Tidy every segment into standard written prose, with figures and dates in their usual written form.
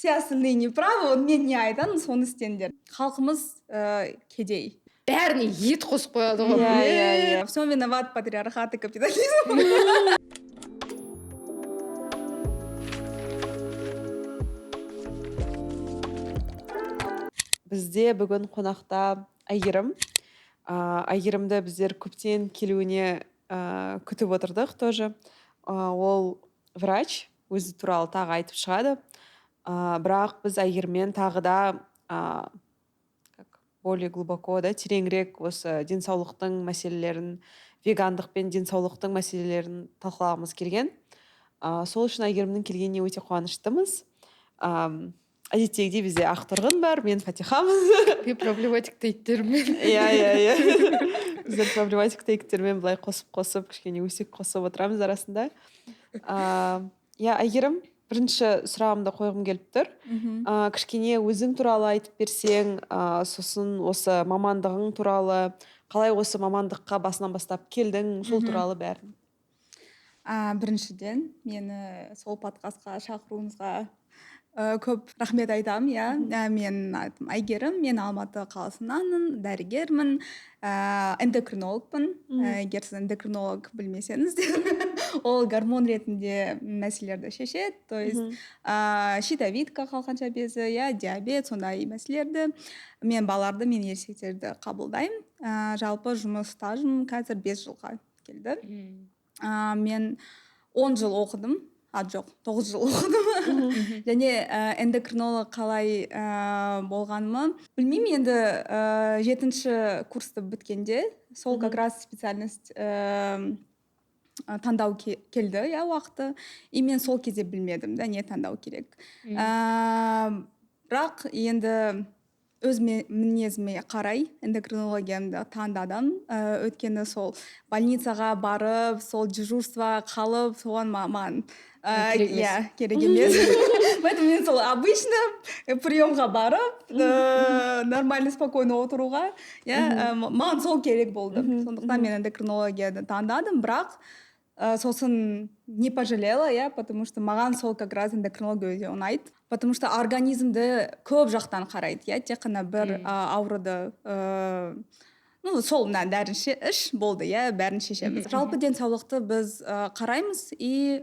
все остальные неправы, вот мен не айтамын, соны істеңдер. Халқымыз кедей. Бәріне ет қосып қояды ғой. Иә. Все виноват патриархат и капитализм. Бізде бүгін қонақта Айгерім. Айгерімді біздер көптен келуіне күтіп отырдық тоже. Ол врач, өзі туралы тағы айтып шығады. Бірақ біз Айгеріммен тағы да более глубоко, тереңірек осы денсаулықтың мәселелерін, вегандық пен денсаулықтың мәселелерін талқылағымыз келген. Сол үшін Айгерімнің келгеніне өте қуаныштымыз. Әдеттегідей бізде Ақтұрғын бар, мен Фатихамын. Мен проблематикті иттермен. Иә. Біздер проблематикті иттермен былай қосып, кішкене өсек қосып отырамыз арасында. Айгерім, бірінші сұрағымды қойғым келіп тұр. Кішкене өзің туралы айтып берсең, сосын осы мамандығың туралы, қалай осы мамандыққа басынан бастап келдің, сол туралы бәрін. Біріншіден, мені сол подкастқа шақыруыңызға көп рахмет айтам, иә. Мен Айгерім, мен Алматы қаласынанмын, дәрігермін, эндокринологпын. Егер сіз эндокринолог білмесеңіз, ол гормон ретінде мәселелерді шешеді. То есть щитовидка, қалқанша безі, диабет, сондай мәселелерді. Мен балаларды, мен ересектерді қабылдаймын. Жалпы жұмыс стажым қазір 5 жылға келді. Мен 10 жыл оқыдым. Жоқ, 9 жыл оқыдым. Және эндокринолог қалай болғанымы білмеймін, енді 7-ші курсты біткенде сол как раз специальность таңдау келді, уақыты. И мен сол кезде білмедім, не таңдау керек. Бірақ енді өз мінезіме қарай эндокринологиямды таңдадым. Өткені сол больницаға барып, сол дежурство қалып, соған маған керек емес. Поэтому мен сол обычно приемға барып, нормально, спокойно отыруға, маған сол керек болды. Сондықтан мен эндокринологияды таңдадым, бірақ сосын не пожалела, потому что маған сол как раз эндокринология өте ұнайды. Потому что организмді көп жақтан қарайды, тек қана бір ауруды сол дәрін іш болды, бәрін шешеміз. Жалпы денсаулықты біз қараймыз, и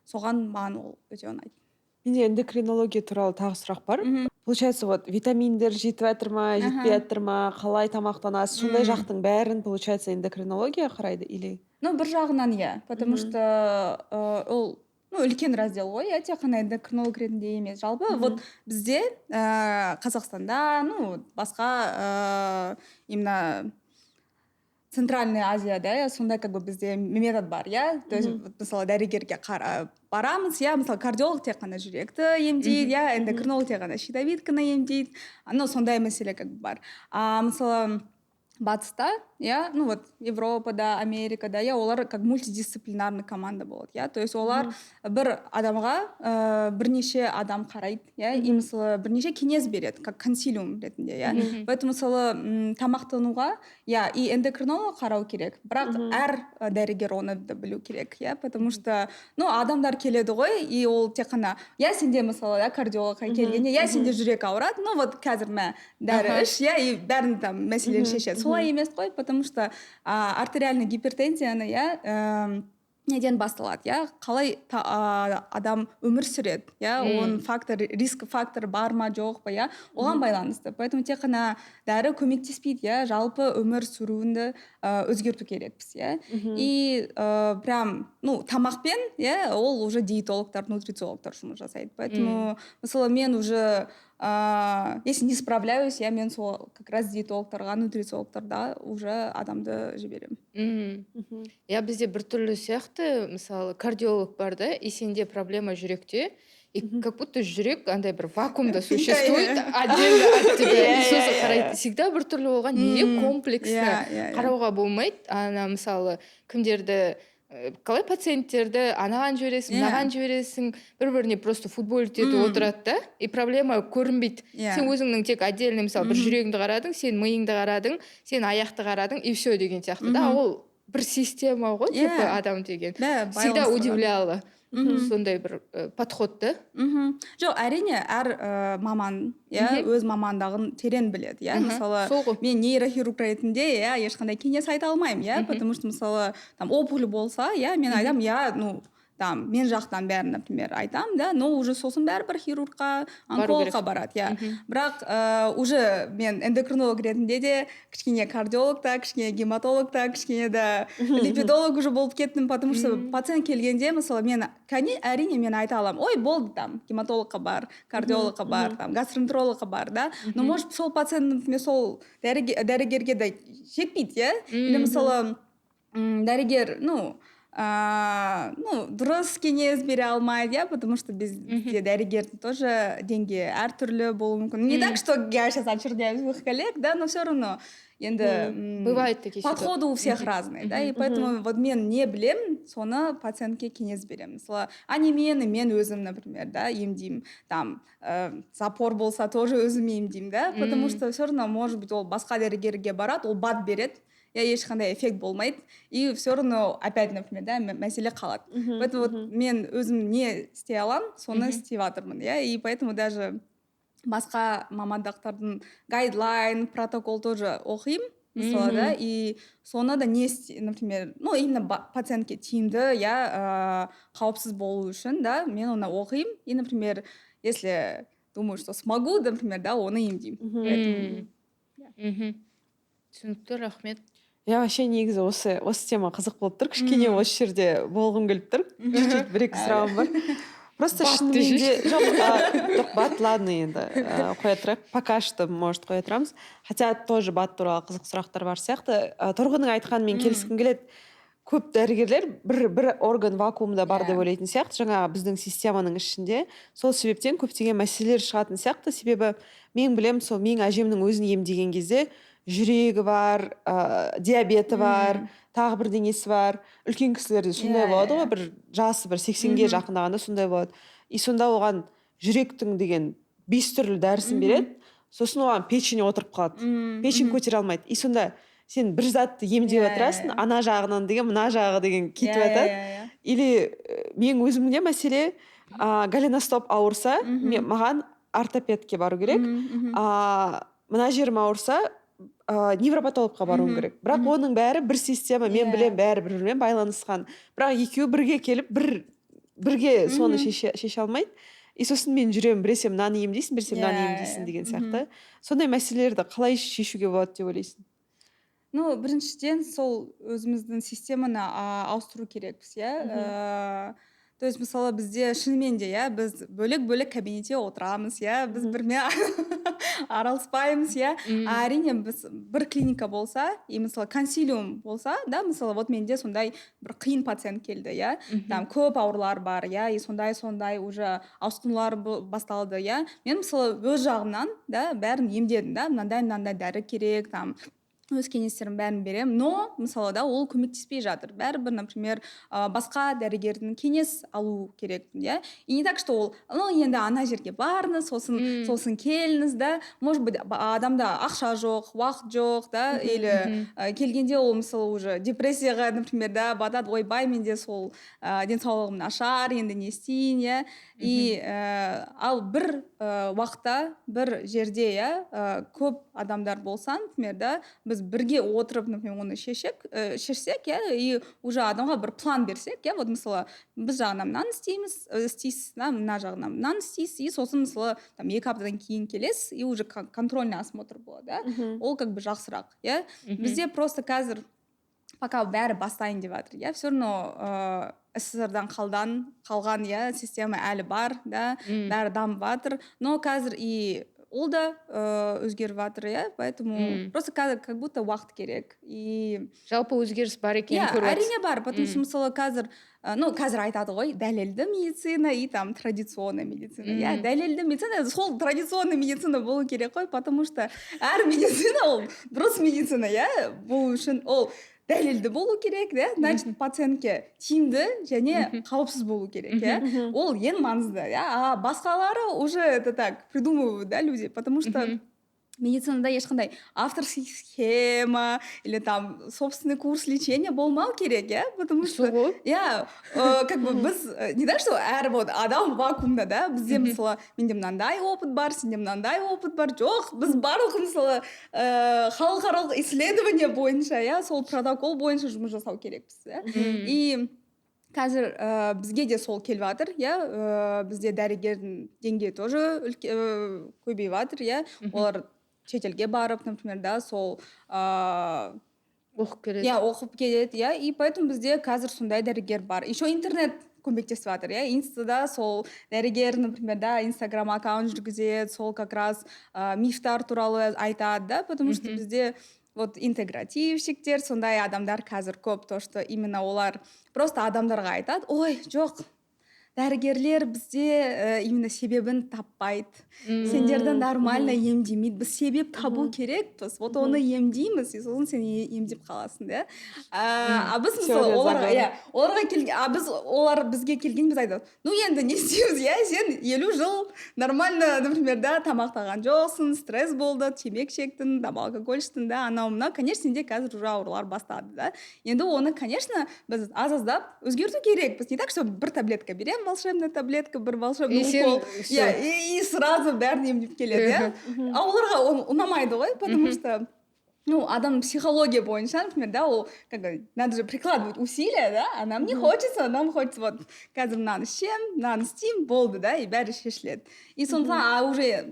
соған маған ол өте ұнайды. Менде эндокринология туралы тағы сұрақ бар. Получается, витаминдер жетіп жатыр ма, жетпей жатыр ма, қалай тамақтанасыз, сондай жақтың бәрін, получается, эндокринология қарайды или? Бір жағынан, потому что ол үлкен раздел ғой, тек қана эндокринолог ретінде емес. Жалпы бізде Қазақстанда, басқа именно Центральная Азияда, сондай как бы бізде метод бар, То есть, мысалы, дәрігерге барамыз, мысалы, кардиолог тек қана жүректі емдейді, эндокринолог тек қана щитовидканы емдейді. Сондай мәселе как бы бар. Мысалы, батыста, Европада, Америкада, олар как мультидисциплинарный команда болады, То есть олар бір адамға бірнеше адам қарайды, и мысалы бірнеше кеңес береді, как консилиум ретінде, Поэтому мысалы тамақтануға, и эндокринолог қарау керек, бірақ әр дәрігер оны да білу керек, Потому что, адамдар келеді ғой, и ол тек қана, сенде мысалы кардиологқа келгенде, сенде жүрек ауырады, қазір дәрі іш, и бәрін там мәселені шешеді. Солай емес қой, потому что артериальный гипертензияны, неден басталады, қалай адам өмір сүреді, оның риск фактор бар ма, жоқ па, оған байланысты. Поэтому тек қана дәрі көмектеспейді, жалпы өмір сүруінді өзгерту керекпіз, И прям, тамақпен, ол уже диетологтар, нутрициологтар жұмыс жасайды. Поэтому, мысалы, мен уже если не справляюсь, мен сол как раз диетологтарға, нутрициологтарда уже адамды жіберемін. Бізде бір түрлі сияқты, мысалы, кардиолог бар да, и сенде проблема жүректе, и как будто жүрек андай бір вакуумда существует отдельно от тебя. Сосын қарайды, всегда бір түрлі болған, неге комплексті қарауға болмайды. Мысалы, кімдерді қалай пациенттерді анаған жібересің, мынаған жібересің, бір-біріне просто футбол етіп отырады да, и проблема көрінбейді. Сен өзіңнің тек отдельно, мысалы, бір жүрегіңді қарадың, сен миыңды қарадың, сен аяқты қарадың, и все деген сияқты да. Ол бір система ғой, типа адам деген. Всегда удивляло. сондай бір подходты. Жоқ, әрине әр маман өз мамандығын терең біледі. Мысалы, мен нейрохирург ретінде ешқандай кеңес айта алмаймын, потому что мысалы там опухоль болса, мен айтамын, ну там мен жақтан бәрін, например, айтам, но уже сосын бәрібір хирургқа, онкологқа барады, бірақ уже мен эндокринолог ретінде де кішкене кардиолог та, кішкене гематолог та, кішкене де липидолог уже болып кеттім, потому что пациент келгенде, мысалы, мен әрине мен айта аламын, ой, болды там, гематологқа бар, кардиологқа бар, там, гастроэнтерологқа бар, но может сол пациент, например, сол дәрігерге де жетпейді, или мысалы дәрігер, дұрыс кеңес бере алмайды, потому что бізде дәрігердің тоже деңгейі әртүрлі болуы мүмкін. Не так, что я сейчас очерняю своих коллег, но все равно енді бывает такие подходы у всех разные, и поэтому вот мен не білем, соны пациентке кеңес беремін. Мысалы, мен өзім, например, емдеймін, там запор болса тоже өзім емдеймін, потому что все равно, может быть, ол басқа дәрігерге барады, ол бат береді, ешқандай эффект болмайды, и все равно опять, например, мәселе қалады. Поэтому вот мен өзім не істей аламын, соны істеп жатырмын, и поэтому даже басқа мамандықтардың гайдлайн, протокол тоже оқимын, мысалы, и соны да не, например, именно пациентке тиімді, қауіпсіз болу үшін, мен оны оқимын, и, например, если думаю, что смогу, например, оны емдеймін. Түсінікті, рахмет. Вообще негізі осы тема қызық болып тұр, кішкене осы жерде болғым келіп тұр, чуть-чуть бір-екі сұрағым бар. Просто шынымен де жоқ, бат, ладно, енді қоя тұрайық, пока что может қоя тұрамыз, хотя тоже бат туралы қызық сұрақтар бар сияқты. Тұрғынның айтқанымен келіскім келеді, көп дәрігерлер бір орган вакуумда бар деп ойлайтын сияқты, жаңа біздің системаның ішінде. Сол себептен көптеген мәселелер шығатын сияқты, себебі мен білем, сол менің әжемнің өзін емдеген кезде жүрегі бар, диабеті бар, тағы бір денесі бар. Үлкен кісілерде сондай болады ғой, бір жасы бір 80-ге жақындағанда сондай болады. И сонда оған жүректің деген 5 түрлі дәрісін береді, сосын оған печень отырып қалады. Печень көтере алмайды. И сонда сен бір затты емдеп отырасың, ана жағынан деген, мына жағы деген кетіп жатады. Или мен өзімде мәселе, голеностоп ауырса, маған ортопедке бару керек. Мына жерім ауырса, невропатологқа баруым керек. Бірақ оның бәрі бір система, мен білем, бәрі бір-бірімен байланысқан. Бірақ екеуі бірге келіп, бірге соны шеше алмайды. И сосын мен жүремін, біресе мынаны емдейсің, біресе мынаны емдейсің деген сияқты. Сондай мәселелерді қалай шешуге болады деп ойлайсың? Біріншіден сол өзіміздің системаны ауыстыру керекпіз, То есть, мысалы, бізде шынымен де, біз бөлек-бөлек кабинетте отырамыз, біз бірмен араласпаймыз, әрине біз бір клиника болса, и мысалы консилиум болса, мысалы, вот менде сондай бір қиын пациент келді, там көп аурулар бар, и сондай уже ауысқанулар басталды, мен мысалы өз жағымнан, бәрін емдедім, мынандай дәрі керек, там өз кеңестерін бәрін берем, но мысалы ол көмектеспей жатыр. Бәрібір, например, басқа дәрігердің кеңес алу керек, И не так, что ол, енді ана жерге барыңыз, сосын келіңіз, может быть, адамда ақша жоқ, уақыт жоқ, или келгенде ол мысалы уже депрессияға, например, батады, ойбай, менде сол денсаулығым нашар, енді не істейін, И ал бір уақытта, бір жерде, көп адамдар болса, например, біз бірге отырып, например, оны шешсек, и уже адамға бір план берсек, вот мысалы, біз жағынан мынаны істейсіз, мына жағынан мынаны істейсіз, и сосын мысалы, 2 аптадан кейін келесіз, и уже контрольный осмотр болады, ол как бы жақсырақ, Бізде просто қазір, пока бәрі бастайын деп жатыр, все равно СССР-дан қалған, система әлі бар, бәрі дамып жатыр, но қазір и ол да өзгеріп жатыр, поэтому просто как будто уақыт керек. Жалпы өзгеріс бар екенін көріп жатсыз. Әрине бар, потому что мысалы қазір айтады ғой, дәлелді медицина и там традиционная медицина. Дәлелді медицина, сол традиционный медицина болу керек қой, потому что әр медицина ол дұрыс медицина, болу үшін ол дәлелді болу керек, значит, пациентке тиімді және қауіпсіз болу керек, Ол ең маңызды, Басқалары уже это так придумывают, люди, потому что медицинада ешқандай авторский схема или там собственный курс лечения болмау керек, иә, потому что иә, как бы біз не так что әр вот адам вакуумда, да, бізде мысалы менде мынандай опыт бар, сенде мынандай опыт бар, жоқ, біз барлық мысалы халықаралық исследование бойынша, иә, сол протокол бойынша жұмыс жасау керекпіз, иә. И қазір бізге де сол келіп жатыр, иә, бізде дәрігердің деңгейі тоже көбейіп жатыр, иә, олар шетелге барып, например, да, сол оқып келеді. иә, оқып келеді, иә, и поэтому бізде қазір сондай дәрігер бар. Еще интернет көмектесіп жатыр, иә, инстада сол дәрігер, например, да, инстаграм аккаунт жүргізеді, сол как раз мифтар туралы айтады, да, потому что бізде вот интегративщиктер, сондай адамдар қазір көп, то что именно олар просто адамдарға айтады, ой, жоқ, дәрігерлер бізде именно себебін таппайды, сендерді нормально емдемейді, біз себеп табу керекпіз, вот оны емдейміз, и сосын сен емдеп қаласың, да. Біз мысалы олар бізге келген, біз айтады, ну енді не істейміз, иә, сен 50 жыл нормально, например, да, тамақтаған жоқсың, стресс болды, темекі шектің, там алкоголь іштің, да, анау мынау, конечно, сенде қазір уже аурулар бастады, да. Енді оны, конечно, біз аз-аздап өзгерту керекпіз, не так, что бір таблетка берем, волшебная таблетка, бір волшебный укол, и сразу бәрін емдеп келеді, иә. А оларға ұнамайды ғой, потому что ну, адам психология бойынша, например, да, ол, как бы, надо же прикладывать усилия, да, а нам не хочется, нам хочется вот, қазір мынаны ішем, мынаны істеймін, болды, да, и бәрі шешіледі. И сондықтан, уже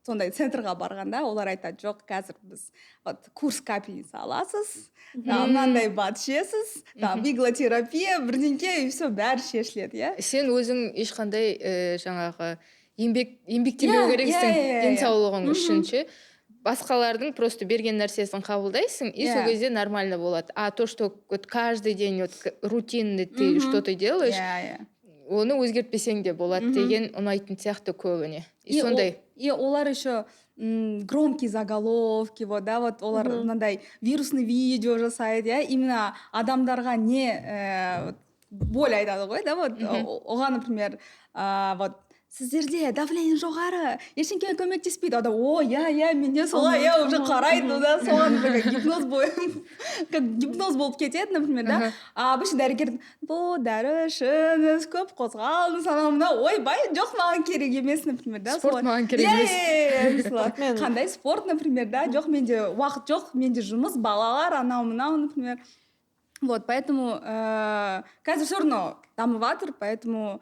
сондай центрға барғанда, олар айтады, жоқ, қазір біз вот курс капельница аласыз, мынандай бат ішесіз, там иглотерапия, бірдеңке, и все, бәрі шешіледі, иә. Сен өзің ешқандай жаңағы еңбектемеу керексің денсаулығың үшін ше. Басқалардың просто берген нәрсесін қабылдайсың, и сол кезде нормально болады. А то, что вот каждый день вот рутинно ты что-то делаешь, оны өзгертпесең де болады деген ұнайтын сияқты көбіне. И сондай. И олар еще громкие заголовки, вот, да, вот олар мынандай вирусный видео жасайды, иә, именно адамдарға не боль айтады ғой, да, вот, оған, например, вот, сіздерде давление жоғары, ештеңе көмектеспейді. Ада, о, иә, менде солай, уже қарайды, да, соған как гипноз болып кетеді, например, да. А обычно дәрігер, бұл дәрі ішіңіз, көп қозғалыңыз, анау мынау, ойбай, жоқ, маған керек емес, например, да. Спорт маған керек емес. Қандай спорт, например, да, жоқ, менде уақыт жоқ, менде жұмыс, балалар, анау мынау, например. Вот, поэтому қазір все равно дамып жатыр, поэтому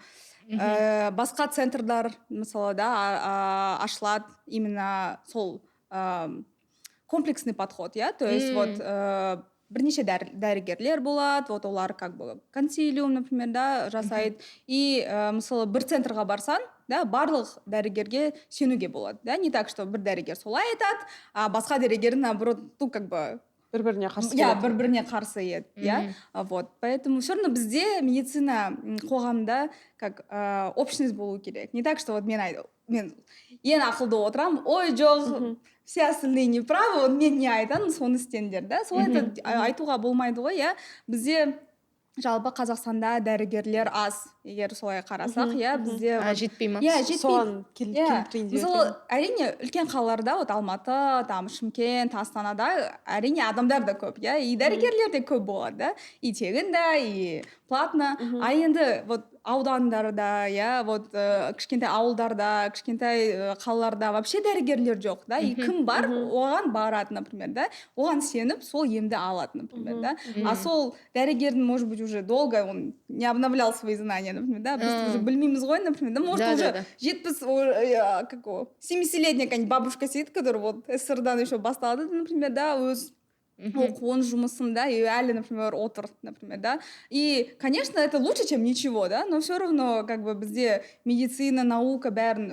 басқа центрдар, мысалы, да, ашылады именно сол комплексный подход, иә, то есть вот бірнеше дәрігерлер болады, вот олар как бы консилиум, например, да, жасайды, и мысалы бір центрға барсан, да, барлық дәрігерге сенуге болады, да, не так, что бір дәрігер солай айтады, а басқа дәрігер наоборот, ну, как бы бір-біріне қарсы иә, бір-біріне қарсы еді, иә. Вот, поэтому все равно бізде медицина қоғамда как общность болу керек. Не так, что вот мен ең ақылды отырамын, ой, жоқ, все остальные не правы, вот мен не айтамын, соны істеңдер, да. Солай айтуға болмайды ғой, иә. Бізде жалпы Қазақстанда дәрігерлер аз, егер солай қарасақ, иә, бізде жетпей ма? Иә, жетпей. Соған келтірейін деп мысалы, әрине үлкен қалаларда, вот Алматы, там Шымкент, Астанада әрине адамдар да көп, иә, и дәрігерлер де көп болады, да, и тегін да, и платно. А енді вот аудандарда, иә, вот кішкентай ауылдарда, кішкентай қалаларда вообще дәрігерлер жоқ, да, и кім бар, оған барады, например, да, оған сеніп, сол емді алады, например, да. А сол дәрігердің, может быть, уже долго он не обновлял свои знания, например, да, біз уже білмейміз ғой, например, да, может, уже 70-летняя какая-нибудь бабушка сидит, которая вот СССР-дан еще басталды, например, да, өз оқуын жұмысын, да, и әлі, например, отыр, например, да. И, конечно, это лучше, чем ничего, да, но все равно, как бы, бізде медицина, наука бәрін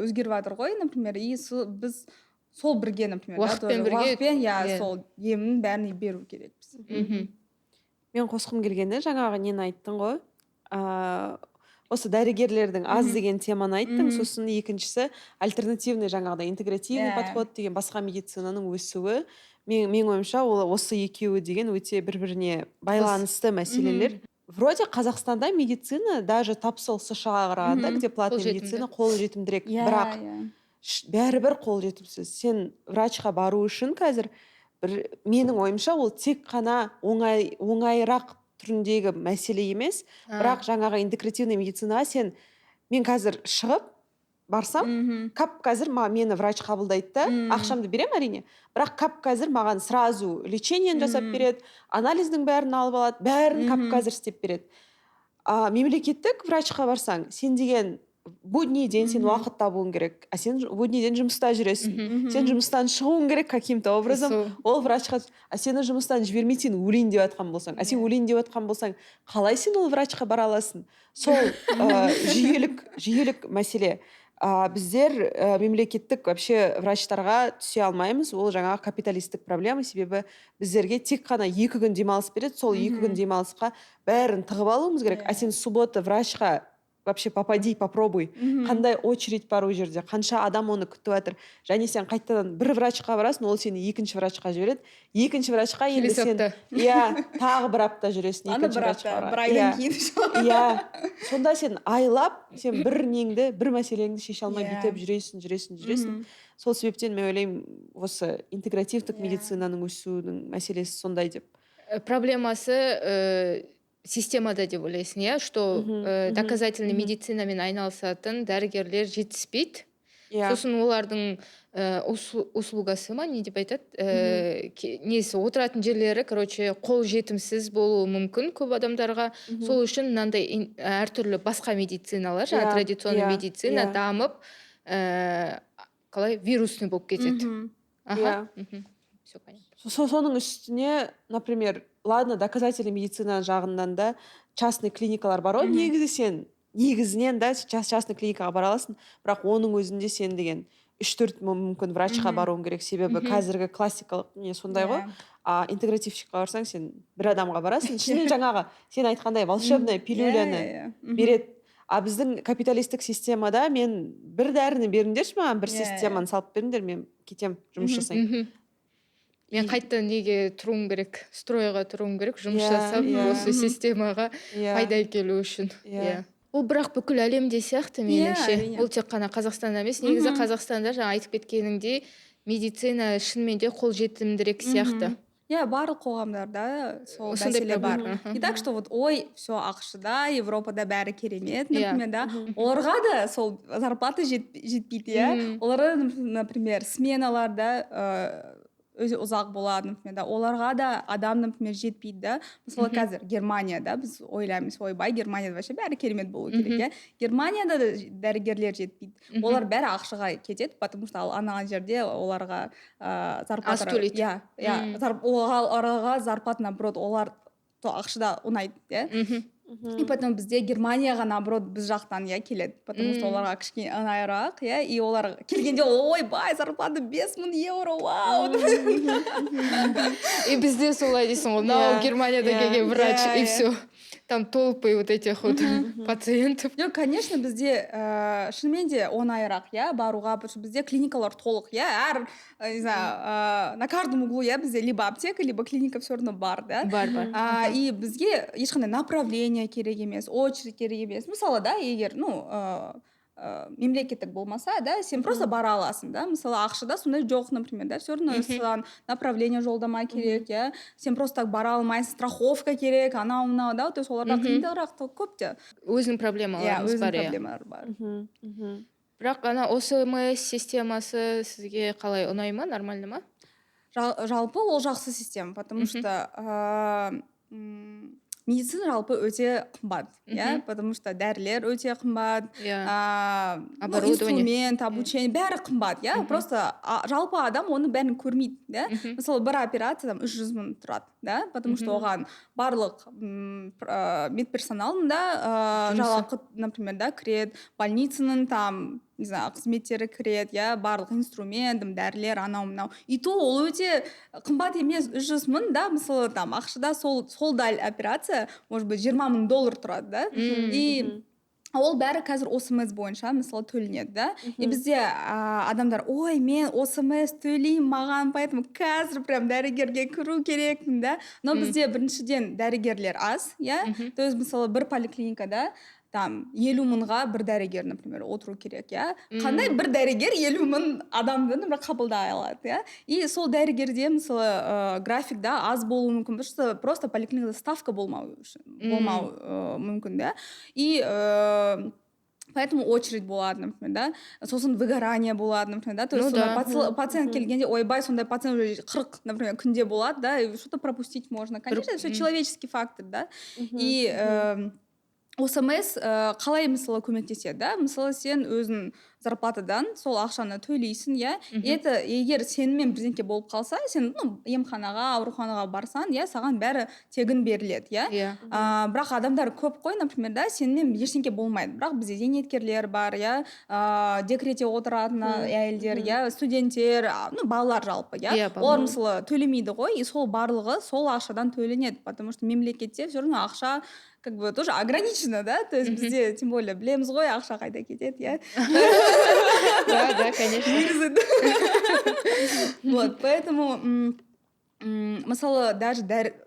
өзгеріп жатыр ғой, например, и біз сол бірге, например, уақытпен, иә, сол емін бәрін беру керекпіз. Мен қосқым келгенде жаңағы нені айттың ғой, осы дәрігерлердің аз деген теманы айттың, сосын екіншісі альтернативный жаңағыдай интегративный подход деген басқа медицинаның өсуі. Мен ойымша ол осы екеуі деген өте бір-біріне байланысты мәселелер. Вроде Қазақстанда медицина даже тапсыл США қарағанда, где платная медицина қолжетімдірек, бірақ бәрібір қол жетімсіз. Сен врачқа бару үшін қазір менің ойымша ол тек қана оңайырақ түріндегі мәселе емес, бірақ жаңағы интегративный медицинаға мен қазір шығып барсам, кап қазір мені врач қабылдайды да, ақшамды беремін әрине, бірақ кап қазір маған сразу лечениені жасап береді, анализдің бәрін алып алады, бәрін кап қазір істеп береді. Мемлекеттік врачқа барсаң, сен деген будний день сен уақыт табуың керек, а сен будний день жұмыста жүресің. Сен жұмыстан шығуың керек каким-то образом, ол врачқа, а сені жұмыстан жібермейді, сен өлейін деп жатқан болсаң. А сен өлейін деп жатқан болсаң, қалай сен ол врачқа бара аласың? Сол жүйелік мәселе. Біздер мемлекеттік вообще врачтарға түсе алмаймыз, ол жаңағы капиталистік проблема, себебі біздерге тек қана 2 күн демалыс береді, сол 2 күн демалысқа бәрін тығып алуымыз керек. А сен суббота врачқа вообще попробуй. Қандай очередь бар ол жерде, қанша адам оны күтіп жатыр. Және сен қайтадан бір врачқа барасың, ол сені екінші врачқа жібереді. Екінші врачқа енді сен тағы бір апта жүресің екінші врачқа. бір айдан кейін. Сонда сен айлап, сен бір мәселеңді шеше алмай бүйтіп жүресің. Сол себептен мен ойлаймын, осы интегративтік медицинаның өсуінің мәселесі сондай деп. Проблемасы системада деп ойлайсың, иә, что доказательный медицинамен айналысатын дәрігерлер жетіспейді. Сосын олардың услугасы ма, не деп айтады, несі отыратын жерлері, қол жетімсіз болуы мүмкін көп адамдарға. Сол үшін мынандай әртүрлі басқа медициналар, традиционный медицина дамып, қалай вирусный болып кетеді. Соның үстіне, например, ладно, доказательный медицина жағынан да частный клиникалар бар ғой, негізінен да частный клиникаға бара аласың, бірақ оның өзінде сен деген 3-4 мүмкін врачқа баруың керек, себебі қазіргі классикалық не сондай ғой. Интегративщикқа барсаң, сен бір адамға барасың, ішінен жаңағы сен айтқандай волшебная пилюляны береді. А біздің капиталистік системада мен бір дәріні беріңдерші маған, бір системаны салып беріңдер, мен кетем жұмыс жасайын. Мен қайтадан неге тұруым керек, стройға тұруым керек, жұмыс жасап, осы системаға пайда келу үшін. Ол бірақ бүкіл әлемде сияқты меніңше. Ол тек қана Қазақстанда емес, негізі Қазақстанда жаңа айтып кеткеніңдей медицина шынымен де қол жетімдірек сияқты. Барлық қоғамдарда сол мәселе бар. Не так, что вот все ақшыда, Европада бәрі керемет, например, да. Оларға да сол зарплата жетпейді, оларға, например, сменаларда өзі ұзақ болады, например, да. Оларға да адам, например, жетпейді, да. Мысалы, қазір Германияда біз ойлаймыз, ойбай, Германияда вообще бәрі керемет болу керек, Германияда да дәрігерлер жетпейді. Олар бәрі ақшаға кетеді, потому что ана жерде оларға зарплата аз төлейді. Оларға зарплата, наоборот, олар ақшада ұнайды, И потом бізде Германияға, наоборот, біз жақтан келеді, потому что оларға кішкене ыңғайырақ, и олар келгенде, ойбай, зарплата 5000 евро, вау. И бізде солай дейсің ғой, мынау Германияда келген врач, и все. Там толпы вот этих вот пациентов. Конечно, бізде шынымен де оңайырақ, баруға, потому что бізде клиникалар толық, әр, не знаю, на каждом углу, бізде либо аптека, либо клиника все равно бар, да? Бар. И бізге ешқандай направление керек емес, очередь керек емес. Мысалы, да, егер, мемлекеттік болмаса, да, сен просто бара аласың, да, мысалы ақшыда сондай жоқ, например, да, все равно саған направление жолдама керек, сен просто так бара алмайсың, страховка керек, анау, да, то есть оларда қиындырақ көп те. Өзінің проблемаларымыз бар, проблемалар бар. Бірақ ана ОСМС системасы сізге қалай ұнай ма, нормально ма? Жалпы ол жақсы система, потому что медицина жалпы өте қымбат, потому что дәрілер өте қымбат, инструмент, обучение, бәрі қымбат, просто жалпы адам оны бәрін көрмейді, мысалы бір операция 300 000 тұрады, потому что оған барлық медперсоналың да жалақы, например, да, кіреді, больницаның там, не знаю, қызметтері кіреді, барлық инструмент, дәрілер, анау-мынау. И то ол өте қымбат емес, 300 000, да, мысалы там ақшыда сол дәл операция, может быть, $20 000 тұрады, да, и ол бәрі қазір ОСМС бойынша, мысалы, төленеді, да, и бізде адамдар, ой, мен ОСМС төлеймін, маған, поэтому қазір прям дәрігерге кіру керекпін, да, но бізде біріншіден дәрігерлер аз, то есть, мысалы, бір поликлиникада там 50 мыңға бір дәрігер, например, отыру керек, иә. Қандай бір дәрігер 50 мың адамды, например, қабылдай алады, иә. И сол дәрігерде мысалы графикда аз болуы мүмкін, потому что просто поликлиникада ставка болмау мүмкін, да. И поэтому очередь болады, например, да. Сосын выгорание болады, например, да. То есть пациент келгенде, ойбай, сондай пациент уже 40, например, күнде болады, да, и что-то пропустить можно. Конечно, это все человеческий фактор, да. И ОСМС қалай мысалы көмектеседі, да? Мысалы сен өзің зарплатадан сол ақшаны төлейсің, иә. Это егер сенімен бірдеңке болып қалса, сен емханаға, ауруханаға барсаң, иә, саған бәрі тегін беріледі, иә. Бірақ адамдар көп қой, например, да, сенімен ештеңке болмайды. Бірақ бізде зейнеткерлер бар, иә, декретте отыратын әйелдер, иә, студенттер, балалар жалпы, иә. Олар мысалы төлемейді ғой, и сол барлығы сол ақшадан төленеді, потому что мемлекетте все равно ақша как бы тоже ограничено, да, то есть бізде тем более білеміз ғой ақша қайда кетеді, иә. Да, конечно. Вот, поэтому мысалы даже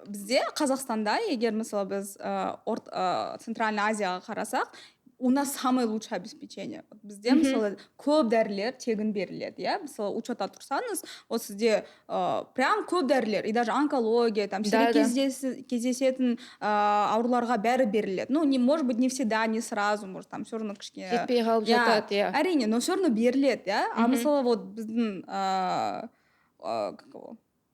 бізде Қазақстанда, егер мысалы біз Центральная Азияға қарасақ, у нас самое лучшее обеспечение. Бізде мысалы көп дәрілер тегін беріледі, иә. Мысалы учетта тұрсаңыз, сізде прям көп дәрілер, и даже онкология, там сирек кездесетін ауруларға бәрі беріледі. Ну, может быть, не всегда, не сразу, может, там все равно кішкене жетпей қалып жатады, иә. Әрине, но все равно беріледі, иә. А мысалы вот біздің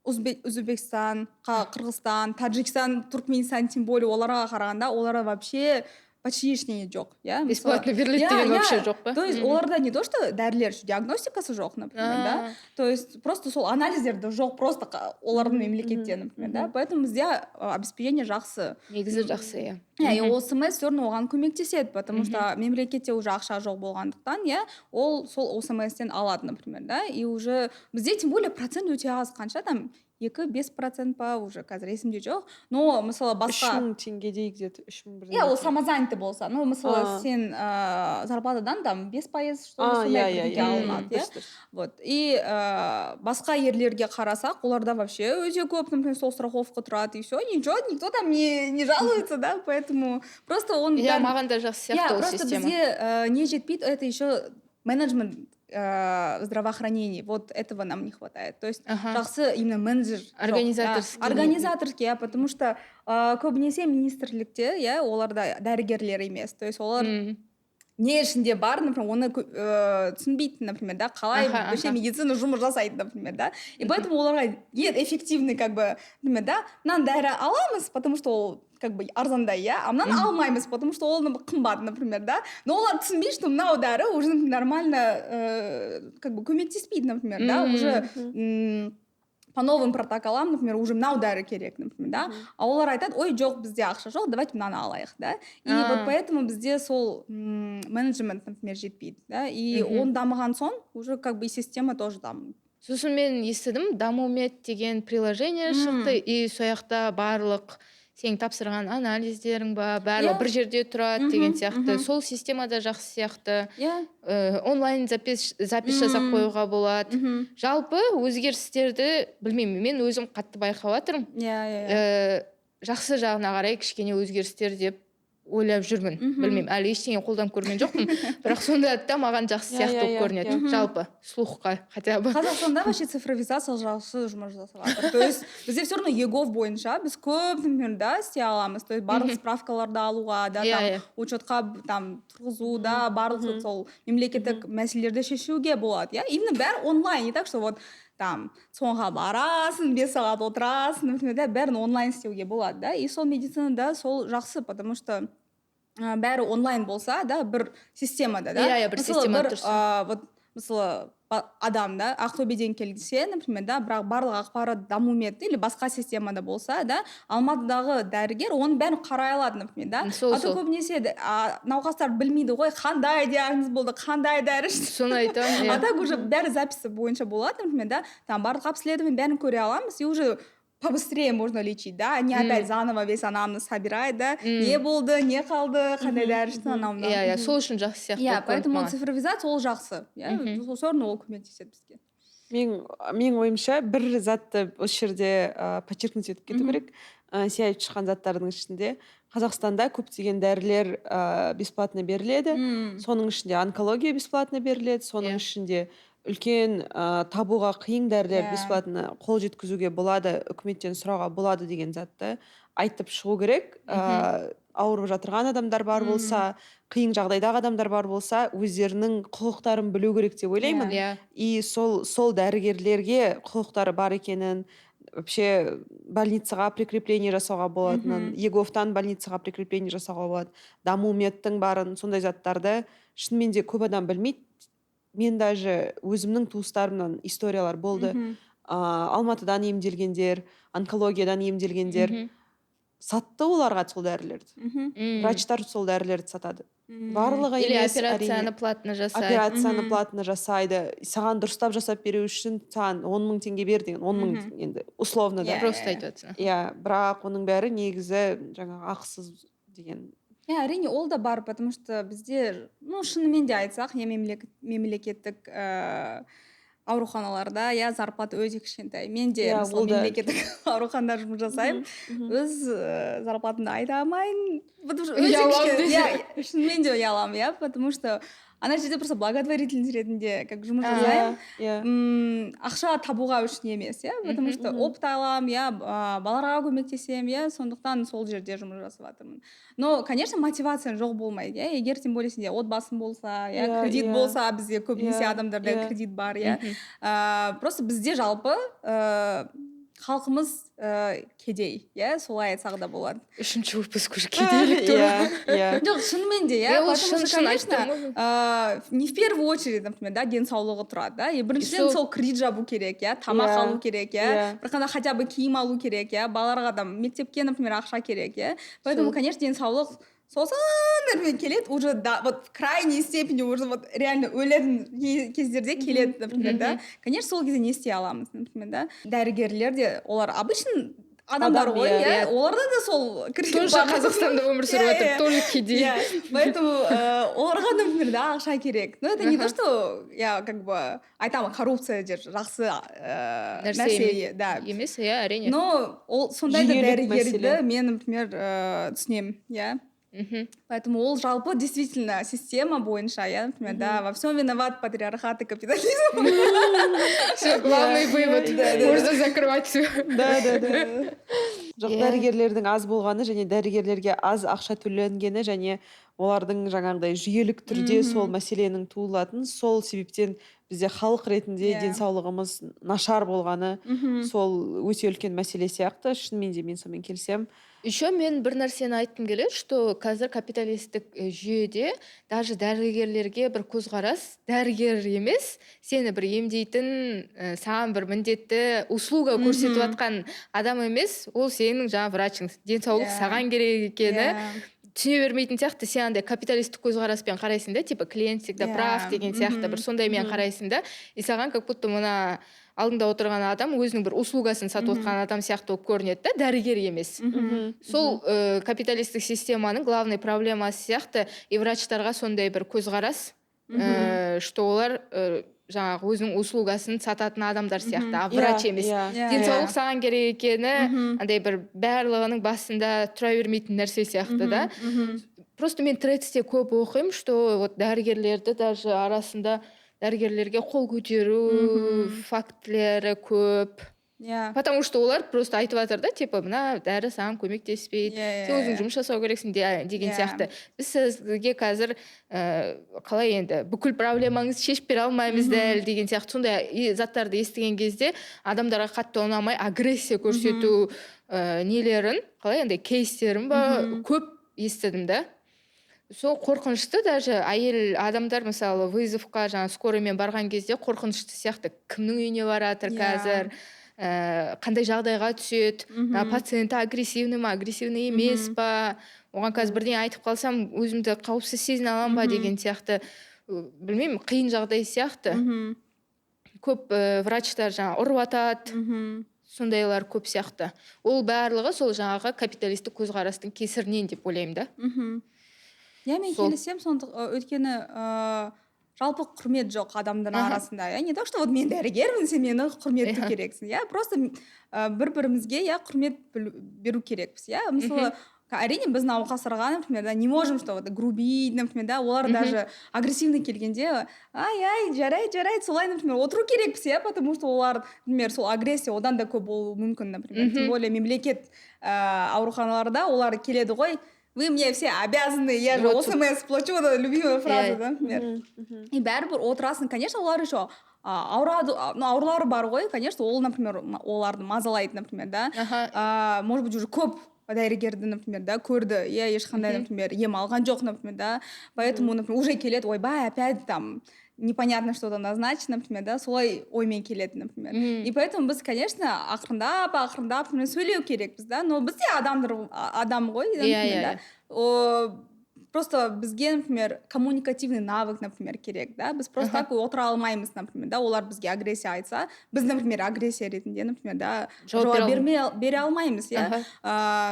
Өзбекстан, Қырғызстан, Таджикстан, Туркменистан, тем более оларға қарағанда, оларға вообще почти ештеңе жоқ, иә. Бесплатно беріледі деген вообще жоқ па? То есть оларда не то, что дәрілер, диагностикасы жоқ, например, да. То есть просто сол анализдерді жоқ, просто олардың мемлекетте, например, да. Поэтому бізде обеспечение жақсы. Негізі жақсы, иә. И ОСМС все равно оған көмектеседі, потому что мемлекетте уже ақша жоқ болғандықтан, иә, ол сол ОСМСтен алады, например, да. И уже бізде тем более процент өте аз, қанша там 2-5% па уже қазір есімде жоқ. Но мысалы басқа 3000 теңгедей где-то 3000 иә, ол самозанятый болса. Ну, мысалы сен зарплатадан там 5% что ли сондай алынады, иә. Вот. И басқа ерлерге қарасақ, оларда вообще өте көп, например, сол страховка тұрады, и все, ничего, никто там не жалуется, да, поэтому просто он... Иә, маған да жақсы сияқты ол система. Просто бізде не жетпейді, это еще менеджмент здравоохранения, вот этого нам не хватает. То есть жақсы именно менеджер, организаторский, иә, потому что көбінесе министрлікте, иә, оларда дәрігерлер емес. То есть олар не ішінде бар, например, оны түсінбейді, например, да, қалай вообще медицина жұмыс жасайды, например, да. И поэтому оларға нет эффективный, как бы, например, да, мынаны дәрі аламыз, потому что ол как бы арзандай, иә, а мынаны алмаймыз, потому что ол қымбат, например, да. Но олар түсінбейді, что мынау дәрі уже нормально как бы көмектеспейді, например, да, уже по новым протоколам, например, уже мынау дәрі керек, например, да. А олар айтады, ой, жоқ, бізде ақша жоқ, давайте мынаны алайық, да. И вот поэтому бізде сол менеджмент, например, жетпейді, да. И он дамыған соң уже как бы и система тоже дамиды. Сосын мен естідім, Дамумед деген приложение шықты, и сояқта барлық сен тапсырған анализдерің ба, барлығы бір жерде тұрады деген сияқты. Сол системада жақсы сияқты. Онлайн запись жасап қоюға болады. Жалпы өзгерістерді білмеймін, мен өзім қатты байқап жатырмын. Жақсы жағына қарай кішкене өзгерістер деп ойлап жүрмін. Білмеймін, әлі ештеңе қолданып көрген жоқпын, бірақ сонда да маған жақсы сияқты болып көрінеді. Жалпы слухқа хотя бы. Қазақстанда вообще цифровизация жақсы жұмыс жасап жатыр. То есть бізде все равно ЕГОВ бойынша біз көп, например, да, істей аламыз. То есть барлық справкаларды алуға, да, там учетқа там тұрғызуда, барлық сол мемлекеттік мәселелерді шешуге болады, иә. Именно бәрі онлайн, не так что вот там соңға барасың, 5 сағат отырасың, например, да, бәрін онлайн істеуге болады, да. И сол медицинада сол жақсы, потому что бәрі онлайн болса, да, бір системада, да. Иә, бір система тұрса. Вот мысалы адам, да, Ақтөбеден келсе, например, да, бірақ барлық ақпарат Дамумед или басқа системада болса, да, Алматыдағы дәрігер оның бәрін қарай алады, например, да. А то көбінесе науқастар білмейді ғой, қандай диагноз болды, қандай дәрі ішті. Соны айтамын. А так уже бәрі записі бойынша болады, например, да, там барлық обследование бәрін көре аламыз, и уже побыстрее можно лечить, да, не опять заново весь анамнез собирать, да, не болды, не қалды, қандай дәрі ішті, анау-мынау. Иә, сол үшін жақсы сияқты. Иә, поэтому цифровизация ол жақсы, иә, все равно ол көмектеседі бізге. Менің ойымша бір затты осы жерде подчеркнуть етіп кету керек. сен айтып шыққан заттардың ішінде Қазақстанда көптеген дәрілер бесплатно беріледі. Соның ішінде онкология бесплатно беріледі. Соның ішінде үлкен табуға қиын дәрілер бесплатно қол жеткізуге болады, үкіметтен сұрауға болады деген затты айтып шығу керек. Ауырып жатырған адамдар бар болса, қиын жағдайдағы адамдар бар болса, өздерінің құқықтарын білу керек деп ойлаймын. И сол дәрігерлерге құқықтары бар екенін, вообще больницаға прикрепление жасауға болатынын, Еговтан больницаға прикрепление жасауға болады, даму медтің барын, сондай заттарды шынымен де көп адам білмейді. Мен даже өзімнің туыстарымнан историялар болды. Алматыдан емделгендер, онкологиядан емделгендер сатты оларға сол дәрілерді. Врачтар сол дәрілерді сатады. Барлығы или емес, операцияны платно жасайды. Операцияны платно жасайды. Саған дұрыстап жасап беру үшін саған 10 мың теңге бер деген. 10 мың енді условно да. Просто айтып жатсың. Бірақ оның бәрі негізі жаңағы ақысыз деген. Әрине ол да бар, потому что бізде, шынымен де айтсақ, мемлекеттік ауруханаларда зарплата өте кішкентай. Мен де мысалы мемлекеттік ауруханада жұмыс жасаймын. Өз зарплатымды айта алмайын. Шынымен де ұяламын, потому что ана жерде просто благотворительность ретінде как жұмыс жасаймын. Ақша табуға үшін емес, потому что опыт аламын, балаларға көмектесемін, сондықтан сол жерде жұмыс жасап жатырмын. Но, конечно, мотивация жоқ болмайды, егер тем более сенде отбасың болса, кредит болса, бізде көбінесе адамдарда кредит бар, просто бізде жалпы халқымыз кедей, солай айтсақ да болады. Үшінші выпуск уже кедейлік туралы. Жоқ, шынымен де, потому что, конечно, не в первую очередь, например, денсаулығы тұрады, біріншіден сол кредит жабу керек, тамақ алу керек, бір қана хотя бы киім алу керек, балаларға да мектепке, например, ақша керек, поэтому, конечно, денсаулық сосын келеді, уже в крайней степени уже реально өлетін кездерде келеді, например, конечно, сол кезде не істей аламыз, например, дәрігерлер де, олар обычно адамдар ғой, оларда да сол кредит бар. Қазақстанда өмір сүріп жатыр, тоже кедей. Поэтому оларға, например, ақша керек. Но это не то, что я как бы айтамын, коррупция жақсы нәрсе емес, әрине. Но сондай да дәрігерді мен, например, түсінемін, Поэтому ол жалпы действительно система бойынша, например, во всем виноват патриархат и капитализм. Все, главный вывод. Можно закрывать все. Да. Жоқ, дәрігерлердің аз болғаны және дәрігерлерге аз ақша төленгені және олардың жаңағыдай жүйелік түрде сол мәселенің туылатын, сол себептен бізде халық ретінде денсаулығымыз нашар болғаны сол өте үлкен мәселе сияқты. Шынымен де мен сонымен келісемін. Еще мен бір нәрсені айтқым келеді, что қазір капиталистік жүйеде даже дәрігерлерге бір көзқарас, дәрігер емес, сені бір емдейтін, саған бір міндетті услуга көрсетіп жатқан адам емес, ол сенің жаңа врачың, денсаулық саған керек екені түсіне бермейтін сияқты, сен андай капиталистік көзқараспен қарайсың да, типа клиент всегда прав деген сияқты бір сондаймен қарайсың да, и саған как будто мына алдында отырған адам өзінің бір услугасын сатып отқан адам сияқты болып көрінеді да, дәрігер емес. Сол капиталистік системаның главный проблемасы сияқты и врачтарға сондай бір көзқарас, что олар жаңағы өзінің услугасын сататын адамдар сияқты, а врач емес. Денсаулық саған керек екені, андай бір барлығының басында тұра бермейтін нәрсе сияқты да. Просто мен тредсте көп оқимын, что дәрігерлерді даже арасында дәрігерлерге қол көтеру фактілері көп. Потому что олар просто айтып жатыр да, типа, мына дәрі саған көмектеспейді, сен өзің жұмыс жасау керексің деген сияқты. Біз сізге қазір қалай енді бүкіл проблемаңызды шешіп бере алмаймыз дәл деген сияқты сондай заттарды естіген кезде адамдарға қатты ұнамай агрессия көрсету нелерін, қалай енді кейстерін ба көп естідім да. Сол қорқынышты даже әйел адамдар мысалы вызовқа жаңа скорыймен барған кезде қорқынышты сияқты кімнің үйіне баратыр қазір, қандай жағдайға түседі, пациенті агрессивный ма, агрессивный емес па, оған қазір бірден айтып қалсам өзімді қауіпсіз сезіне аламын ба деген сияқты, білмеймін, қиын жағдай сияқты. Көп врачтар жаңа ұрып атады, сондайлар көп сияқты. Ол барлығы сол жаңағы капиталистік көзқарастың кесірінен деп ойлаймын да. Мен келісем, өйткені жалпы құрмет жоқ адамдардың арасында, иә, не то что вот мен дәрігермін, сен мені құрметті керексің, иә, просто бір бірімізге, иә, құрмет беру керекпіз, иә, мысалы әрине біз науқастарға, например, да, не можем что вот грубить, например, да, олар даже агрессивно келгенде ай жарайды солай, например, отыру керекпіз, иә, потому что олар, например, сол агрессия одан да көп болуы мүмкін, например, тем более мемлекет ауруханаларда олар келеді ғой, вы мне все обязаны, я же ОСМС плачу, это любимая фраза, да, например. И бәрібір отырасың, конечно, олар еще ауырады, аурулары бар ғой, конечно, ол, например, оларды мазалайды, например, да, может быть, уже көп дәрігерді, например, да, көрді, иә, ешқандай, например, ем алған жоқ, например, да, поэтому, например, уже келеді, ойбай, опять там непонятно что-то назначить, например, да, солай оймен келеді, например. И поэтому біз, конечно, ақырындап, например, сөйлеу керекпіз, да, но біз де адам ғой, например, да, просто бізге, например, коммуникативный навык, например, керек, да, біз просто так отыра алмаймыз, например, да, олар бізге агрессия айтса, біз, например, агрессия ретінде, например, да, жауап бере алмаймыз, иә,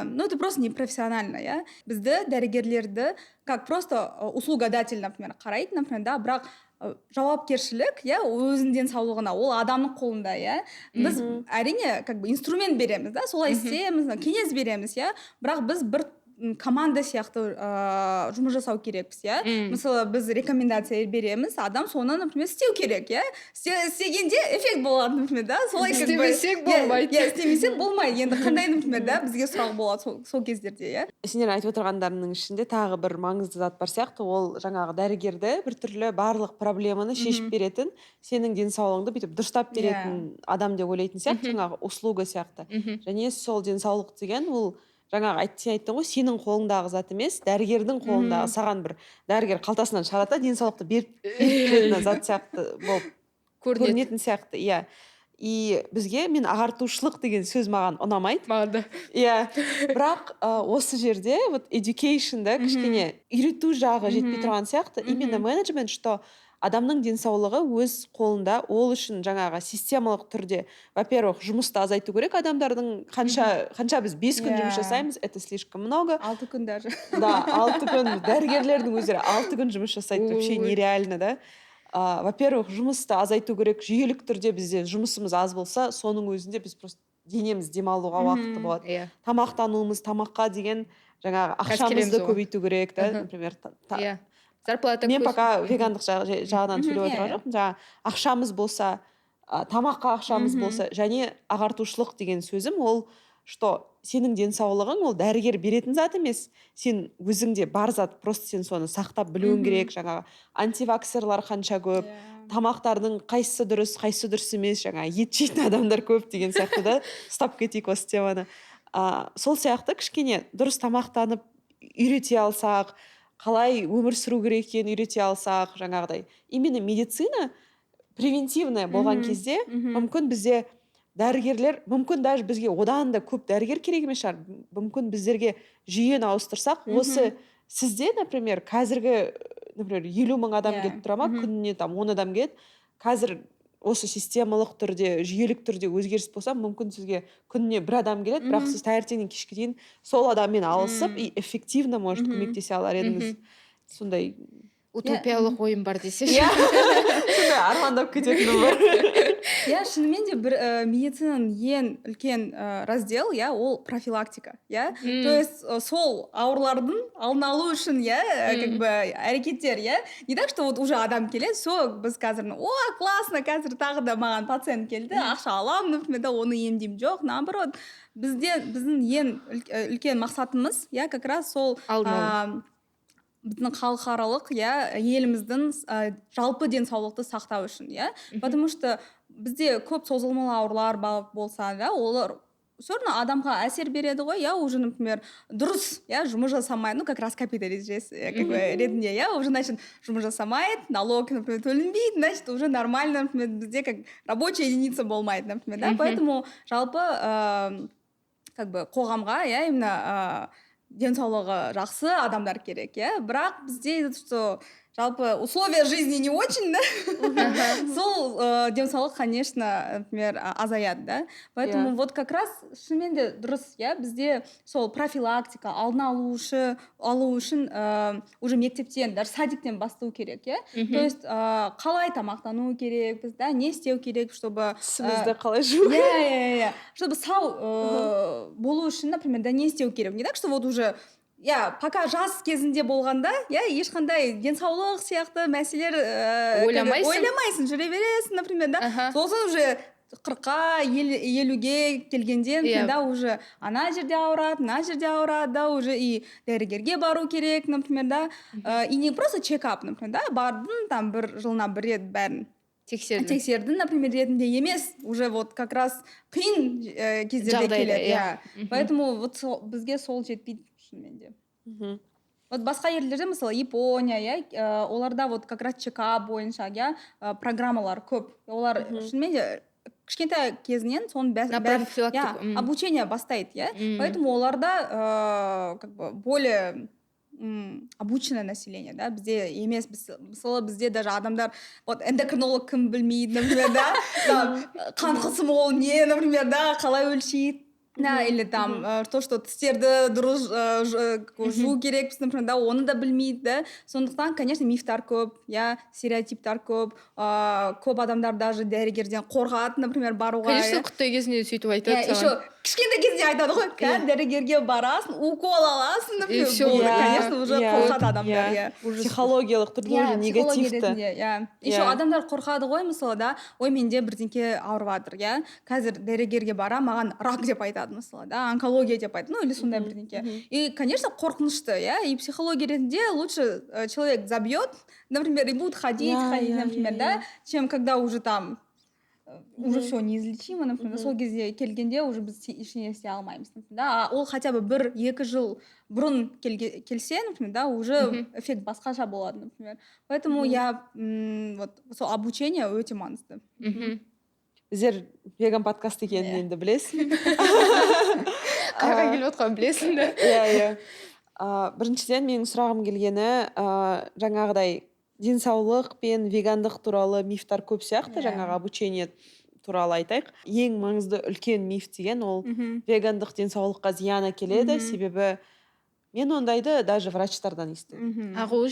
ну, это просто непрофессионально, иә, бізді дәрігерлерді как просто услугодатель, например, қарайды, например, да, бірақ жауапкершілік, иә, өзінің денсаулығына, ол адамның қолында, иә, біз әрине как бы инструмент береміз, да, солай істейміз, кеңес береміз, иә, бірақ біз бір команда сияқты жұмыс жасау керекпіз, иә, мысалы біз рекомендация береміз, адам соны, например, істеу керек, иә, істегенде эффект болады, например, да, солай істемесек болмайды, иә, істемесек болмайды, енді қандай, например, да, бізге сұрақ болады сол кездерде, иә. Сендер айтып отырғандарыңның ішінде тағы бір маңызды зат бар сияқты, ол жаңағы дәрігерді біртүрлі барлық проблеманы шешіп беретін, сенің денсаулығыңды бүйтіп дұрыстап беретін адам деп ойлайтын сияқты, жаңағы услуга сияқты. Және сол денсаулық деген ол жаңағы айттың ғой, сенің қолыңдағы зат емес, дәрігердің қолындағы, саған бір дәрігер қалтасынан шығарады, денсаулықты беріп беретін зат сияқты болып көрінетін сияқты, иә. И бізге мен ағартушылық деген сөз маған ұнамайды. Маған да. Иә, бірақ осы жерде вот education-да кішкене үйрету жағы жетпей тұрған сияқты, именно менеджмент, что адамның денсаулығы өз қолында, ол үшін жаңағы системалық түрде, во-первых, жұмысты азайту керек адамдардың, қанша біз 5 күн жұмыс жасаймыз, это слишком много. 6 күн даже. Да, 6 күн, дәрігерлердің өздері 6 күн жұмыс жасайды, вообще нереально, да. Во-первых, жұмысты азайту керек, жүйелік түрде бізде жұмысымыз аз болса, соның өзінде біз просто денеміз демалуға уақыты болады. Тамақтануымыз, тамаққа деген жаңағы ақшамызды көбейту керек, да, например. Зарплата мен пока вегандық жағынан сөйлеп отырған жоқпын, жаңағы ақшамыз болса, тамаққа ақшамыз болса, және ағартушылық деген сөзім ол, что сенің денсаулығың ол дәрігер беретін зат емес, сен өзіңде бар зат, просто сен соны сақтап білуің керек, жаңағы антиваксерлар қанша көп, тамақтардың қайсысы дұрыс емес, жаңағы ет жейтін адамдар көп деген сияқты да, ұстап кетейік осы теманы. Сол сияқты кішкене дұрыс тамақтанып үйрете алсақ, қалай өмір сүру керек екенін үйрете алсақ, жаңағыдай. Именно медицина превентивная болған кезде, мүмкін бізде дәрігерлер, мүмкін даже бізге одан да көп дәрігер керек емес шығар, мүмкін біздерге жүйені ауыстырсақ, осы сізде, например, қазіргі, например, 50 мың адам келіп тұра ма, күніне там 10 адам келеді, қазір осы системалық түрде, жүйелік түрде өзгеріс болса, мүмкін сізге күніне 1 адам келеді, бірақ сіз таңертеңнен кешке дейін сол адаммен алысып и эффективно может көмектесе алар едіңіз. Сондай утопиялық ойым бар десеш. Сондай армандап кететінім бар. Иә, шынымен де бір медицинаның ең үлкен раздел, иә, ол профилактика, иә. То есть сол аурулардың алдын алу үшін, иә, как бы әрекеттер, иә. Не так, что вот уже адам келеді, все, біз қазір, о, классно, қазір тағы да маған пациент келді, ақша алам, например, да, оны емдеймін, жоқ, наоборот. Біздің ең үлкен мақсатымыз, иә, как раз сол біздің халықаралық, иә, еліміздің жалпы денсаулықты сақтау үшін, иә. Потому что бізде көп созылмалы аурулар болса, да, олар все равно адамға әсер береді ғой, иә, уже, например, дұрыс, иә, жұмыс жасамайды, ну, как раз капиталист ретінде, иә, уже, значит, жұмыс жасамайды, налог, например, төленбейді, значит, уже нормально, например, бізде как рабочая единица болмайды, например, да, поэтому жалпы, как бы, қоғамға, иә, именно денсаулығы жақсы адамдар керек, иә, бірақ бізде, что жалпы условия жизни не очень, да, сол денсаулық, конечно, например, азаяды, да. Поэтому вот как раз шынымен де дұрыс, иә, бізде сол профилактика, алдын алу үшін уже мектептен, даже садиктен бастау керек, иә. То есть қалай тамақтану керекпіз, да, не істеу керек, чтобы тісімізді қалай жуу иә, чтобы сау болу үшін, например, да, не істеу керек. Не так, что вот уже пока жас кезінде болғанда, ешқандай денсаулық сияқты мәселелер ойламайсың, жүре бересің, например, да. Сосын уже 40-қа, 50-ге келгенде, да, уже ана жерде ауырады, мына жерде ауырады, да, уже и дәрігерге бару керек, например, да. И не просто чекап, например, да, бардың, там, жылына бір рет бәрін тексердің, например, ретінде емес, уже вот как раз қиын кездерде келеді. Поэтому вот бізге сол жетпейді шынымен де. Вот басқа елдерде, мысалы, Япония, оларда вот как раз чекап бойынша, программалар көп. Олар шынымен де кішкентай кезінен соның обучение бастайды, Поэтому оларда как бы более обученное население, да, бізде емес, мысалы, бізде даже адамдар, вот эндокринолог кім білмейді, например, да, қан қысымы ол не, например, да, қалай өлшейді, да, или там то, что тістерді дұрыс жуу керекпіз, например, да, оны да білмейді, да. Сондықтан, конечно, мифтар көп, стереотиптар көп, көп адамдар даже дәрігерден қорқады, например, баруға. Конечно, құттай кезінде сөйтіп айтады саған. Еще кішкентай кезде айтады ғой, дәрігерге барасың, укол аласың, например, конечно, уже қорқады адамдар, психологиялық түрде уже негативті. Еще адамдар қорқады ғой, мысалы, да, ой, менде бірдеңке ауырып жатыр, қазір дәрігерге бара, маған рак деп айтады, мысалы, да, онкология деп айтады, ну, или сондай бірдеңке. И, конечно, қорқынышты, и психология ретінде лучше человек забьет, например, и будет ходить, например, да, чем когда уже там уже все неизлечимо, например, сол кезде келгенде уже біз ештеңе істей алмаймыз, да, ол хотя бы 1-2 жыл бұрын келсе, например, да, уже эффект басқаша болады, например. Поэтому вот сол обучение өте маңызды. Біздер веган подкаст екенін енді білесің. Қайға келіп отқан білесің, да? Біріншіден менің сұрағым келгені, жаңағыдай денсаулық пен вегандық туралы мифтар көп сияқты, жаңағы обучение туралы айтайық. Ең маңызды үлкен миф деген ол вегандық денсаулыққа зиян әкеледі, себебі мен ондайды даже врачтардан естідім. Ағуы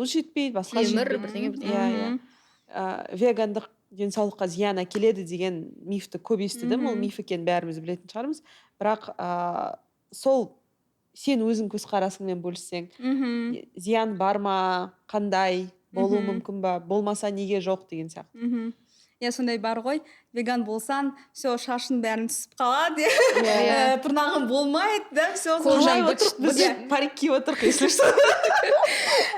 жетпейді, басқа жетпейді. Вегандық денсаулыққа зиян әкеледі деген мифті көп естідім, ол миф екенін бәріміз білетін шығармыз. Бірақ сол сен өзің көзқарасыңмен бөліссең, зиян бар ма, қандай, болуы мүмкін ба, болмаса неге жоқ деген сияқты. Сондай бар ғой, веган болсаң, все, шашың бәрін түсіп қалады, тырнағың болмайды, да, все. Қалай отырып, біз парик киіп отырық, если что.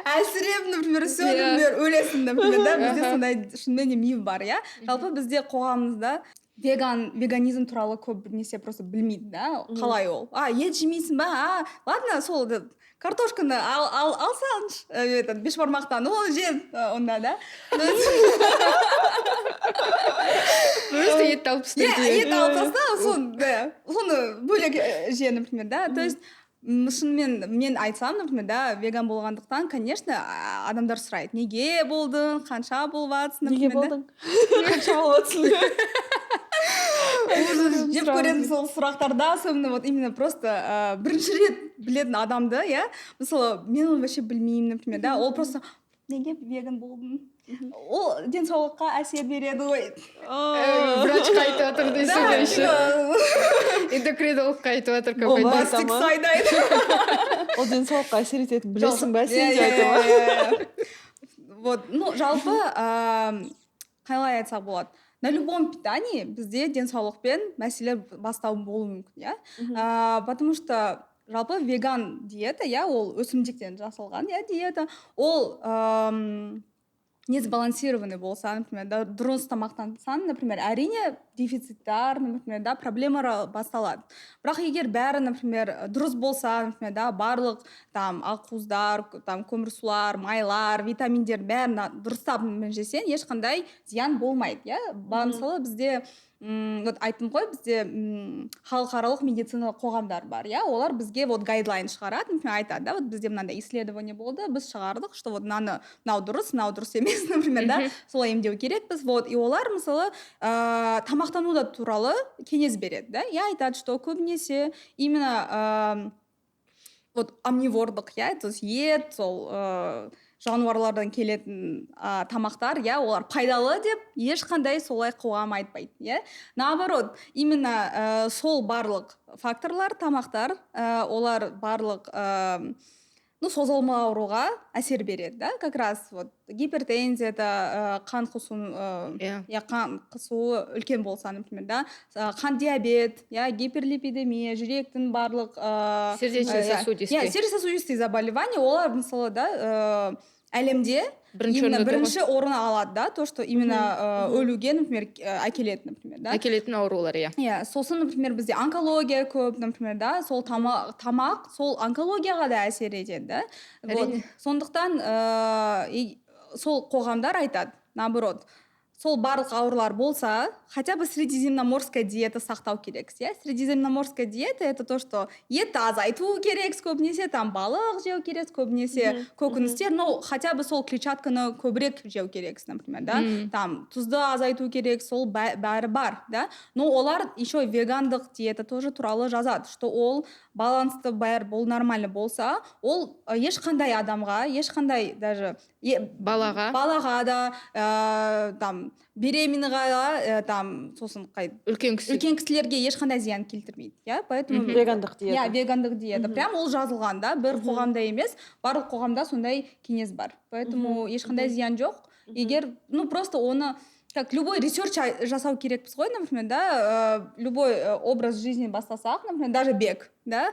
Әлсіреп, например, все, например, өлесің, например, да, бізде сондай шынымен миф бар, жалпы бізде қоғамымызда веганизм туралы көп нәрсе просто білмейді, да, қалай ол. Ет жемейсің ба? Ладно, сол картошканы алсаңшы, бешбармақтан, ол жеп, онда, да. Просто ет алып тастайды. Ет алып таста, соны бөлек же, например, да. То есть, шынымен мен айтсам, например, да, веган болғандықтан, конечно, адамдар сұрайды, неге болдың, қанша болып жатсың, неге болдың, қанша болып жатсың. Жеп көретін сол сұрақтарда, особенно вот именно просто бірінші рет білетін адамды, мысалы, мен оны вообще білмеймін, например, да, ол просто неге веган болдың? Ол денсаулыққа әсер береді ғой. Врачқа айтып жатыр дейсің еще. Эндокринологқа айтып жатыр. Бастик сайдайды. Ол денсаулыққа әсер ететін білесің бә сен де айтып. Вот, ну, жалпы, қалай айтсақ болады. На любом питании бізде денсаулықпен мәселе бастау болуы мүмкін, потому что жалпы веган диета, ол өсімдіктен жасалған, диета, ол несбалансированный болса, например, да, дұрыс тамақтансаң, например, әрине дефициттар, например, да, проблемалар басталады. Бірақ егер бәрі, например, дұрыс болса, например, да, барлық там ақуыздар, там көмірсулар, майлар, витаминдер бәрін дұрыстап жесең, ешқандай зиян болмайды, мысалы бізде вот айттым ғой бізде халықаралық медициналық қоғамдар бар, иә, олар бізге вот гайдлайн шығарады, например, айтады, да, вот бізде мынандай исследование болды, біз шығардық, что вот мынау дұрыс емес, например, да, солай емдеу керекпіз, вот, и олар мысалы тамақтану туралы кеңес береді, да, иә, айтады, что көбінесе именно вот омнивордық, иә, то есть ет, сол жануарлардан келетін тамақтар, иә, олар пайдалы деп ешқандай солай қоғам айтпайды, иә. Наоборот, именно сол барлық факторлар, тамақтар, олар барлық созылмалы ауруға әсер береді, да, как раз вот гипертензия, қан қан қысуы үлкен болса, например, да, қан диабет, гиперлипидемия, жүректің барлық сердечно-сосудистые заболевания, олар мысалы, да, әлемде бірінші орын алады, да, то, что именно өлуге, например, әкеледі, например, да. Әкелетін аурулар, иә. Сосын, например, бізде онкология көп, например, да, сол тамақ, сол онкологияға да әсер етеді, да. Вот. Сондықтан сол қоғамдар айтады, наоборот, сол барлық аурулар болса, хотя бы средиземноморская диета сақтау керек, иә. Средиземноморская диета это то, что етті азайту керек, көбінесе там балық жеу керек, көбінесе көкөністер, но хотя бы сол клетчатканы көбірек жеу керек, например, да. Там тұзды азайту керек, сол бәрі бар, да. Но олар еще вегандық диета тоже туралы жазады, что ол балансты бәрі бұл нормально болса, ол ешқандай адамға, ешқандай даже балаға да, там беременныйға, там сосын үлкен кісілерге ешқандай зиян келтірмейді, иә, поэтому вегандық диета. Иә, вегандық диета. Прям ол жазылған, да, бір қоғамда емес, барлық қоғамда сондай кеңес бар. Поэтому ешқандай зиян жоқ. Егер, просто оны так, любой ресерч жасау керекпіз ғой, например, да, любой образ жизни бастасақ, например, даже бег, да,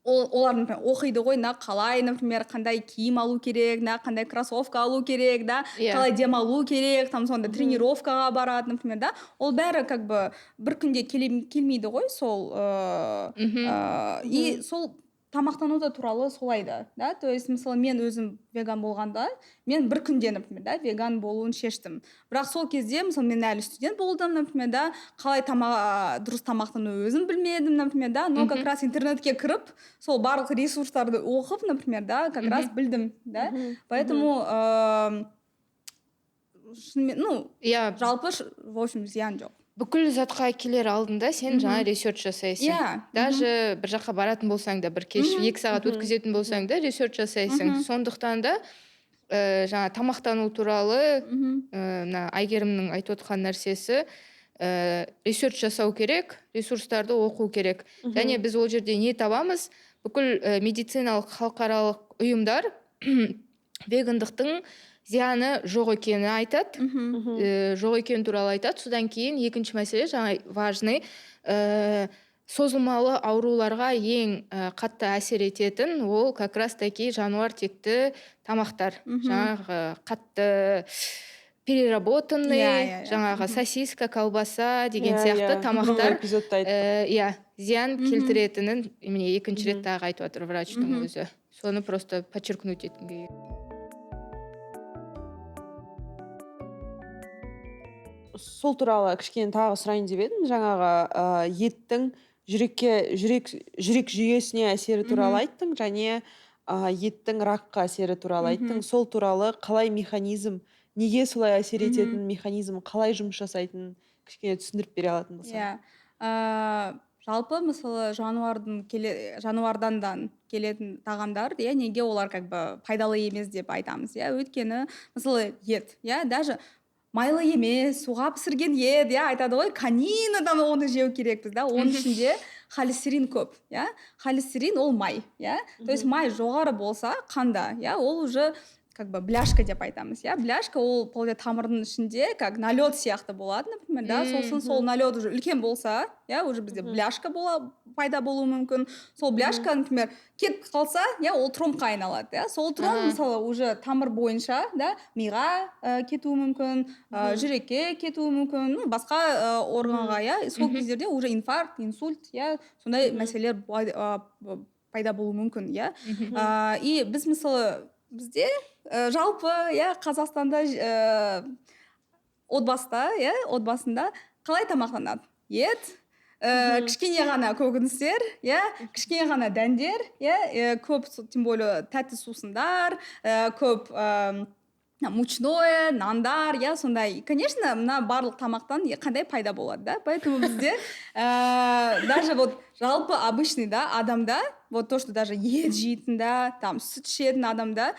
олар, например, оқиды ғой, қалай, например, қандай киім алу керек, қандай кроссовка алу керек, да, қалай демалу керек, там сонда тренировкаға барады, например, да, ол бәрі как бы бір күнде келмейді ғой, сол и сол тамақтану туралы солай да, то есть мысалы мен өзім веган болғанда, мен бір күнде, например, да, веган болуын шештім. Бірақ сол кезде, мысалы, мен әлі студент болдым, например, да, қалай дұрыс тамақтану өзім білмедім, например, да, но как раз интернетке кіріп, сол барлық ресурстарды оқып, например, да, как раз білдім, да, поэтому жалпы, в общем, зиян жоқ. Бүкіл затқа келер алдында сен жаңа ресерч жасайсың. Даже бір жаққа баратын болсаң да, бір кеш 2 сағат өткізетін болсаң да, ресерч жасайсың. Сондықтан да жаңа тамақтану туралы Айгерімнің айтып отқан нәрсесі, ресерч жасау керек, ресурстарды оқу керек. Және біз ол жерде не табамыз? Бүкіл медициналық халықаралық ұйымдар вегандықтың зияны жоқ екені айтады, жоқ екені туралы айтады. Содан кейін екінші мәселе, жаңа важный, созылмалы ауруларға ең қатты әсер ететін, ол как раз таки жануар текті тамақтар. Жаңағы қатты переработанный, жаңағы сосиска, колбаса деген сияқты тамақтар зиян келтіретінін міне екінші рет тағы айтып отыр врачтың өзі. Соны просто подчеркнуть еткім келеді. Сол туралы кішкене тағы сұрайын деп едім. Жаңағы еттің жүрек жүйесіне әсері туралы айттың, және еттің ракқа әсері туралы айттың. Сол туралы қалай механизм, неге солай әсер ететін механизм, қалай жұмыс жасайтынын кішкене түсіндіріп бере алатын болсаң. Жалпы, мысалы, жануардан келетін тағамдар, неге олар как бы пайдалы емес деп айтамыз, өйткені, мысалы, ет, даже майлы емес, суға пісірген ет, айтады ғой, канинадан оны жеу керекпіз, оның ішінде холестерин көп, холестерин ол май, то есть май жоғары болса қанда, ол уже как бы бляшка деп айтамыз, бляшка ол тамырдың ішінде как налет сияқты болады, например, сосын сол налет уже үлкен болса, уже бізде бляшка пайда болуы мүмкін, сол бляшка, например, кетіп қалса, ол тромбқа айналады, сол тромб мысалы уже тамыр бойынша, миға кетуі мүмкін, жүрекке кетуі мүмкін, басқа органға, сол кездерде уже инфаркт, инсульт, сондай мәселелер пайда болуы мүмкін, и біз мысалы бізде жалпы Қазақстанда отбасыда отбасында қалай тамақтанады? Ет, кішкене ғана көкөністер, кішкене ғана дәндер, көп, тем более тәтті сусындар, көп мучное, нандар, сондай. Конечно, мына барлық тамақтан қандай пайда болады, да? Поэтому бізде даже вот жалпы обычный, адамда, вот то, что даже ет жейтін да, там сүт ішетін адамда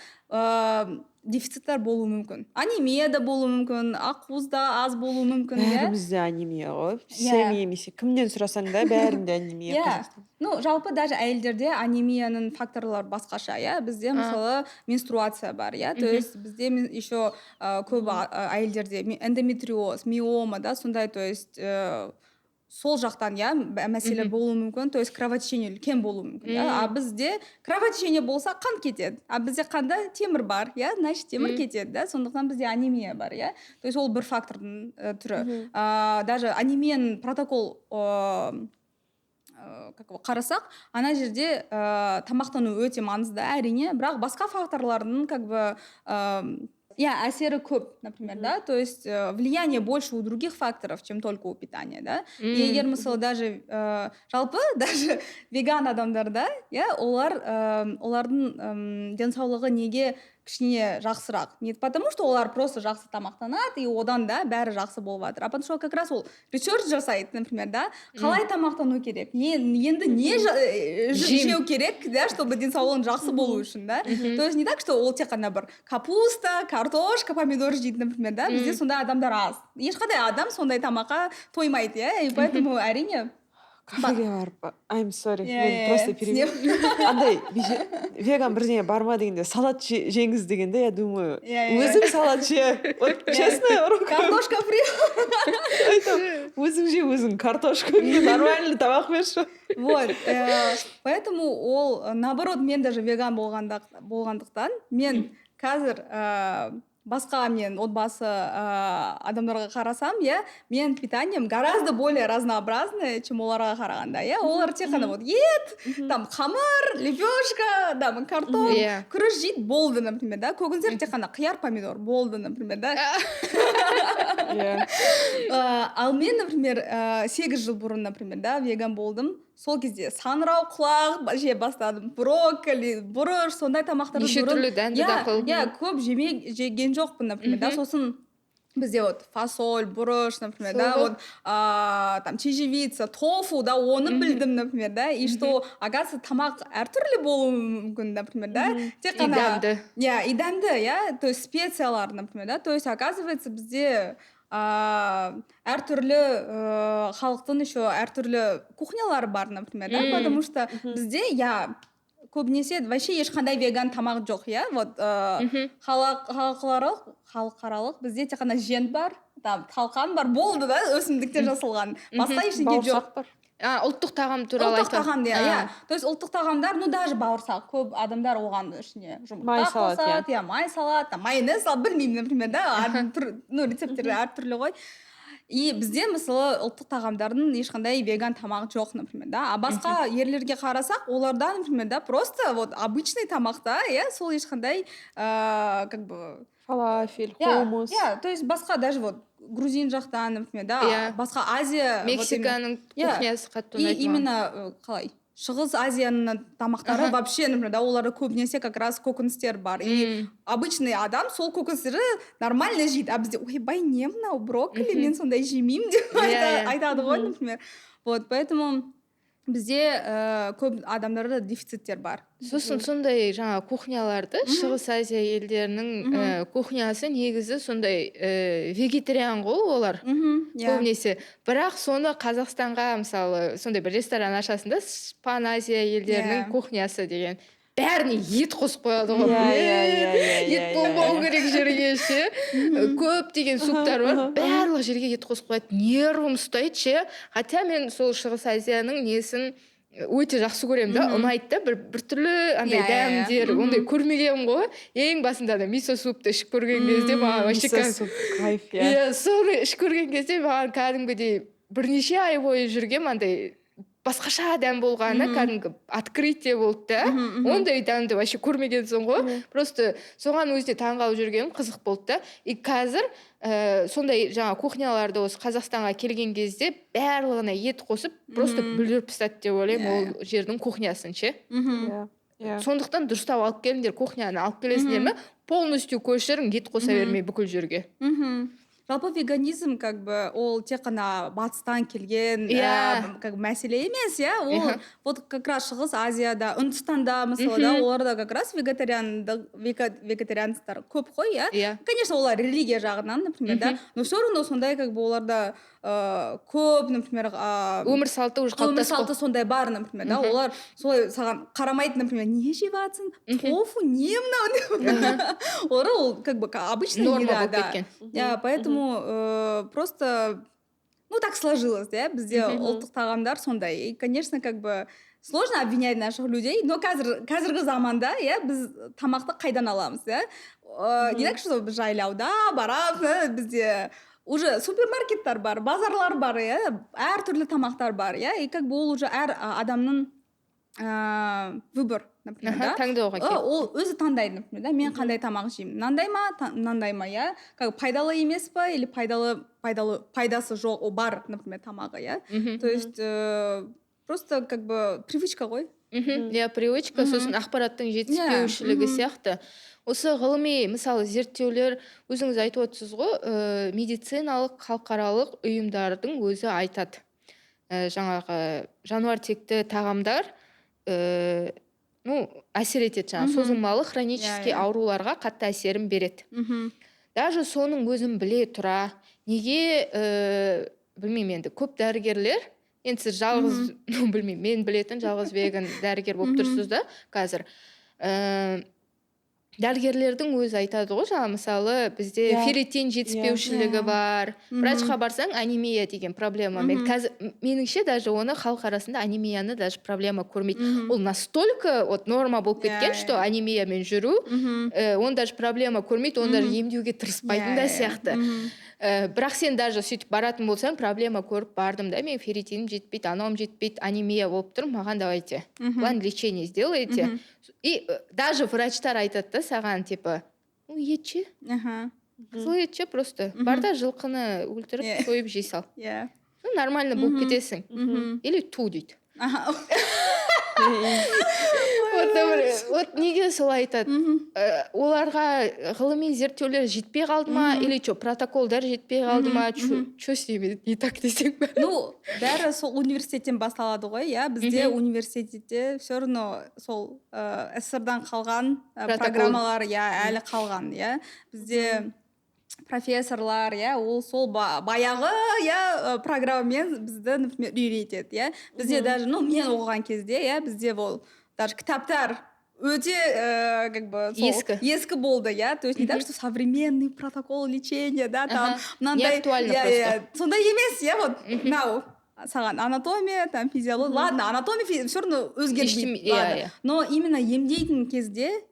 дефициттер болуы мүмкін. Анемия да болуы мүмкін, ақуыз да аз болуы мүмкін, бәрімізде анемия ғой. Сен емесе кімнен сұрасаң да бәрінде анемия. Ну, жалпы даже әйелдерде анемияның факторлары басқаша, бізде мысалы менструация бар, то есть бізде еще көп әйелдерде эндометриоз, миома, сондай, то есть сол жақтан мәселе болуы мүмкін, то есть кровотечение үлкен болуы мүмкін, а бізде кровотечение болса қан кетеді, а бізде қанда темір бар, значит темір кетеді, сондықтан бізде анемия бар, то есть ол бір фактордың түрі. Даже анемияның протокол қарасақ, ана жерде тамақтану өте маңызды, әрине, бірақ басқа факторлардың әсері көп, например, то есть влияние больше у других факторов, чем только у питания, егер мысалы даже жалпы даже веган адамдарда, олардың денсаулығы неге кішкене жақсырақ? Не потому что олар просто жақсы тамақтанады, и одан да бәрі жақсы болып жатыр. А потому что как раз ол ресерч жасайды, например, қалай тамақтану керек, енді не жеу керек, чтобы денсаулығың жақсы болу үшін, То есть не так, что ол тек қана бір капуста, картошка, помидор жейді, например, бізде сондай адамдар аз. Ешқандай адам сондай тамаққа тоймайды, и поэтому әрине кафеге барып, I'm sorry, мен просто переведу. Андай, веган бірдеңе барма дегенде, салат жеңіз дегенде, я думаю, өзің салат же. Вот честно, картошка фри. Өзің же, өзің картошка, нормальный тамақ берші. Вот, поэтому ол, наоборот, мен даже веган болғандықтан, мен қазір басқа мен отбасы адамдарға қарасам, мен питанием гораздо более разнообразное, чем оларға қарағанда, олар тек қана вот ет, там қамыр, лепешка, картоп, күріш жейді, болды, например, көкөністер тек қана қияр, помидор, болды, например, Ал мен, например, 8 жыл бұрын, например, веган болдым. Сол кезде саңырау құлақ жей бастадым, брокколи, бұрыш, сондай тамақтарды неше түрлі дәнді дақыл. Көп жеген жоқпын, например, сосын бізде вот фасоль, бұрыш, например, вот там чечевица, тофу, оны білдім, например, и что, оказывается, тамақ әртүрлі болуы мүмкін, например, тек қана и дәмді, то есть специялар, например, то есть оказывается бізде әртүрлі халықтың еще әртүрлі кухнялары бар, например, потому что бізде көбінесе вообще ешқандай веган тамақ жоқ, вот халықаралық бізде тек қана жент бар, талқан бар, болды, өсімдіктен жасалған, басқа ештеңе жоқ. Ұлттық тағам туралы айтып. Ұлттық тағам, то есть ұлттық тағамдар, даже бауырсақ, көп адамдар оған ішіне жұмыртқа қосады, май салат, майонез салат, білмеймін, например, рецепттері әртүрлі ғой. И бізде мысалы ұлттық тағамдардың ешқандай веган тамақ жоқ, например, а басқа ерлерге қарасақ, оларда, например, просто вот обычный тамақта, сол ешқандай как бы фалафель, хумус. То есть басқа даже вот грузин жақтан, например, басқа Азия, Мексиканың кухнясы қатты ұнайды. И именно қалай Шығыс Азияның тамақтары вообще, например, оларда көбінесе как раз көкөністер бар. И обычный адам сол көкөністерді нормально жейді. А бізде, ойбай, не мынау брокколи, мен сондай жемеймін деп айтады ғой, например. Вот, поэтому бізде көп адамдарда дефициттер бар. Сосын сондай жаңа кухняларды, Шығыс Азия елдерінің кухнясы негізі сондай вегетариан ғой олар көбінесе. Бірақ соны Қазақстанға мысалы сондай бір ресторан ашасында Пан Азия елдерінің кухнясы деген бәріне ет қосып қояды ғой. Ет болмау керек жерге ше. Көп деген суптар бар. Барлық жерге ет қосып қояды. Нервым ұстайды ше. Хотя мен сол Шығыс Азияның несін өте жақсы көремін да, ұнайды да, бір түрлі андай дәмдер, ондай көрмегенмін ғой. Ең басында да мисо супты ішіп көрген кезде маған вообще кайф, соны ішіп көрген кезде маған кәдімгідей бірнеше ай бойы жүргем андай басқаша дәм болғаны кәдімгі открытие болды да. Ондай дәмді вообще көрмегенсің ғой. Просто соған өзіне таңғалып жүргенім қызық болды да. И қазір сондай жаңа кухняларда осы Қазақстанға келген кезде барлығына ет қосып просто бүлдіріп тастады деп ойлаймын ол жердің кухнясын ше. Сондықтан дұрыстап алып келіңдер, кухняны алып келесіңдер ме, полностью көшірің, ет қоса бермей бүкіл жерге. Жалпы веганизм как бы ол тек қана батыстан келген как бы мәселе емес, ол вот как раз Шығыс Азияда, Үндістанда мысалы да, оларда как раз вегетарианецтар көп қой, конечно, олар религия жағынан, например, да, но все равно сондай как бы оларда көп, например, өмір салты уже қалыптасқан. Өмір салты сондай бар, например, да, олар солай саған қарамайды, например, не жеп жатсың, тофу, не мынау, ол как бы обычная еда, да, поэтому просто, ну, так сложилось, да, бізде ұлттық тағамдар сондай. И, конечно, как бы сложно обвинять наших людей, но қазіргі заманда, біз тамақты қайдан аламыз, не так, что біз жайлауда барамыз, бізде уже супермаркеттер бар, базарлар бар, әртүрлі тамақтар бар, и как бы ол уже әр адамның выбор, например, да, таңдауға келеді. Ол өзі таңдайды, например, да, мен қандай тамақ жеймін, мынандай ма, как пайдалы емес па, или пайдасы жоқ, бар, например, тамағы, то есть просто как бы привычка ғой. Привычка, сосын ақпараттың жетіспеушілігі сияқты. Осы ғылыми, мысалы, зерттеулер, өзіңіз айтып отырсыз ғой, медициналық халықаралық ұйымдардың өзі айтады. Жаңағы жануар текті тағамдар әсер етеді, жаңағы созылмалы хронический ауруларға қатты әсерін береді. Даже соның өзін біле тұра, неге білмеймін енді, көп дәрігерлер, енді сіз жалғыз, білмеймін, мен білетін жалғыз веган дәрігер болып тұрсыз да қазір. Дәрігерлердің өзі айтады ғой, жаңа мысалы бізде ферритин жетіспеушілігі бар. Врачқа барсаң анемия деген проблема. Меніңше даже оны халық арасында анемияны даже проблема көрмейді. Ол настолько норма болып кеткен, что анемиямен жүру, оны даже проблема көрмейді, оны даже емдеуге тырыспайтын да сияқты. Бірақ сен даже сөйтіп баратын болсаң, проблема көріп бардым да, мен ферритинім жетпейді, анауым жетпейді, анемия болып тұр, маған давайте план лечения сделайте. И даже врачтар айтады да саған, типа, ет же, қызыл ет же просто, бар да жылқыны өлтіріп сойып жей сал. Нормально болып кетесің. Или ту дейді. Вот неге солай айтады? Оларға ғылыми зерттеулер жетпей қалды ма, или протоколдар жетпей қалды ма, что с ними не так десең бе? Ну, бәрі сол университеттен басталады ғой, бізде университетте все равно сол СССР-дан қалған программалар әлі қалған, бізде профессорлар, ол сол баяғы программамен бізді, например, үйретеді, бізде даже, мен оқыған кезде, бізде даже кітаптар өте как бы ескі болды, то есть не так, что современный протокол лечения, там мынандай просто. Сондай емес, вот мынау саған анатомия, там физиология, ладно, анатомия все равно өзгермейді, но именно емдейтін кезде,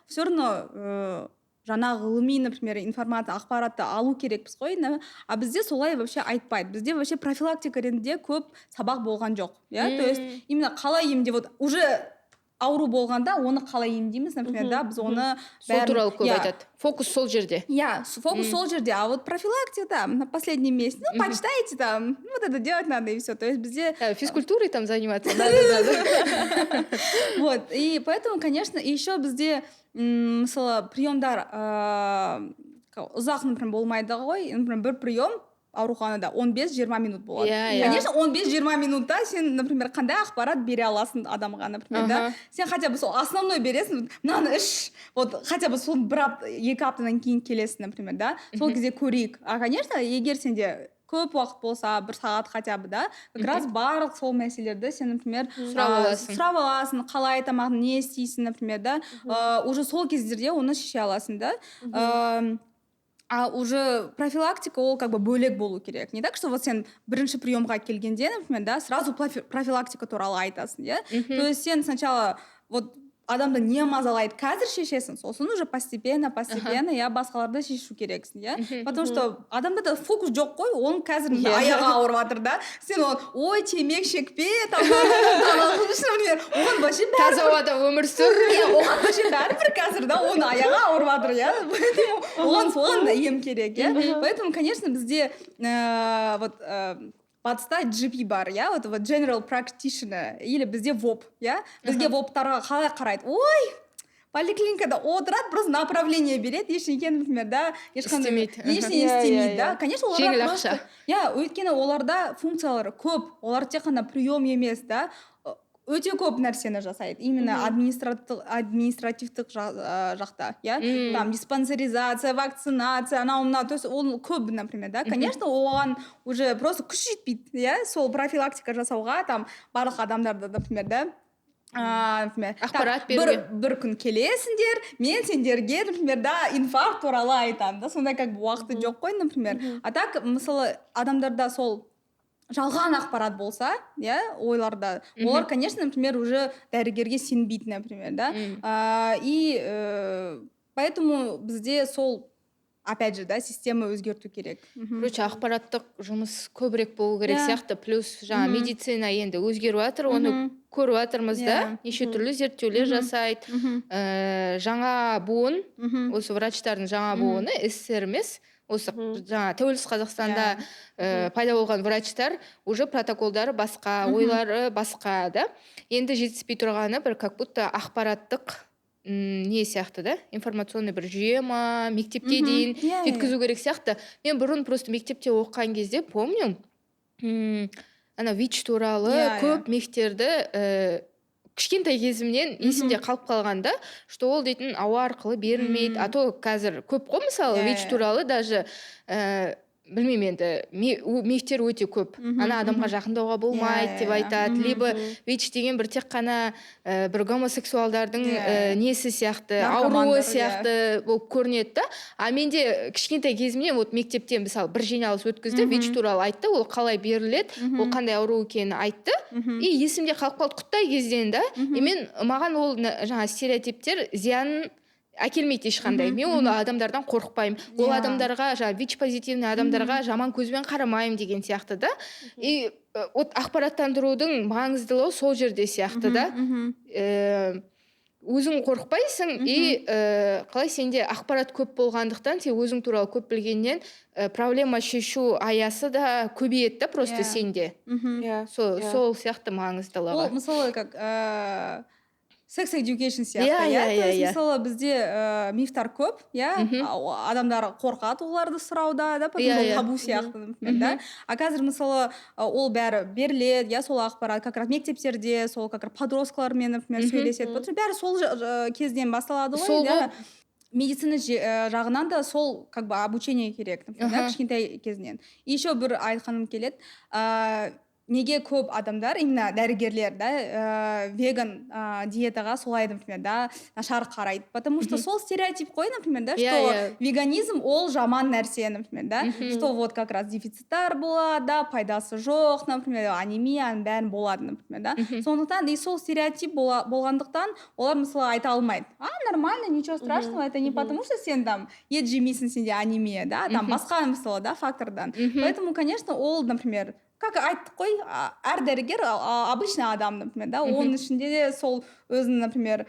все равно жаңа ғылыми, например, информация, ақпаратты алу керекпіз ғой, а бізде солай вообще айтпайды. Бізде вообще профилактика ретінде көп сабақ болған жоқ, то есть именно қалай емде, вот уже ауру болғанда оны қалай емдейміз, например, да, біз оны сол туралы көп айтады. Фокус сол жерде. Фокус сол жерде, а вот профилактика там на последнем месте, почитайте там, вот это делать надо и все. То есть бізде физкультурой там заниматься. Вот, и поэтому, конечно, еще бізде мысалы приемдар ұзақ, например, болмайды ғой, например, бір прием ауруханада 15-20 минут болады. Конечно, 15-20 минутта сен, например, қандай ақпарат бере аласың адамға, например, да? Сен хотя бы сол основной бересің, мынаны іш, вот хотя бы сол екі аптадан кейін келесің, например, да? Сол кезде көрейік. А, конечно, егер сенде көп уақыт болса, бір сағат хотя бы, да, как раз барлық сол мәселелерді сен, например, сұрап аласың, қалай тамағын не істейсің, например, да, уже сол кездерде оны шеше аласың, да. А уже профилактика ол как бы бөлек болу керек. Не так, что вот сен бірінші приемға келгенде, например, да, сразу профилактика туралы айтасың, то есть сен сначала вот адамды не мазалайды қазір шешесің, сосын уже постепенно иә басқаларды шешу керексің, иә. Потому что адамда фокус жоқ қой, оның қазір аяғы ауырып жатыр да, сен оған ой темекі шекпе там оған вообще таза ауада өмір сүр. оған вообще бәрібір қазір да, оның аяғы ауырып жатыр, иә. Оған да ем керек, иә. Поэтому конечно бізде вот батыста GP бар, иә, вот General Practitioner или бізде ВОП, иә. Бізге ВОПтарға қалай қарайды? Ой, поликлиникада отырады, просто направление береді, ештеңе, например, да, ешқандай ештеңе істемейді, да. Конечно, жеңіл ақша. Иә, өйткені оларда функциялары көп, олар тек қана прием емес, да, өте көп нәрсені жасайды, именно административтік жақта, иә, там диспансеризация, вакцинация, анау-мынау, то есть ол көп, например, да, конечно, оған уже просто күш жетпейді, иә, сол профилактика жасауға, там барлық адамдарды, например, да, например, ақпарат беруге бір күн келесіңдер, мен сендерге, например, да, инфаркт туралы айтамын, да, сондай как бы уақыты жоқ қой, например. А так, мысалы, адамдарда сол жалған ақпарат болса, иә, ойларда, олар, конечно, например, уже дәрігерге сенбейді, например, да, и поэтому бізде сол, опять же, да, система өзгерту керек. Короче, ақпараттық жұмыс көбірек болу керек сияқты, плюс жаңа медицина енді өзгеріп жатыр, оны көріп жатырмыз да, неше түрлі зерттеулер жасайды, жаңа буын, осы врачтардың жаңа буыны, СССР емес, осы жаңа тәуелсіз Қазақстанда пайда болған врачтар уже протоколдары басқа, ойлары басқа, да. Енді жетіспей тұрғаны бір как будто ақпараттық не сияқты, да, информационный бір жүйе ма, мектепке дейін жеткізу керек сияқты. Мен бұрын просто мектепте оқыған кезде помню, ана ВИЧ туралы көп мектептерді кішкентай кезімнен есімде қалып қалғанда, что ол дейтін ауа арқылы берілмейді, а то қазір көп қой, мысалы ВИЧ туралы даже білмеймін енді, мифтер өте көп. Ана адамға жақындауға болмайды деп айтады, либо ВИЧ деген бір тек қана бір гомосексуалдардың несі сияқты, ауруы сияқты болып көрінеді да. А менде кішкентай кезімнен вот мектептен мысалы бір жиналыс өткізді, ВИЧ туралы айтты, ол қалай беріледі, ол қандай ауру екенін айтты, и есімде қалып қалды құттай кезден да. И мен маған ол жаңа стереотиптер зиянын әкелмейді ешқандай. Мен оны адамдардан қорықпаймын. Ол адамдарға, ВИЧ позитивный адамдарға жаман көзбен қарамаймын деген сияқты да. И ақпараттандырудың маңыздылығы сол жерде сияқты да. Өзің қорықпайсың, и қалай сенде ақпарат көп болғандықтан, сен өзің туралы көп білгеннен проблема шешу аясы да көбейеді да просто сенде. Сол сияқты маңыздылығы. Ол мысалы как секс education сияқты, иә. Мысалы бізде мифтар көп, иә, адамдар қорқады оларды сұрауда, да, потому что табу сияқты, да. А қазір мысалы ол бәрі беріледі, иә, сол ақпарат, как раз мектептерде, сол как раз подросткалармен, например, сөйлеседі. Бәрі сол кезден басталады ғой, иә. Медицина жағынан да сол как бы обучение керек, например, кішкентай кезінен. Еще бір айтқаным келеді, неге көп адамдар, именно дәрігерлер, да, веган диетаға солай, например, да, нашар қарайды. Потому что сол стереотип қой, например, да, что веганизм ол жаман нәрсе, например, да, что вот как раз дефициттар болады, да, пайдасы жоқ, например, анемияның бәрін болады, например, да. Сондықтан и сол стереотип болғандықтан олар мысалы айта алмайды. Нормально, ничего страшного, это не потому что сен там ет жемейсің, сенде анемия, да, там басқа мысалы, да, фактордан. Поэтому, конечно, ол, например, как айттық қой, әр дәрігер обычный адам, например, да, оның ішінде де сол өзінің, например,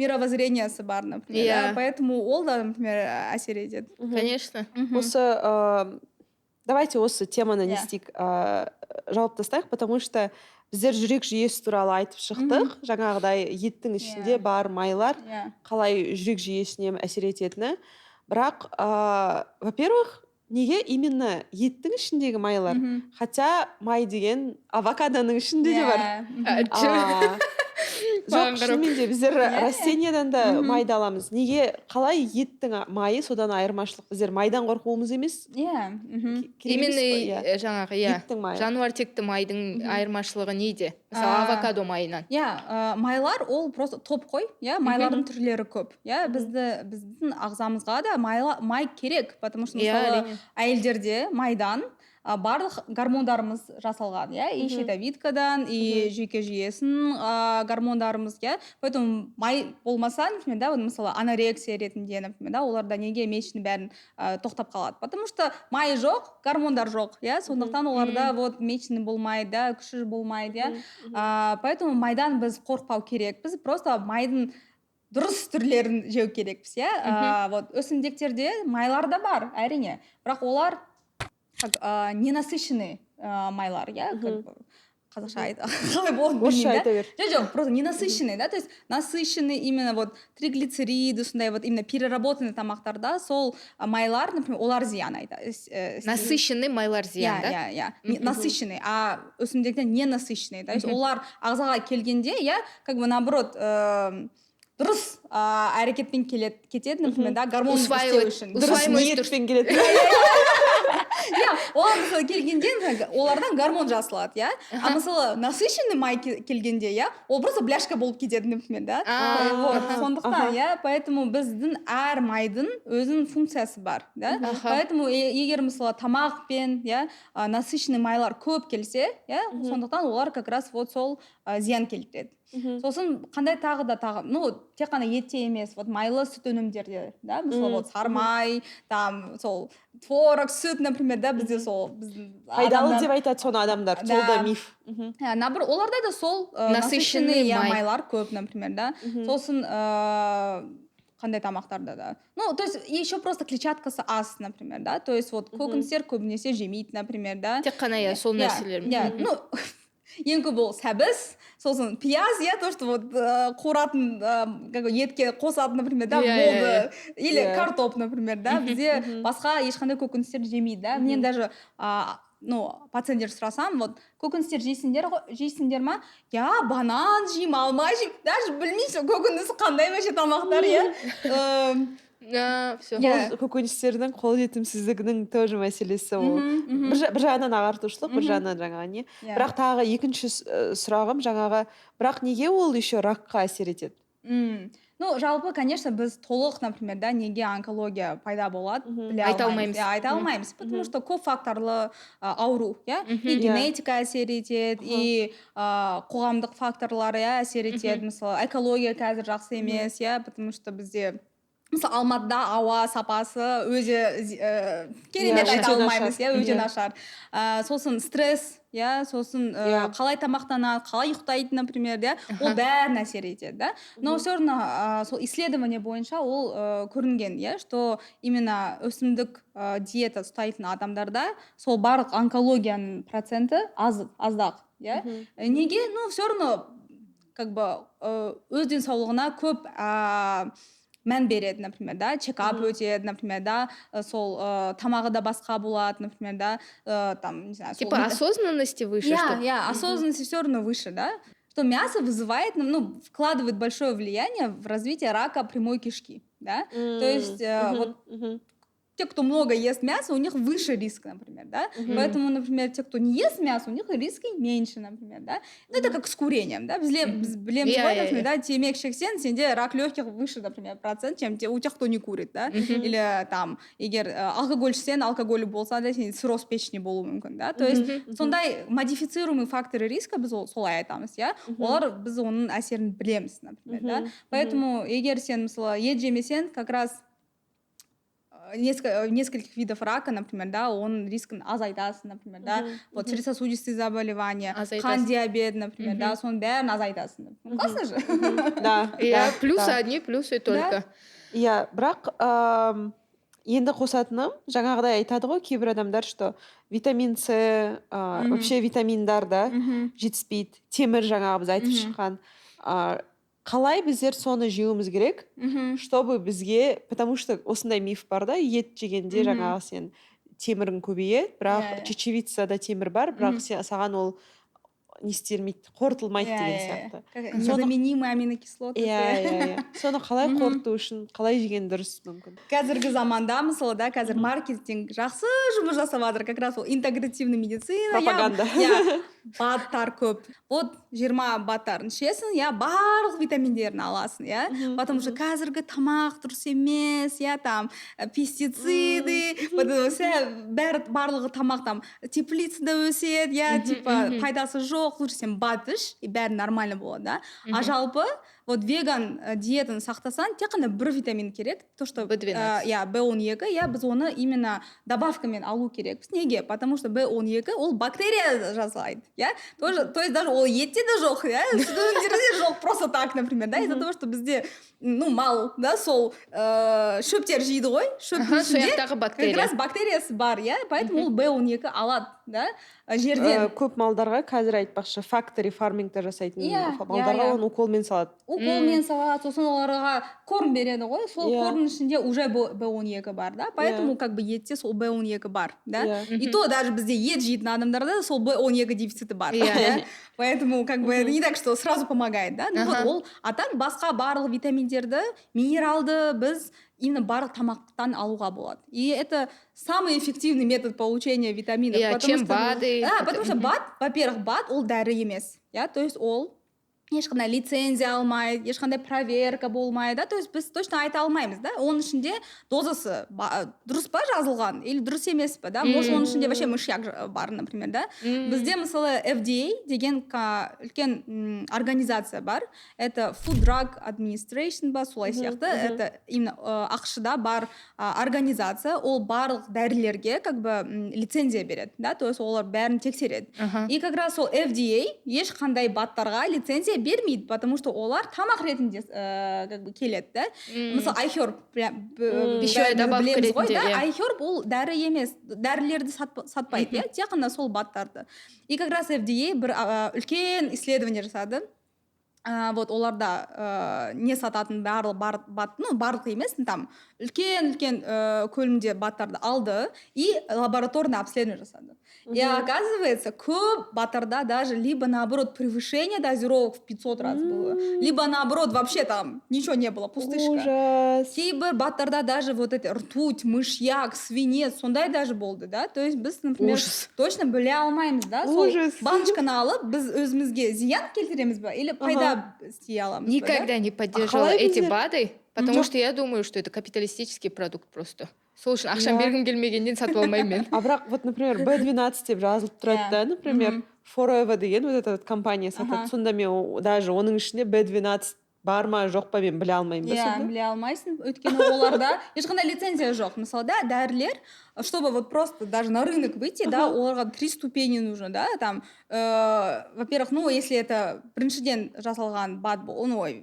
мировоззрениесі бар, например, да, поэтому ол да, например, әсер етеді. Конечно. Осы, давайте осы теманы не істейік, жауап тастайық, потому что біздер жүрек жүйесі туралы айтып шықтық, жаңағыдай еттің ішінде бар майлар, қалай жүрек жүйесіне әсер ететіні, бірақ, во-первых, неге именно еттің ішіндегі майлар? Хотя май деген авокадоның ішінде де бар. Жоқ, шынымен де біздер растениядан да майды аламыз. Неге, қалай еттің майы содан айырмашылық? Біздер майдан қорқуымыз емес? Именно жаңағы, жануар текті майдың айырмашылығы неде? мысалы авокадо майынан. Иә, майлар ол просто топ қой, иә, майлардың түрлері көп. Иә, біздің ағзамызға да май керек, потому что мысалы әрине. әйелдерде майдан барлық гормондарымыз жасалған, иә, и щитовидкадан, и жүйке жүйесінің гормондарымыз, иә. Поэтому май болмаса, например, да, мысалы анорексия ретінде, например, да, оларда неге месячный бәрін тоқтап қалады? Потому что май жоқ, гормондар жоқ, иә, сондықтан оларда вот месячный болмайды, да, күші болмайды, иә. Поэтому майдан біз қорықпау керекпіз, просто майдың дұрыс түрлерін жеу керекпіз, иә. Вот өсімдіктерде майлар да бар, әрине, бірақ олар ненасыщенный майлар, иә, қазақша қалай болады білмеймін, да? Жоқ, просто ненасыщенный, да, то есть насыщенный именно вот триглицериды, сондай вот именно переработанный тамақтарда сол майлар, например, олар зиян айтады. Насыщенный майлар зиян, да? Иә, насыщенный, а өсімдікте ненасыщенный, то есть олар ағзаға келгенде, иә, как бы наоборот, дұрыс әрекетпен кетеді, например, да, гормон істеу үшін. Дұрыс ниетпен келеді. Иә, олар мысалы келгенде олардан гормон жасалады, иә. А мысалы насыщенный май келгенде, иә, ол просто бляшка болып кетеді, например, да. Сондықтан, иә, поэтому біздің әр майдың өзінің функциясы бар, да. Поэтому егер мысалы тамақпен, иә, насыщенный майлар көп келсе, иә, сондықтан олар как раз вот сол зиян келтіреді. Сосын қандай тағы да, ну, тек қана етте емес, вот майлы сүт өнімдерде, да, мысалы вот сары май, там сол творог, сүт, например, да, бізде сол пайдалы деп айтады соны адамдар, сол да миф. Наоборот, оларда да сол насыщенный майлар көп, например, да. Сосын қандай тамақтарда да. Ну, то есть еще просто клетчаткасы аз, например, да. То есть вот көкөністер көбінесе жемейді, например, да. Тек қана иә, сол нәрселер. Иә, ну, ең көп ол сәбіз, сосын пияз, иә, то, что вот қуыратын етке қосатын, например, да, болды, или картоп, например, да, бізде басқа ешқандай көкөністер жемейді, да. Мен даже ну, пациенттер сұрасам, вот көкөністер жейсіңдер ма? Я банан жеймін, алма жеймін, даже білмейсің көкөніс қандай вообще тамақтар, иә. Көкөністердің қолжетімсіздігінің тоже мәселесі ол. Бір жағынан ағартушылық, бір жағынан жаңағы не. Бірақ тағы екінші сұрағым жаңағы, бірақ неге ол еще ракқа әсер етеді? Ну, жалпы, конечно, біз толық, например, да, неге онкология пайда болады, айта алмаймыз, потому что көп факторлы ауру, иә, и генетика әсер етеді, и қоғамдық факторлар әсер етеді, мысалы, экология қазір жақсы емес, иә, потому что бізде мысалы Алматыда ауа сапасы өзі керемет айта алмаймыз, иә, өте нашар. Сосын стресс, иә, сосын қалай тамақтанады, қалай ұйықтайды, например, да, ол бәрін әсер етеді, да. Но все равно сол исследование бойынша ол көрінген, иә, что именно өсімдік диета ұстайтын адамдарда сол барлық онкологияның проценті аздақ, иә. Неге? Ну, все равно как бы өз денсаулығына көп мән береді, например, да, чекап өтеді, например, да, сол тамағы да басқа болады, например, да, там, не знаю, типа осознанности выше, что? Ja, осознанности все равно выше, да, что мясо вызывает, ну, вкладывает большое влияние в развитие рака прямой кишки, да, то есть вот те, кто много ест мясо, у них выше риск, например, да, поэтому, например, те, кто не ест мясо, у них риски меньше, например, да, ну, это как с курением, да, например, да, темек шексен, сенде рак легких выше, например, процент, чем у тех, кто не курит, да, или там, егер алкоголь ішсең, алкоголь болса да, сен цирроз печени болуы мүмкін, да, то есть сондай модифицируемый факторы риска біз солай айтамыз, иә, олар біз оның әсерін білеміз, например, да, поэтому егер сен, мысалы, ет жемесең, как раз нескольких видов рака, например, да, он рискін азайтасың, например, да, вот сердечно-сосудистые заболевания, қан диабет, например, да, соның бәрін азайтасың. Классно же? Да. Плюсы одни, плюсы только. Иә, бірақ енді қосатыным, жаңағыдай айтады ғой кейбір адамдар, что витамин С, вообще витаминдар да жетіспейді, темір жаңағы біз айтып шыққан. Қалай біздер соны жеуіміз керек, чтобы бізге, потому что осындай миф бар да, ет жегенде жаңағы сен темірің көбейеді, бірақ чечевицада темір бар, бірақ саған ол не істелмейді, қорытылмайды деген сияқты. Незаменимые аминокислоты. Иә. Соны қалай қорыту үшін, қалай жеген дұрыс мүмкін? Қазіргі заманда мысалы да, қазір маркетинг жақсы жұмыс жасап жатыр, как раз ол интегративный медицина. Пропаганда. Баттар көп. Вот 20 баттарын ішесің, барлық витаминдерін аласың, потому что қазіргі тамақ дұрыс емес, там пестициды, барлығы тамақ там теплицада өседі, типа пайдасы жоқ, лучше сен бат іш, и бәрі нормально болады, да. А жалпы вот веган диетаны сақтасаң, тек қана бір витамин керек, то что B12. B12, біз оны именно добавкамен алу керекпіз. Неге? Потому что B12 ол бактерия жасайды, то есть даже ол етте де жоқ, сүт өнімдерінде жоқ, просто так, например, да, из-за того, что бізде мал, да, сол шөптер жейді ғой, шөптің ішінде как раз бактериясы бар, поэтому ол B12 алады, да, жерден. Көп малдарға қазір айтпақшы factory farmingта жасайтын малдарға оны уколмен салады. Уколмен салады, сосын оларға корм береді ғой, сол кормның ішінде уже B12 бар, да, поэтому как бы етте сол B12 бар, да, и то даже бізде ет жейтін адамдарда сол B12 дефициті бар, поэтому как бы не так, что сразу помогает, да, а так басқа барлық витаминдерді, минералды біз именно барлық тамақтан алуға болады. И это самый эффективный метод получения витаминов. Чем БАДы. Потому что БАД, во-первых, БАД ол дәрі емес, то есть ол ешқандай лицензия алмайды, ешқандай проверка болмайды, да, то есть біз точно айта алмаймыз, да, оның ішінде дозасы дұрыс па жазылған или дұрыс емес па, да, может оның ішінде вообще мышьяк бар, например, да. Бізде мысалы FDA деген үлкен организация бар, это Food Drug Administration ба, солай сияқты, это именно ақшыда бар организация, ол барлық дәрілерге как бы лицензия береді, да, то есть олар бәрін тексереді. И как раз ол FDA ешқандай баттарға лицензия бермейді, потому что олар тамақ ретінде как бы келеді, да. Мысалы айхерб білеміз ғой, да, айхерб ол дәрі емес, дәрілерді сатпайды, тек қана сол баттарды. И как раз FDA бір үлкен исследование жасады. Вот оларда не сататын барлық емес, там үлкен көлемде баттарды алды и лабораторный обследование жасады. И оказывается, көп баттарда даже либо наоборот превышение дозировок в 500 раз было, либо наоборот вообще там ничего не было, пустышка. Ужас. Кейбір баттарда даже вот это ртуть, мышьяк, свинец, сондай даже болды, да, то есть біз, например, точно біле алмаймыз, да, сол баночканы алып, біз өзімізге зиян келтіреміз ба, или пайда істей аламыз. Никогда не поддерживала эти БАДы, потому что я думаю, что это капиталистический продукт просто. Сол үшін ақшам бергім келмегеннен сатып алмаймын мен. А бірақ вот, например, B12 деп жазылып тұрады да, например, Forever деген вот эта компания сатады, сонда мен даже оның ішінде B12 бар ма жоқ па мен біле алмаймын. Біле алмайсың, өйткені оларда ешқандай лицензия жоқ. Мысалы, да, дәрілер, чтобы вот просто даже на рынок выйти, да, оларға 3 ступени нужно, да, там, во-первых, если это біріншіден жасалған БАД,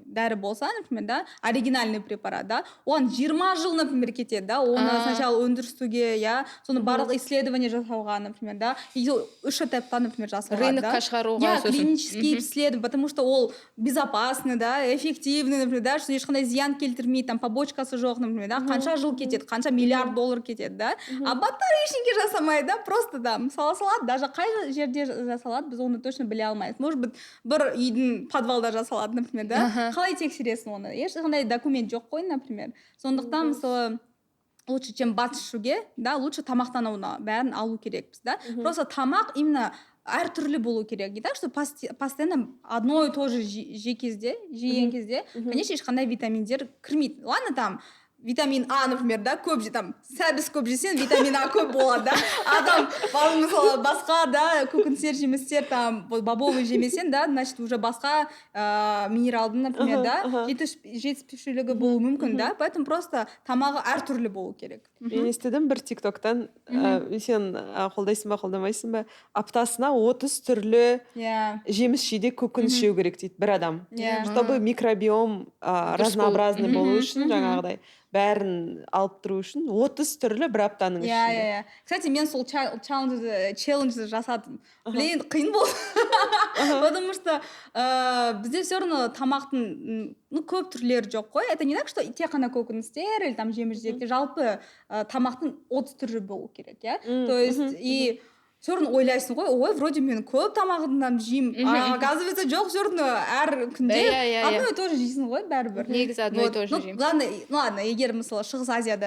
дәрі болса, например, да, оригинальный препарат, да, оған 20 жыл, например, кетеді, да, оны сначала өндірістуге, соны барлық исследование жасауға, например, да, и 3 этапта, например, жасалған, да. Рынокқа шығаруға. Клинические исследования, потому что ол безопасный, да, эффективный, например, да, что ешқандай зиян келтірмейді, там, побочкасы жоқ, например, да, қанша жыл кетеді, қанша миллиард доллар кетеді, да. А баттар ештеңе жасамайды, да, просто да, салады, даже қай жерде жасалады, біз оны точно біле алмаймыз. Может быть, бір үйдің подвалда жасалады, например, да. Қалай тексересің оны? Ешқандай документ жоқ қой, например. Сондықтан, мысалы, лучше, чем бат ішуге, да, лучше тамақтануына бәрін алу керекпіз, да. Просто тамақ именно әртүрлі болу керек, не так, что постоянно одно и то же жеген кезде, конечно, ешқандай витаминдер кірмейді. Ладно, там, витамин А, например, да, көп же там, сәбіз көп жесең, витамин А көп болады, да, а там, мысалы, басқа, да, көкөністер жеместер, там, бобовый жемесең, да, значит, уже басқа минералдың, например, да, жетіспеушілігі болуы мүмкін, да, поэтому просто тамағы әртүрлі болу керек. Мен естідім бір тиктоктан, сен қолдайсың ба, қолдамайсың ба, аптасына 30 түрлі жеміс жидек көкөніс жеу керек дейді бір адам, чтобы микробиом разнообразный болу үшін, жаңағыдай бәрін алып тұру үшін 30 түрлі бір аптаның ішінде. Кстати, мен сол челленджді жасадым. Блин, қиын болды. Потому что бізде все равно тамақтың көп түрлері жоқ қой. Это не так, что тек қана көкөністер или там жеміс жидектер, жалпы тамақтың 30 түрі болу керек, То есть, и все равно ойлайсың ғой, ой, вроде мен көп тамағымнан жеймін, оказывается жоқ, все равно әр күнде одно и то же жейсің ғой бәрібір. Негізі одно и то же жеймін. Ладно, егер мысалы Шығыс Азияда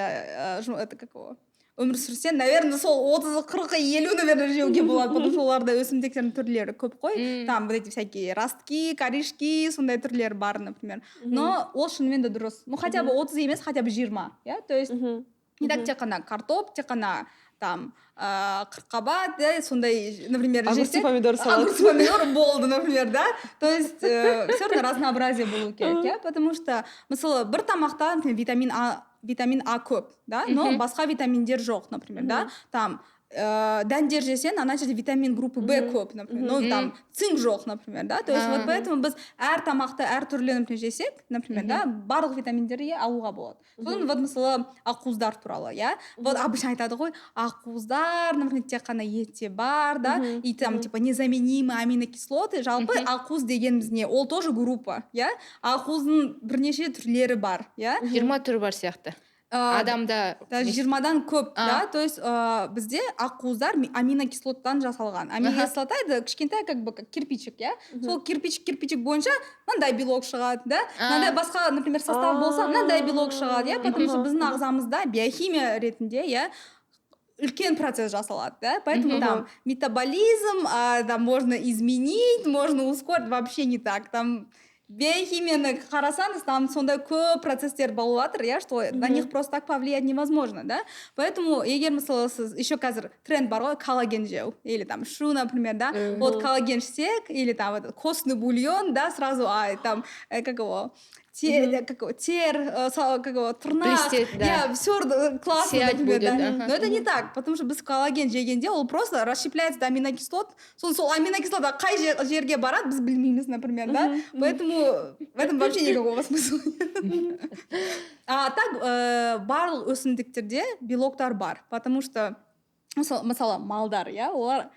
это как его өмір сүрсең, наверное, сол 30, 40, 50, наверное, жеуге болады, потому что оларда өсімдіктердің түрлері көп қой. Там вот эти всякие ростки, корешки, сондай түрлері бар, например. Но ол шынымен де дұрыс. Ну, хотя бы 30 емес, хотя бы 20, иә? То есть не так тек қана картоп, тек қана там қырыққабат, да, сондай, например, огурцы, помидор, салат. Огурцы, помидор болды, например, да. То есть все равно разнообразие болу керек, иә? Потому что, мысалы, бір тамақта, например, витамин А көп, да, но басқа витаминдер жоқ, например, да, там дәндер жесең, ана жерде витамин группы Б көп, например, ну, там цинк жоқ, например, да, то есть вот поэтому біз әр тамақты әр түрлі, например, жесек, например, да, барлық витаминдерді алуға болады. Содан вот мысалы ақуыздар туралы, иә, вот обычно айтады ғой, ақуыздар, например, тек қана етте бар, да, и там типа незаменимые аминокислоты, жалпы ақуыз дегеніміз не, ол тоже группа, иә, ақуыздың бірнеше түрлері бар, иә, 20 түрі бар сияқты. Адамда 20-дан көп, да, то есть бізде ақуыздар аминокислоттан жасалған. Аминокислота это кішкентай как бы кирпичик, иә, сол кирпичик бойынша мынандай белок шығады, да, мынандай басқа, например, состав болса мынандай белок шығады, иә, потому что біздің ағзамызда биохимия ретінде, иә, үлкен процесс жасалады, да, поэтому там метаболизм, там можно изменить, можно ускорить, вообще не так, там биохимияны қарасаңыз, там сондай көп процесстер болып жатыр, иә, что на них просто так повлиять невозможно, да, поэтому егер мысалы сіз еще қазір тренд бар ғой, коллаген жеу, или там шу, например, да, вот коллаген жесек, или там этот костный бульон, да, сразу, там, как его, тырнақ, да, все классно, например, да. Но это не так, потому что біз коллаген жегенде ол просто расщепляется до аминокислот, сол аминокислота қай жерге барады, біз білмейміз, например, да, поэтому в этом вообще никакого смысла. А так барлық өсімдіктерде белоктар бар, потому что мысалы малдар, иә, олар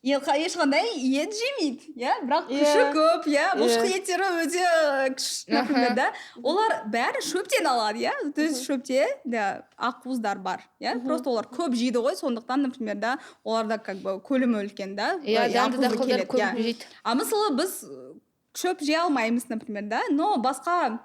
ешқандай ет жемейді, иә, бірақ күші көп, иә, бұлшық еттері өте күшті, например, да, олар бәрі шөптен алады, иә, то есть шөпте, да, ақуыздар бар, иә, просто олар көп жейді ғой, сондықтан, например, да, оларда как бы көлемі үлкен, да, дәнді дақылдар көп жейді. А мысалы біз шөп жей алмаймыз, например, да, но басқа,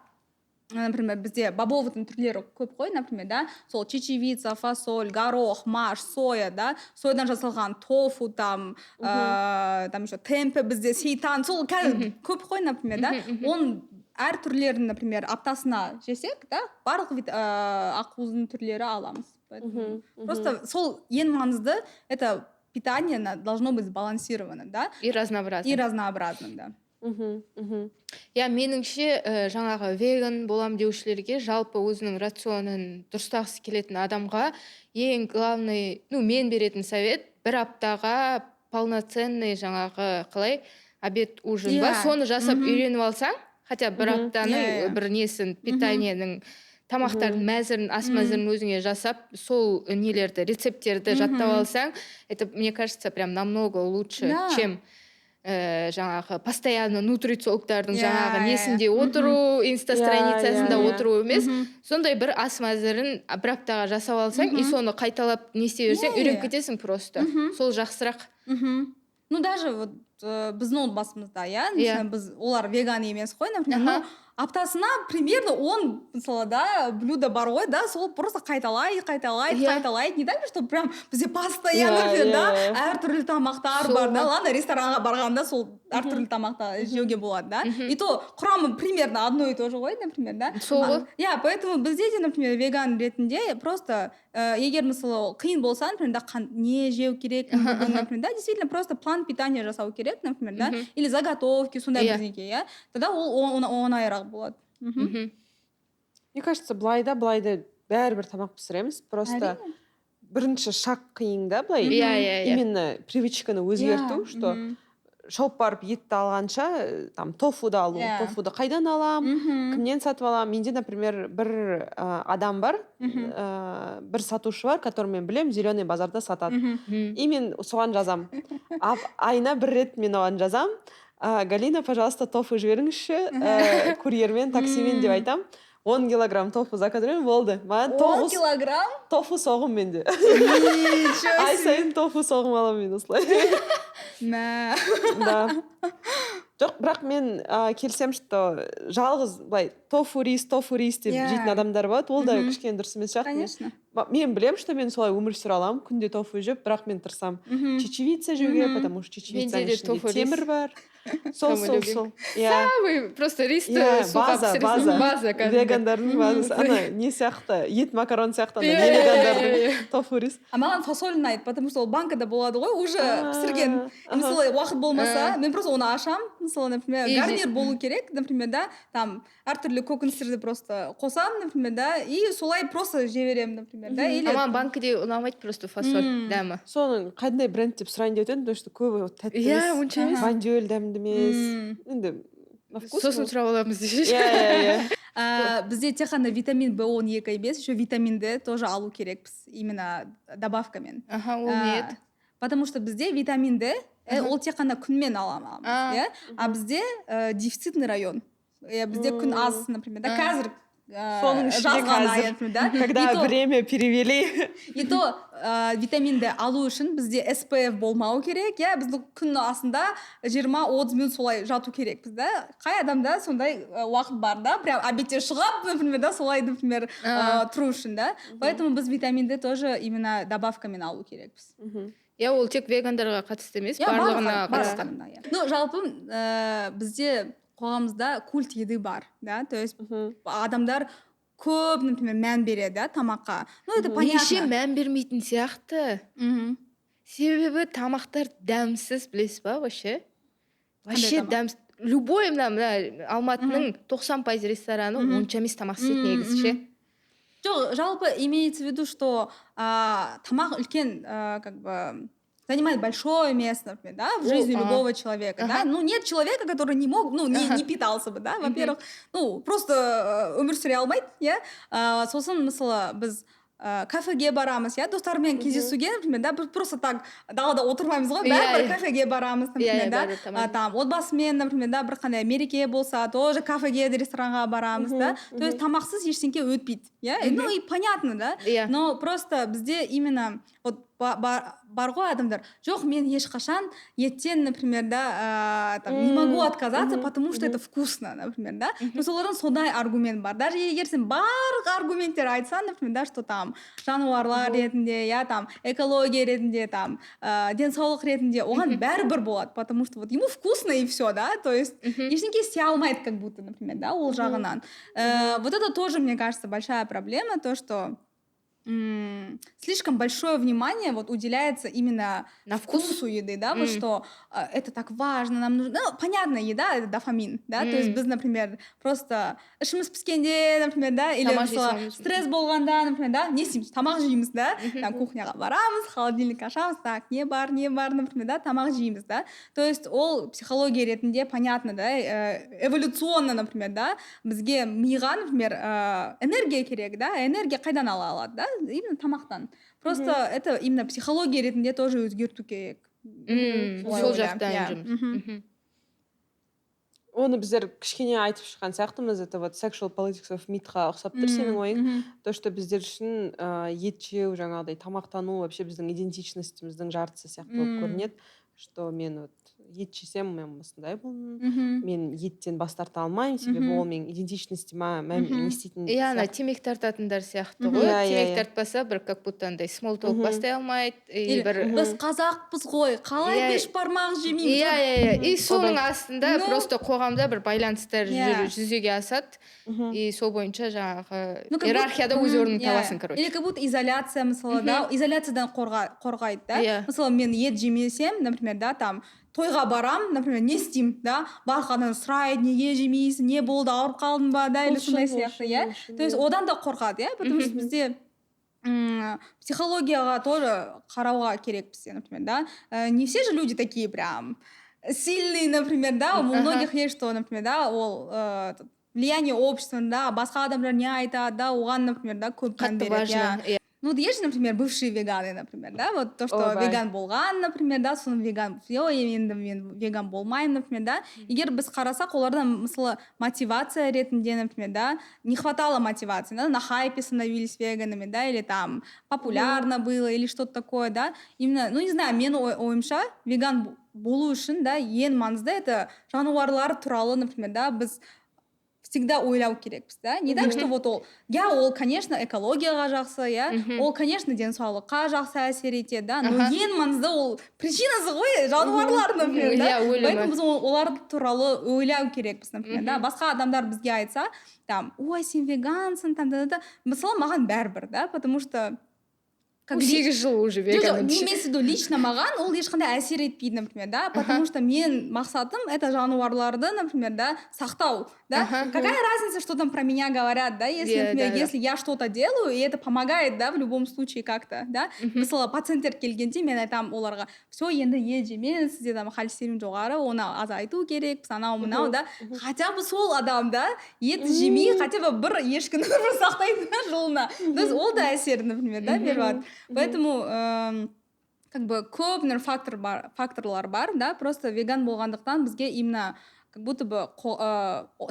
например, бізде бобовыйдың түрлері көп қой, например, да, сол чечевица, фасоль, горох, маш, соя, да, соядан жасалған тофу, там еще темпе бізде, сейтан, сол көп қой, например, да, оның әр түрлерін, например, аптасына жесек, да, барлық ақуыздың түрлері аламыз. Просто сол ең маңызды, это питание должно быть сбалансировано, да, и разнообразным, да. Я меніңше жаңағы веган болам деушілерге жалпы өзінің рационын дұрыстағысы келетін адамға ең главный, мен беретін совет, бір аптаға полноценный жаңағы қалай обед ужин ба, соны жасап үйреніп алсаң, хотя бір аптаның бір несін, питаниенің тамақтардың мәзірін, ас мәзірін өзіңе жасап, сол нелерді, рецепттерді жаттап алсаң, это, мне кажется, прям намного лучше, чем жаңағы постоянно нутрициологтардың жаңағы несінде отыру, инстастраницасында отыру емес, сондай бір ас мәзірін бір аптаға жасап алсаң, и соны қайталап не істей берсең, үйреніп кетесің просто. Сол жақсырақ. Ну даже вот біздің отбасымызда, иә, біз олар веган емес қой, например, аптасына примерно 10 мысалы, да, блюдо бар ғой, да, сол просто қайталайды, не так, что прям бізде постоянно, да, әртүрлі тамақтар бар, да, ладно, ресторанға барғанда сол әртүрлі тамақты жеуге болады, да, и то құрамы примерно одно и то же ғой, например, да. Я, поэтому бізде де, например, веган ретінде просто егер мысалы қиын болса, например, да, не жеу керек, например, да, действительно просто план питания жасау керек, например, да, или заготовки, сондай бірдеңке, иә, тогда ол оңайырақ болады. Мне кажется, былайда бәрібір тамақ пісіреміз, просто бірінші шаг қиын да, былай, именно привычканы өзгерту, что шауып барып етті алғанша, там, тофуды алу, тофуды қайдан алам, кімнен сатып алам. Менде, например, бір адам бар, бір сатушы бар, который мен білем, зеленый базарда сатады. И мен соған жазам. Айына бір рет мен оған жазам. Галина, пожалуйста, тофу жіберіңізші, курьермен, таксимен деп айтам. 10 килограмм тофу заказ беремін, болды. Маған 10 килограмм? тофу соғым менде. Ничего Ай себе. сайын тофу соғым аламын мен осылай. Мә. Да. Жоқ, бірақ мен келсем, что жалғыз былай тофу рис деп Иә. жейтін адамдар болады, ол да кішкене дұрыс емес сияқты. Конечно. Мен білем, что мен солай өмір сүре аламын, күнде тофу жеп, бірақ мен тырысамын чечевица жеуге, потому что чечевицаның Менде де ішінде тофу рис. темір бар. Сол. Иә. Самый просто ристі Иә, суға пісіресің. База кәдімгі. Вегандардың базасы. Ана не сияқты, ет макарон сияқты, ана Иә, не иә, вегандардың тофу рис. А маған фасоль ұнайды, потому что ол банкада болады ғой, уже пісірген. Ага. Мысалы, уақыт болмаса, мен просто оны ашам. Мысалы, например, И- гарнир болу керек, например, да, там әртүрлі көкөністерді просто қосам, например, да, и солай просто жей беремін, например, да, или Маған банкіде ұнамайды просто фасоль дәмі. Соның қандай бренд деп сұрайын деп едім, потому что көбі тәтті Иә, емес, онша емес. бандюэль дәмді емес. Енді на вкус. Сосын сұрап аламыз деші. Иә. бізде тек қана витамин B12 емес, еще витамин D тоже алу керекпіз, именно добавкамен. Аха, ол не еді? Потому что бізде витамин D, ол тек қана күнмен аламыз, иә? А бізде дефицитный район. Бізде күн аз, например, да, қазір Соның ішінде жазған қазір, ай, да? когда время перевели. И то витамин D алу үшін бізде SPF болмау керек, иә, біздің күн астында 20-30 минут солай жату керекпіз, да? Қай адамда сондай уақыт бар, да? Прям обедте шығып, например, да, солай, например, тұру үшін, да? Поэтому біз витамин D тоже именно добавкамен алу керекпіз. Иә, ол тек вегандарға қатысты емес, Иә, барлығына қатысты. барлығына, иә. Ну, жалпы бізде қоғамымызда культ еды бар, да? То есть адамдар көп, например, мән береді, да, тамаққа. Ну, это Меніңше понятно. мән бермейтін сияқты. Себебі тамақтар дәмсіз, білесіз ба, вообще? Вообще тамақ? дәмсіз. Любой мына Алматының 90% рестораны онша емес тамақ істейді негізі ше. Жоқ, жалпы имеется в виду, что тамақ үлкен, как бы, занимает большое место, например, да, в жизни любого человека, да. Ну, нет человека, который не мог, ну, не питался бы, да, во-первых, ну, просто өмір сүре алмайды, иә. Сосын, мысалы, біз кафеге барамыз, иә, достармен кездесуге, например, да, біз просто так далада отырмаймыз ғой, бәрібір кафеге барамыз, например, да, там, отбасымен, например, да, бір қандай мереке болса, тоже кафеге, ресторанға барамыз, да, то есть тамақсыз ештеңке өтпейді, иә, ну, и понятно, да, но просто бізде именно, вот, бар ғой адамдар, жоқ, мен ешқашан еттен, например, да, не могу отказаться, потому что это вкусно, например, да, то есть олардың сондай аргумент бар, даже егер сен барлық аргументтер айтсаң, например, да, что там жануарлар ретінде, я там экология ретінде, там денсаулық ретінде, оған бәрібір болады, потому что вот ему вкусно и все, да, то есть ештеңке істей алмайды, как будто, например, да, ол жағынан. Вот это тоже, мне кажется, большая проблема, то, что слишком большое внимание вот уделяется именно на вкусу еды, да, вот что это так важно, нам нужно, ну, понятно, еда это дофамин, да, то есть біз, например, просто ішіміз піскенде, например, да, или стресс болғанда, например, да, не істейміз, тамақ жейміз, да, там кухняға барамыз, холодильник ашамыз, так, не бар, например, да, тамақ жейміз, да, то есть ол психология ретінде понятно, да, эволюционно, например, да, бізге миға, например, энергия керек, да, энергия қайдан ала алады, да, именно тамақтан. Просто это именно психология ретінде тоже өзгерту керек. Сол жақтан жұмыс. Оны біздер кішкене айтып шыққан сияқтымыз, это вот sexual politics of meatқа ұқсап тұр сенің ойың. То, что біздер үшін ет жеу, жаңағыдай тамақтану вообще біздің идентичностіміздің жартысы сияқты болып көрінеді, что мен вот ет жесем, мен осындай болмын, мен еттен бас тарта алмаймын, себебі ол менің идентичностима не істейтін. Иә, ана темекі тартатындар сияқты ғой. Темекі тартпаса, бір как будто андай small talk бастай алмайды. Біз қазақпыз ғой, қалай беш бармақ жемейміз. Иә. И соның астында просто қоғамда бір байланыстар жүзеге асады. И сол бойынша жаңағы иерархияда өз орнын табасың, короче. Или как будто изоляция, мысалы, да, изоляциядан қорғайды, да. Мысалы, мен ет жемесем, например, да, там тойға барам, например, не істеймін, да, барлық адам сұрайды, неге жемейсің, не болды, ауырып қалдың ба, да, или сондай сияқты, иә. То есть одан да қорқады, иә, потому что бізде психологияға тоже қарауға керек бізде, например, да. Не все же люди такие прям сильные, например, да, у многих есть, что, например, да, ол влияние общества, да, басқа адамдар не айтады, да, оған, например, да, көп мән береді, иә. Ну, вот есть же, например, бывшие веганы, например, да, вот то, что Ойбай. веган болған, например, да, соны веган, ой, енді мен веган болмаймын, например, да. Егер біз қарасақ, оларда мысалы мотивация ретінде, например, да, не хватало мотивации, да, на хайпе становились веганами, да, или там популярно было, или что-то такое, да. Именно, ну, не знаю, мен ойымша, веган болу үшін, да, ең маңызды это жануарлар туралы, например, да, біз всегда ойлау керекпіз, да, не так, что вот ол, ол, конечно, экологияға жақсы, иә, ол, конечно, денсаулыққа жақсы әсер етеді, да, но ең маңызды ол причинасы ғой жануарлар, например, да, поэтому біз олар туралы ойлау керекпіз, например, да, басқа адамдар бізге айтса, там, ой, сен вегансың, там, мысалы маған бәрібір, да, потому что 8 жыл уже веган. Имеется в виду, лично маған ол ешқандай әсер етпейді, например, да, потому что мен мақсатым это жануарларды, например, да, сақтау, да. Какая разница, что там про меня говорят, да, если, например, если я что-то делаю, и это помогает, да, в любом случае как-то, да. Мысалы пациенттер келгенде мен айтамын оларға, все, енді ет жемеңіз, сізде там холестерин жоғары, оны азайту керек, анау мынау, да. Хотя бы сол адам, да, ет жемей, хотя бы бір ешкіні сақтайды жылына. То есть ол да әсер, например, да, беріп. Поэтому как бы көп факторлар бар, да, просто веган болғандықтан бізге именно как будто бы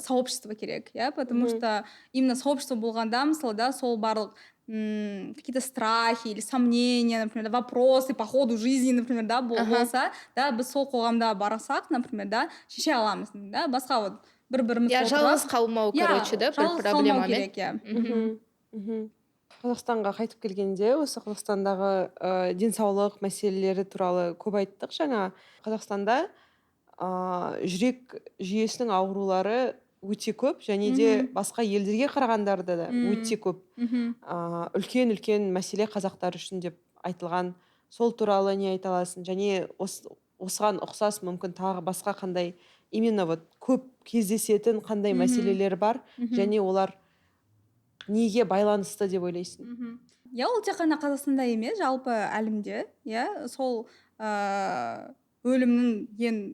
сообщество керек, иә, потому что именно сообщество болғанда, мысалы, да, сол барлық какие-то страхи или сомнения, например, вопросы по ходу жизни, например, да, болса, да, біз сол қоғамда барсақ, например, да, шеше аламыз, да, басқа вот бір-біріміз жалғыз қалмау, короче, да, бір проблемамен. керек, иә. Қазақстанға қайтып келгенде осы Қазақстандағы денсаулық мәселелері туралы көп айттық жаңа. Қазақстанда жүрек жүйесінің аурулары өте көп, және де басқа елдерге қарағандарда да өте көп. Үлкен мәселе қазақтар үшін деп айтылған. Сол туралы не айта аласың? Және осыған ұқсас мүмкін тағы басқа қандай именно вот көп кездесетін қандай мәселелер бар, және олар неге байланысты деп ойлайсың? Я ол тек қана Қазақстанда емес, жалпы әлемде, иә, сол өлімнің ең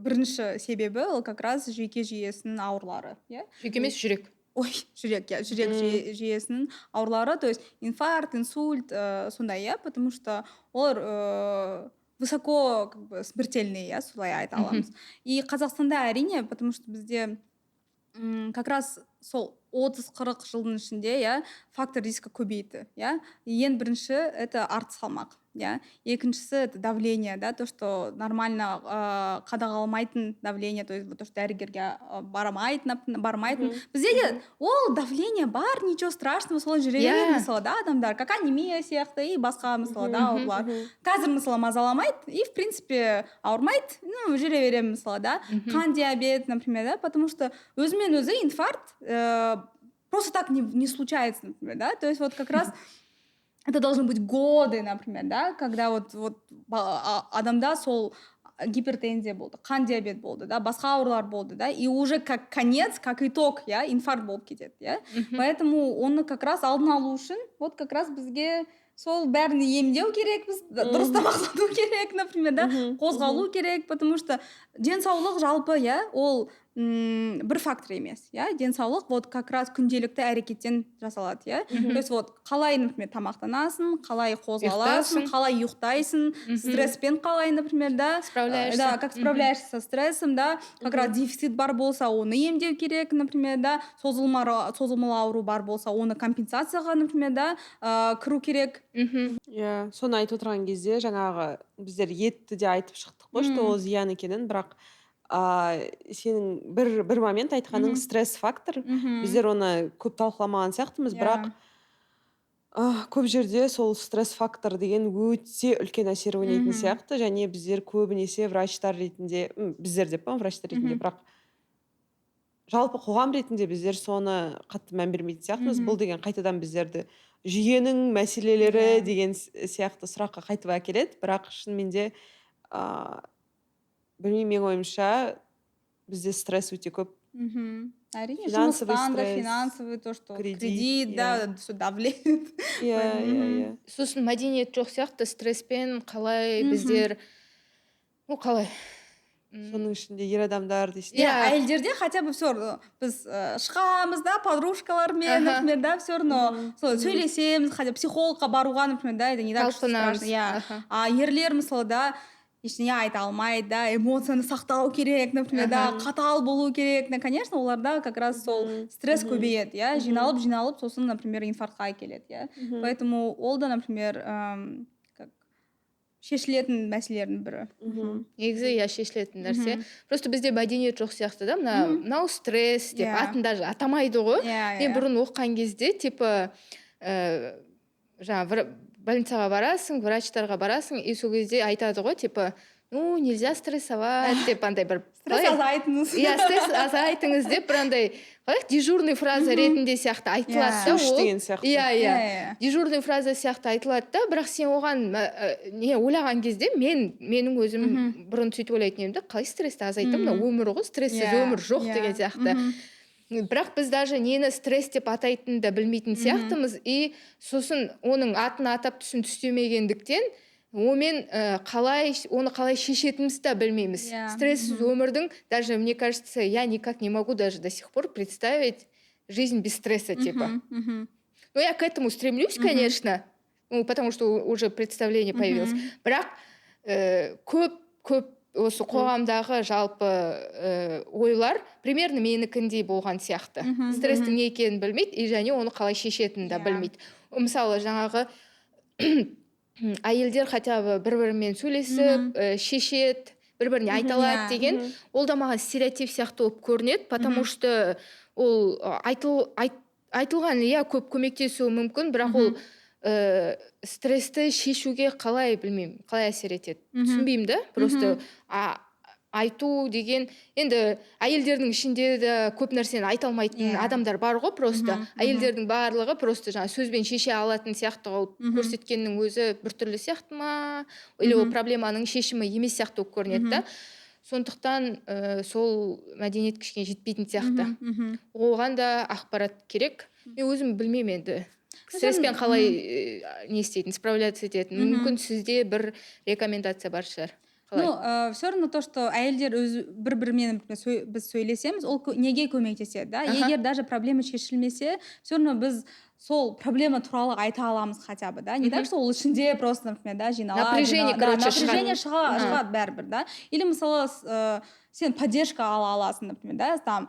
бірінші себебі ол как раз жүйке жүйесінің аурулары, иә. Жүйке емес, жүрек. Ой, жүрек, иә, жүрек жүйесінің аурулары, то есть инфаркт, инсульт, сондай, иә, потому что олар высоко как бы смертельные, иә, солай айта аламыз. И Қазақстанда әрине, потому что бізде как раз сол 30-40 жылдың ішінде, иә, фактор риска көбейді, иә. Ең бірінші это арт салмақ, иә. Екіншісі это давление, да, то, что нормально қадағалмайтын давление, то есть то, что дәрігерге бармайтын. Бізде де ол давление бар, ничего страшного, солай жүре береді, мысалы, да, адамдар, как анемия сияқты и басқа, мысалы, да, аурулар. Қазір, мысалы, мазаламайды и, в принципе, ауырмайды, ну, жүре беремін, мысалы, да. Қан диабет, например, да, потому что өзімен өзі инфаркт просто так не случается, например, да, то есть вот как раз это должны быть годы, например, да, когда вот адамда сол гипертензия болды, қан диабет болды, да, басқа аурулар болды, да, и уже как конец, как итог, я, инфаркт болып кетеді, я. Поэтому оны как раз алдын алу үшін, вот как раз бізге сол бәрін емдеу керекпіз, дұрыс тамақтану керек, например, да, қозғалу керек, потому что денсаулық жалпы, я, ол бір фактор емес, иә, денсаулық вот как раз күнделікті әрекеттен жасалады, иә. То есть вот қалай, например, тамақтанасың, қалай қозғаласың, қалай ұйықтайсың, стресспен қалай, например, да, да, как справляешься со стрессом, да, как раз дефицит бар болса, оны емдеу керек, например, да, созылмалы ауру бар болса, оны компенсацияға, например, да, кіру керек. Иә, соны айтып отырған кезде жаңағы біздер етті де айтып шықтық қой, что ол зиян екенін, бірақ сенің бір момент айтқаның стресс фактор. Біздер оны көп талқыламаған сияқтымыз, бірақ көп жерде сол стресс фактор деген өте үлкен әсер ойнайтын сияқты, және біздер көбінесе врачтар ретінде, біздер деп врачтар ретінде, бірақ жалпы қоғам ретінде біздер соны қатты мән бермейтін сияқтымыз. Бұл деген қайтадан біздерді жүйенің мәселелері деген сияқты сұраққа қайтып әкеледі, бірақ шынымен де білмеймін, мен ойымша бізде стресс өте көп. Әрине, жұмыстан да, финансовый, то, что кредит, да, все давлеет. Иә. Сосын мәдениет жоқ сияқты, стресспен қалай біздер, қалай соның ішінде ер адамдар дейсің. иә әйелдерде хотя бы все біз шығамыз да подружкалармен например да все равно сол сөйлесеміз хотя психологқа баруға например да это не так страшно иә а ерлер мысалы да ештеңе айта алмайды да эмоцияны сақтау керек например да қатал болу керек конечно оларда как раз сол стресс көбейеді иә жиналып сосын например инфарктқа әкеледі иә поэтому ол да например шешілетін мәселелердің бірі негізі иә шешілетін нәрсе просто бізде мәдениет жоқ сияқты да мынау стресс деп атын даже атамайды ғой мен бұрын оқыған кезде типа жаңағы больницаға барасың врачтарға барасың и сол кезде айтады ғой типа ну нельзя стрессовать деп андай бір стресс азайтыңыз иә стресс азайтыңыз деп бір андай қалай дежурный фраза ретінде сияқты айтылады да ол деген сияқты иә дежурный фраза сияқты айтылады да бірақ сен оған не ойлаған кезде менің өзім бұрын сөйтіп ойлайтын едім да қалай стрессті азайтамын мына өмір ғой стрессіз өмір жоқ деген сияқты бірақ біз даже нені стресс деп атайтынын да білмейтін сияқтымыз и сосын оның атын атап түсін түстемегендіктен онымен оны қалай шешетінімізді да білмейміз стрессіз өмірдің даже мне кажется я никак не могу даже до сих пор представить жизнь без стресса типа ну я к этому стремлюсь конечно потому что уже представление появилось бірақ көп осы қоғамдағы жалпы ойлар примерно менікіндей болған сияқты стресстің не екенін білмейді и және оны қалай шешетінін да білмейді мысалы жаңағы әйелдер хотя бы бір-бірімен сөйлесіп шешеді бір-біріне айта алады деген ол да маған стереотип сияқты болып көрінеді потому что ол айтылған иә көп көмектесуі мүмкін бірақ ол стрессті шешуге қалай білмеймін қалай әсер етеді түсінбеймін да просто айту деген енді әйелдердің ішінде де көп нәрсені айта алмайтын адамдар бар ғой просто әйелдердің барлығы просто жаңа сөзбен шеше алатын сияқты қылып көрсеткеннің өзі біртүрлі сияқты ма или ол проблеманың шешімі емес сияқты болып көрінеді да сондықтан сол мәдениет кішкене жетпейтін сияқты оған да ақпарат керек мен өзім білмеймін енді стресспен қалай не істейтін справляться ететін мүмкін сізде бір рекомендация бар шығар ну все равно то что әйелдер өзі бір-бірімен біз сөйлесеміз ол неге көмектеседі да егер даже проблема шешілмесе все равно біз сол проблема туралы айта аламыз хотя бы да не так что ол ішінде просто например да жиналады напряжение шығады бәрібір да или мысалы сен поддержка ала аласың например да там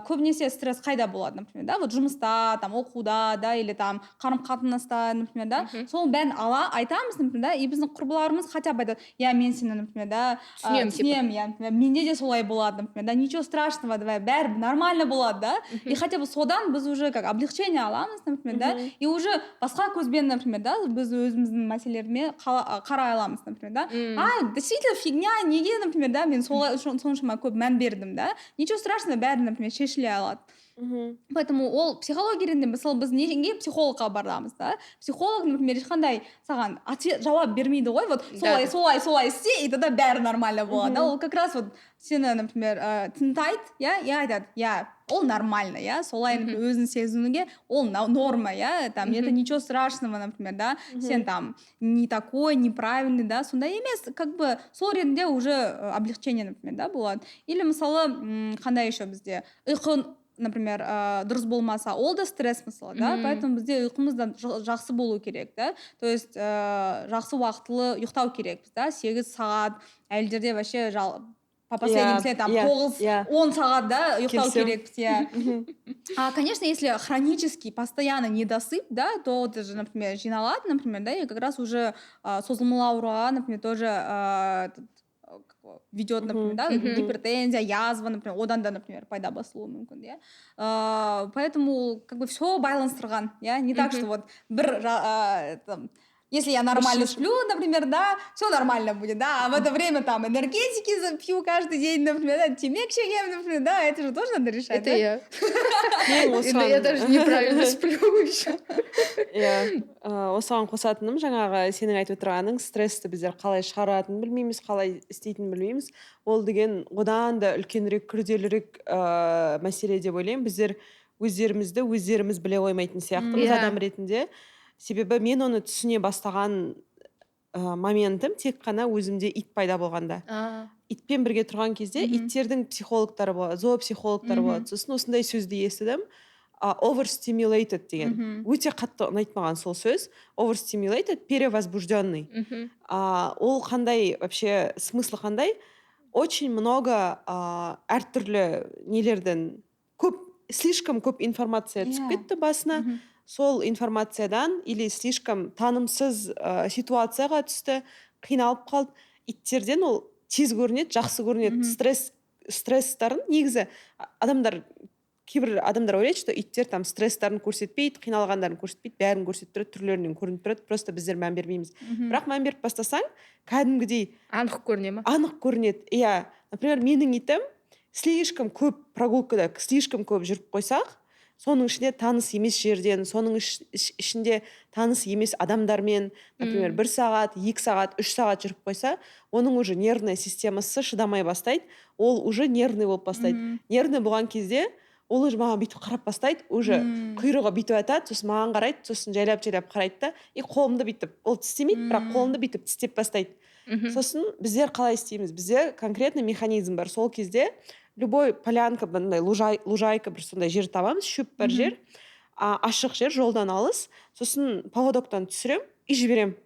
көбінесе стресс қайда болады например да вот жұмыста там оқуда да или там қарым қатынаста например да соның бәрін айтамыз например да и біздің құрбыларымыз хотя бы айтады иә мен сені например да түсінемін иә например менде де солай болады например да ничего страшного давай бәрібір нормально болады да и хотя бы содан біз уже как облегчение аламыз например да и уже басқа көзбен например да біз өзіміздің мәселелеріме қарай аламыз например да действительно фигня неге например да мен соншама көп мән бердім да ничего страшного бәрі например шешіле алады поэтому ол психология ретінде мысалы біз неге психологқа барамыз да психолог например ешқандай саған жауап бермейді ғой вот солай істе и тогда бәрі нормально болады да ол как раз вот сені например тыңдайды и айтады иә ол нормально иә солай өзін сезінуге ол норма иә там это ничего страшного например да сен там не такой неправильный да сондай емес как бы сол ретінде уже облегчение например да болады или мысалы қандай еще бізде ұйқы например дұрыс болмаса ол да стресс мысалы да поэтому бізде ұйқымыз да жақсы болу керек да то есть жақсы уақытлы ұйықтау керекпіз да 8 сағат әйелдерде вообще по последним там 9-10 сағат да ұйықтау керекпіз иә конечно если хронический постоянно недосып да то это же например жиналады например да и как раз уже созылмалы ауруға например тоже ведет, например, да, гипертензия, язва, например, одан да, например, пайда басылуы мүмкін, иә. Поэтому как бы все байланыстырған, иә, не так, что вот если я нормально сплю, например, да, все нормально будет, да, а в это время там энергетики пью каждый день, например, да, темек шегем, например, да, это же тоже надо решать, это я. Я даже неправильно сплю еще. Осыған қосатыным жаңағы сенің айтып отырғаның стрессті біздер қалай шығаратынын білмейміз, қалай істейтінін білмейміз. Ол деген одан да үлкенірек, күрделірек мәселе деп ойлаймын. Біздер өздеріміз біле қоймайтын сияқтымыз адам ретінде. Себебі мен оны түсіне бастаған моментім тек қана өзімде ит пайда болғанда. Итпен бірге тұрған кезде иттердің психологтары болады, зоопсихологтары болады. Сосын осындай сөзді естідім, overstimulated деген. Өте қатты ұнайды маған сол сөз. Overstimulated, перевозбужденный. Ол қандай, вообще смыслы қандай? Очень много әртүрлі нелерден слишком көп информация түсіп кетті басына. Сол информациядан или слишком танымсыз ситуацияға түсті, қиналып қалды. Иттерден ол тез көрінеді, жақсы көрінеді. Стресстарын негізі кейбір адамдар ойлайды, что иттер там стресстарын көрсетпейді, қиналғандарын көрсетпейді, бәрін көрсетіп тұрады, түрлерінен көрініп тұрады, просто біздер мән бермейміз. Бірақ мән беріп бастасаң, кәдімгідей анық көріне ма? Анық көрінеді. Иә, например, менің итім слишком көп прогулкада, слишком көп жүріп қойсақ, соның ішінде таныс емес жерден, соның ішінде таныс емес адамдармен, например, 1 сағат, 2 сағат, 3 сағат жүріп қойса, оның уже нервная системасы шыдамай бастайды, ол уже нервный болып бастайды. Нервный болған кезде ол уже маған бүйтіп қарап бастайды, уже құйрығы бүйтіп атады, сосын маған қарайды, сосын жайлап қарайды да, и қолымды бүйтіп, ол тістемейді, бірақ қолымды бүйтіп тістеп бастайды. Сосын біздер қалай істейміз? Бізде конкретный механизм бар. Сол кезде любой полянка, лужайка бір сондай жер табамыз, шөп бар жер, ашық жер, жолдан алыс, сосын поводоктан түсірем и жіберем.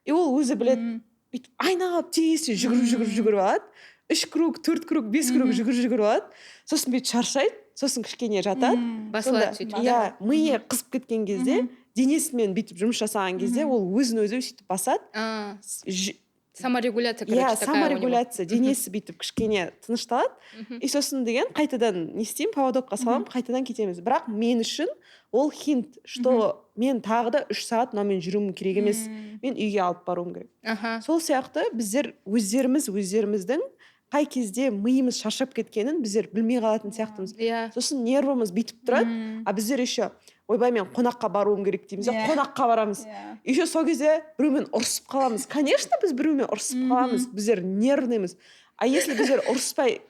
И ол өзі біледі, бүйтіп айналып тез жүгіріп алады. 3 круг, 4 круг, 5 круг жүгіріп алады. Сосын бүйтіп шаршайды, сосын кішкене жатады. Басылады сөйтіп. Иә, миы қызып кеткен кезде, денесімен бүйтіп жұмыс жасаған кезде, ол өзін-өзі сөйтіп басады. Саморегуляция, иә, саморегуляция, денесі бүйтіп кішкене тынышталады. И сосын деген қайтадан не істеймін, поводокқа салам, қайтадан кетеміз. Бірақ мен үшін ол хинт, что мен тағы да 3 сағат мынамен жүруім керек емес. Мен үйге алып баруым керек. Сол сияқты біздер өздеріміздің қай кезде миымыз шаршап кеткенін біздер білмей қалатын сияқтымыз. Сосын нервымыз бүйтіп тұрады, а біздер еще ойбай мен қонаққа баруым керек дейміз, қонаққа барамыз. Еще сол кезде біреумен ұрысып қаламыз. Конечно, біз біреумен ұрысып қаламыз, біздер нервныймыз. А если біздер ұрыспай,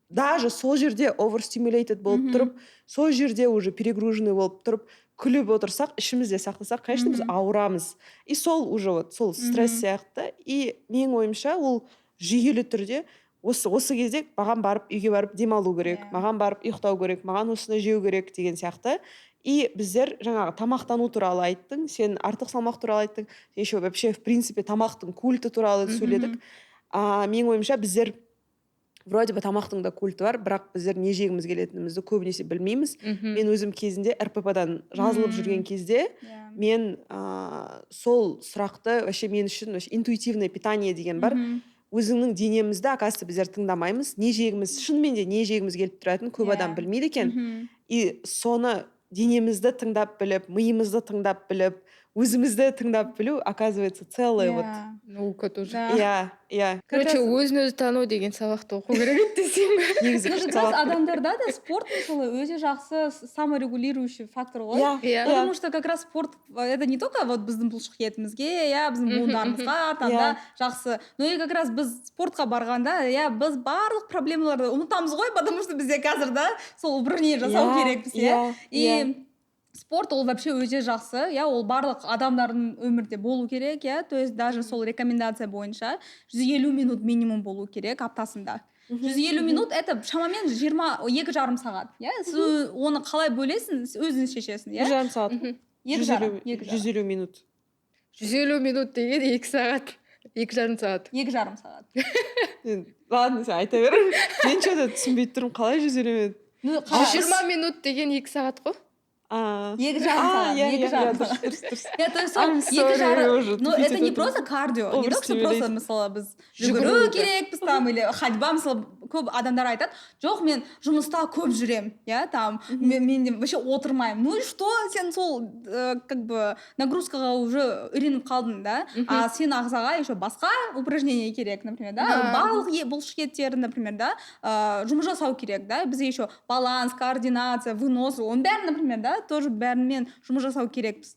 даже сол жерде overstimulated болып тұрып, сол жерде уже перегруженный болып тұрып, күліп отырсақ, ішімізде сақтасақ, конечно, біз ауырамыз. И сол уже вот сол стресс сияқты. И менің ойымша ол жүйелі түрде осы кезде маған барып үйге барып демалу керек, маған барып ұйықтау керек, маған осыны жеу керек деген сияқты. И біздер жаңағы тамақтану туралы айттың, сен артық салмақ туралы айттың, еще вообще в принципе тамақтың культі туралы сөйледік. Менің ойымша біздер вроде бы тамақтың да культі бар, бірақ біздер не жегіміз келетінімізді көбінесе білмейміз. Мен өзім кезінде РПП-дан жазылып жүрген кезде мен сол сұрақты вообще мен үшін интуитивное питание деген бар. Өзіңнің денемізді, оказывается, біздер тыңдамаймыз. Не жегіміз, шынымен де не жегіміз келіп тұратын көп адам білмейді екен. И соны денемізді тыңдап біліп, миымызды тыңдап біліп, өзімізді тыңдап білу, оказывается, целый вот. Наука тоже. Иә. Короче, өзін-өзі тану деген сабақты оқу керек десең. Негізі біраз адамдарда да спорт мысалы өте жақсы саморегулирующий фактор ғой. Потому что как раз спорт это не только вот біздің бұлшық етімізге, біздің буындарымызға там да жақсы, но и как раз біз спортқа барғанда, біз барлық проблемаларды ұмытамыз ғой, потому что бізде қазір да сол упражнение жасау керекпіз, и спорт ол вообще өте жақсы, ол барлық адамдардың өмірде болу керек, то есть даже сол рекомендация бойынша 150 минут минимум болу керек аптасында. 150 минут это шамамен 2,5 сағат. Сіз оны қалай бөлесің, өзіңіз шешесің. 2,5 сағат. 150 минут. 150 минут деген 2 сағат. 2,5 сағат. 2,5 сағат. Ладно, сен айта бер. Мен что-то түсінбей тұрмын, қалай 150 минут? 20 минут деген 2 сағат қой. 2,5 сағат. То есть ол 2,5. Но это не просто кардио, не то, что просто мысалы біз жүгіру керекпіз там или ходьба, мысалы көп адамдар айтады, жоқ мен жұмыста көп жүрем, там мен вообще отырмаймын. Ну и что, сен сол как бы нагрузкаға уже үйреніп қалдың, да? А сен ағзаға еще басқа упражнение керек, например, да? Барлық бұлшық еттерін, например, да, жұмыс жасау керек, да? Бізге еще баланс, координация, вынос, он бәрін, например, да, тоже бәрімен жұмыс жасау керекпіз.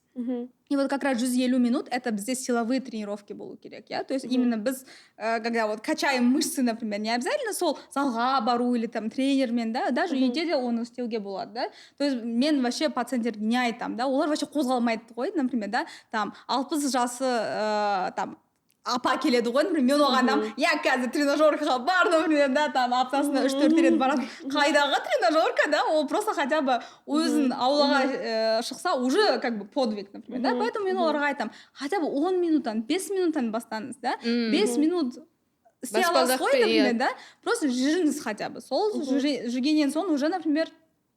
И вот как раз 150 минут это бізде силовые тренировки болу керек, то есть именно біз когда вот качаем мышцы, например, не обязательно сол залға бару или там тренермен, да, даже үйде де оны істеуге болады, да. То есть мен вообще пациенттерге не айтам, да, олар вообще қозғалмайды ғой, например, да, там 60 жасы там апа келеді ғой, например, мен оған я қазір тренажеркаға бар, например, да, там аптасына 3-4 рет барады. Қайдағы тренажерка, да, ол просто хотя бы өзін аулаға шықса уже как бы подвиг, например, да, поэтому мен оларға айтамын, хотя бы 10 минуттан, 5 минуттан бастаңыз, да, 5 минут істей аласыз ғой, например, да, просто жүріңіз хотя бы, сол жүргеннен соң уже, например,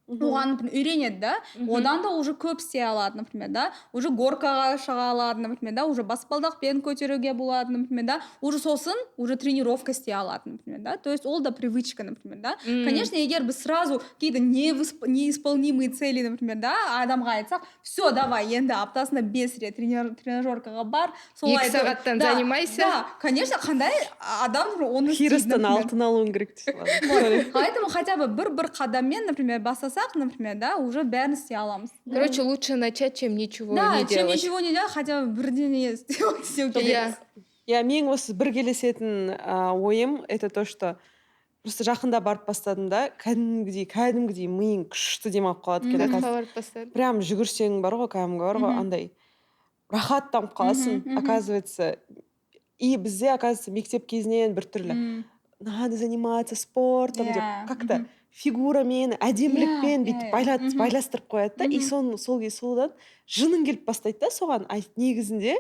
оған үйренеді, да, одан да уже көп істей алады, например, да, уже горкаға шыға алады, например, да, уже баспалдақпен көтеруге болады, например, да, уже сосын уже тренировка істей алады, например, да, то есть ол да привычка, например, да. Конечно, егер біз сразу какие-то неисполнимые цели, например, да, адамға айтсақ, все, давай, енді аптасына 5 рет тренажеркаға бар, солай 2 сағаттан занимайся. Да, конечно, қандай адам оны істейді, хиростан алтын алуың керек дейсіз. Поэтому хотя бы бір қадаммен, например, например, да, уже бәрін істей аламыз. Короче, лучше начать, чем ничего не делать. Да, чем ничего не делать, хотя бы бірдеңе істеу керек. Я мен осы бір келісетін ойым, это то, что просто жақында барып бастадым да, кәдімгідей миың күшті демалып қалады екен. Прям жүгірсең бар ғой, кәдімгі бар ғой, андай рахаттанып қаласың, оказывается. И бізде, оказывается, мектеп кезінен бір түрлі надо заниматься спортом деп как-то фигурамен, әдемілікпен бүйтіп байластырып қояды да, и содан жының келіп бастайды да соған. А негізінде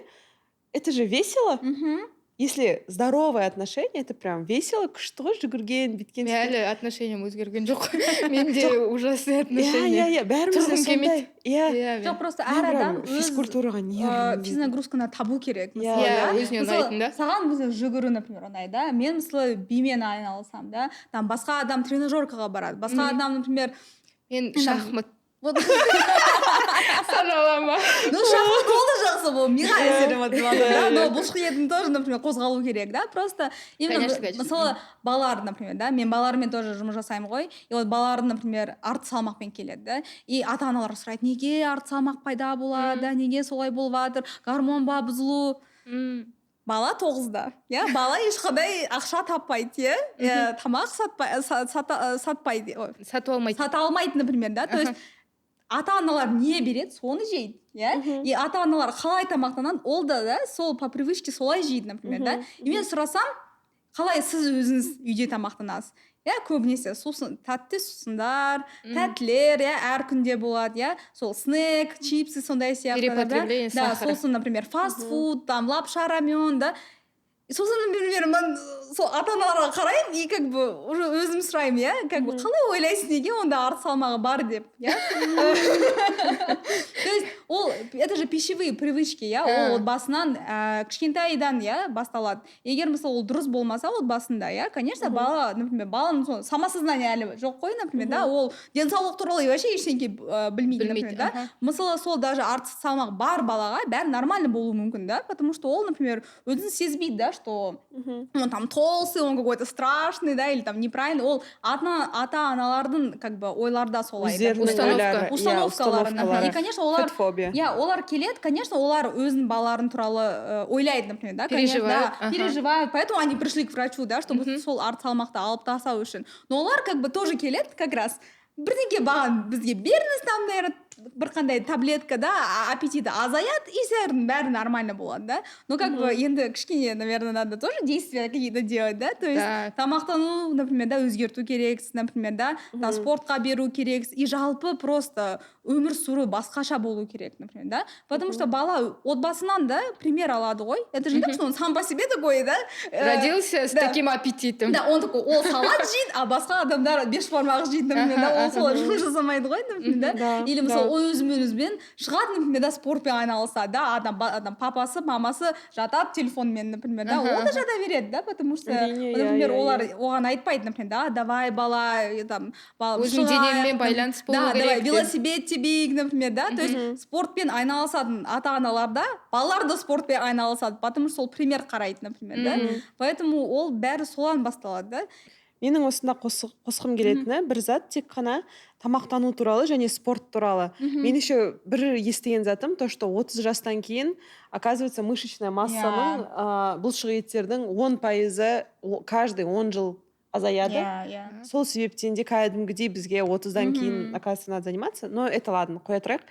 это же весело. Если здоровое отношение, это прям весело, күшті ғой, жүгірген, біткен. Мен әлі отношениям өзгерген жоқ. Менде ужасный отношение. Бәрімізде сондай. Жоқ, просто әр адам физкультураға не физнагрузканы табу керек. Өзіне ұнайтын да. Саған бізде жүгіру, например, ұнайды, да. Мен мысалы бимен айналысам, да. Там басқа адам тренажеркаға барады. Басқа адам, например, мен шахмат саналама. Ну, шахмат ол да жақсы, бұл миға әсер етеді, да. Но бұлшық етін тоже, например, қозғалу керек, да. Просто именно мысалы балалар, например, да, мен балалармен тоже жұмыс жасаймын ғой. И вот балалардың, например, артық салмақпен келеді, да. И ата-аналар сұрайды, неге артық салмақ пайда болады, да, неге солай болып жатыр, гормон ба бұзылу. Бала 9-да, бала ешқандай ақша таппайды, тамақ сатпайды, сата алмайды, например, да. То есть ата-аналар не береді, соны жейді, и ата-аналар қалай тамақтанады, ол да, сол по привычке солай жейді, например, да. И мен сұрасам, қалай сіз өзіңіз үйде тамақтанасыз? Көбінесе тәтті сусындар, тәттілер, әр күнде болады, сол снэк, чипсы, сондай сияқты. Перепотребление сахара. Сосын, например, фастфуд, там лапша, рамен, да. Сосын, например, мен сол ата-аналарға қараймын, и как бы уже өзім сұраймын, как бы қалай ойлайсың, неге онда артық салмағы бар деп, То есть, это же пищевые привычки, ол отбасынан, кішкентайдан, басталады. Егер мысалы ол дұрыс болмаса отбасында, конечно, бала, например, баланың самосознание әлі жоқ қой, например, да, ол денсаулық туралы вообще ештеңе білмейді, например, да. Мысалы сол даже артық салмақ бар балаға, бәрі нормально болуы мүмкін, да, потому что ол, например, өзін сезбейді, да, что он там толстый, он какой-то страшный, да, или там неправильный, ол ата-аналардың как бы ойларда солай, установкалары. И, конечно, олар келеді, конечно, олар өзінің балаларын туралы ойлайды, например, да, переживают, поэтому они пришли к врачу, да, чтобы сол артық салмақты алып тастау үшін. Но олар как бы тоже келеді, как раз бірдеңе баған бізге беріңіз, там, наверное, бір қандай таблетка, да, аппетиті азаяды, и бәрі нормально болады, да. Но как бы енді кішкене, наверное, надо тоже действия какие-то делать, да, то есть тамақтану, например, да, өзгерту керексіз, например, да, спортқа беру керексіз, и жалпы просто өмір сүру басқаша болу керек, например, да, потому что бала отбасынан да пример алады ғой, это же не так, что он сам по себе такой, да, родился с таким аппетитом, да, он такой, ол салат жейді, а басқа адамдар бешбармақ жейді, например, да, ол солай жұмыс жасамайды ғой, например, да, или мысалы өзімен шығады, например, да, спортпен айналысады, да, адам папасы, мамасы жатады телефонмен, например, да, ол да жата береді, да, потому что, например, олар оған айтпайды, например, да, давай, бала, там, өзің денеңмен байланыс болу керек, да, давай, велосипед тебейік, например, да, то есть спортпен айналысатын ата-аналар да, балалар да спортпен айналысады, потому что сол пример қарайды, например, да, поэтому ол бәрі солан басталады, да. Менің осында қосқым келетіні бір зат тек қана тамақтану туралы және спорт туралы. Мен еще бір естіген затым, то, что 30 жастан кейін, оказывается, мышечная массаның бұлшық еттердің 10% каждый 10 жыл азаяды. Сол себептен де кәдімгідей бізге 30-дан кейін, оказывается, надо заниматься. Но это ладно, қоя тұрайық.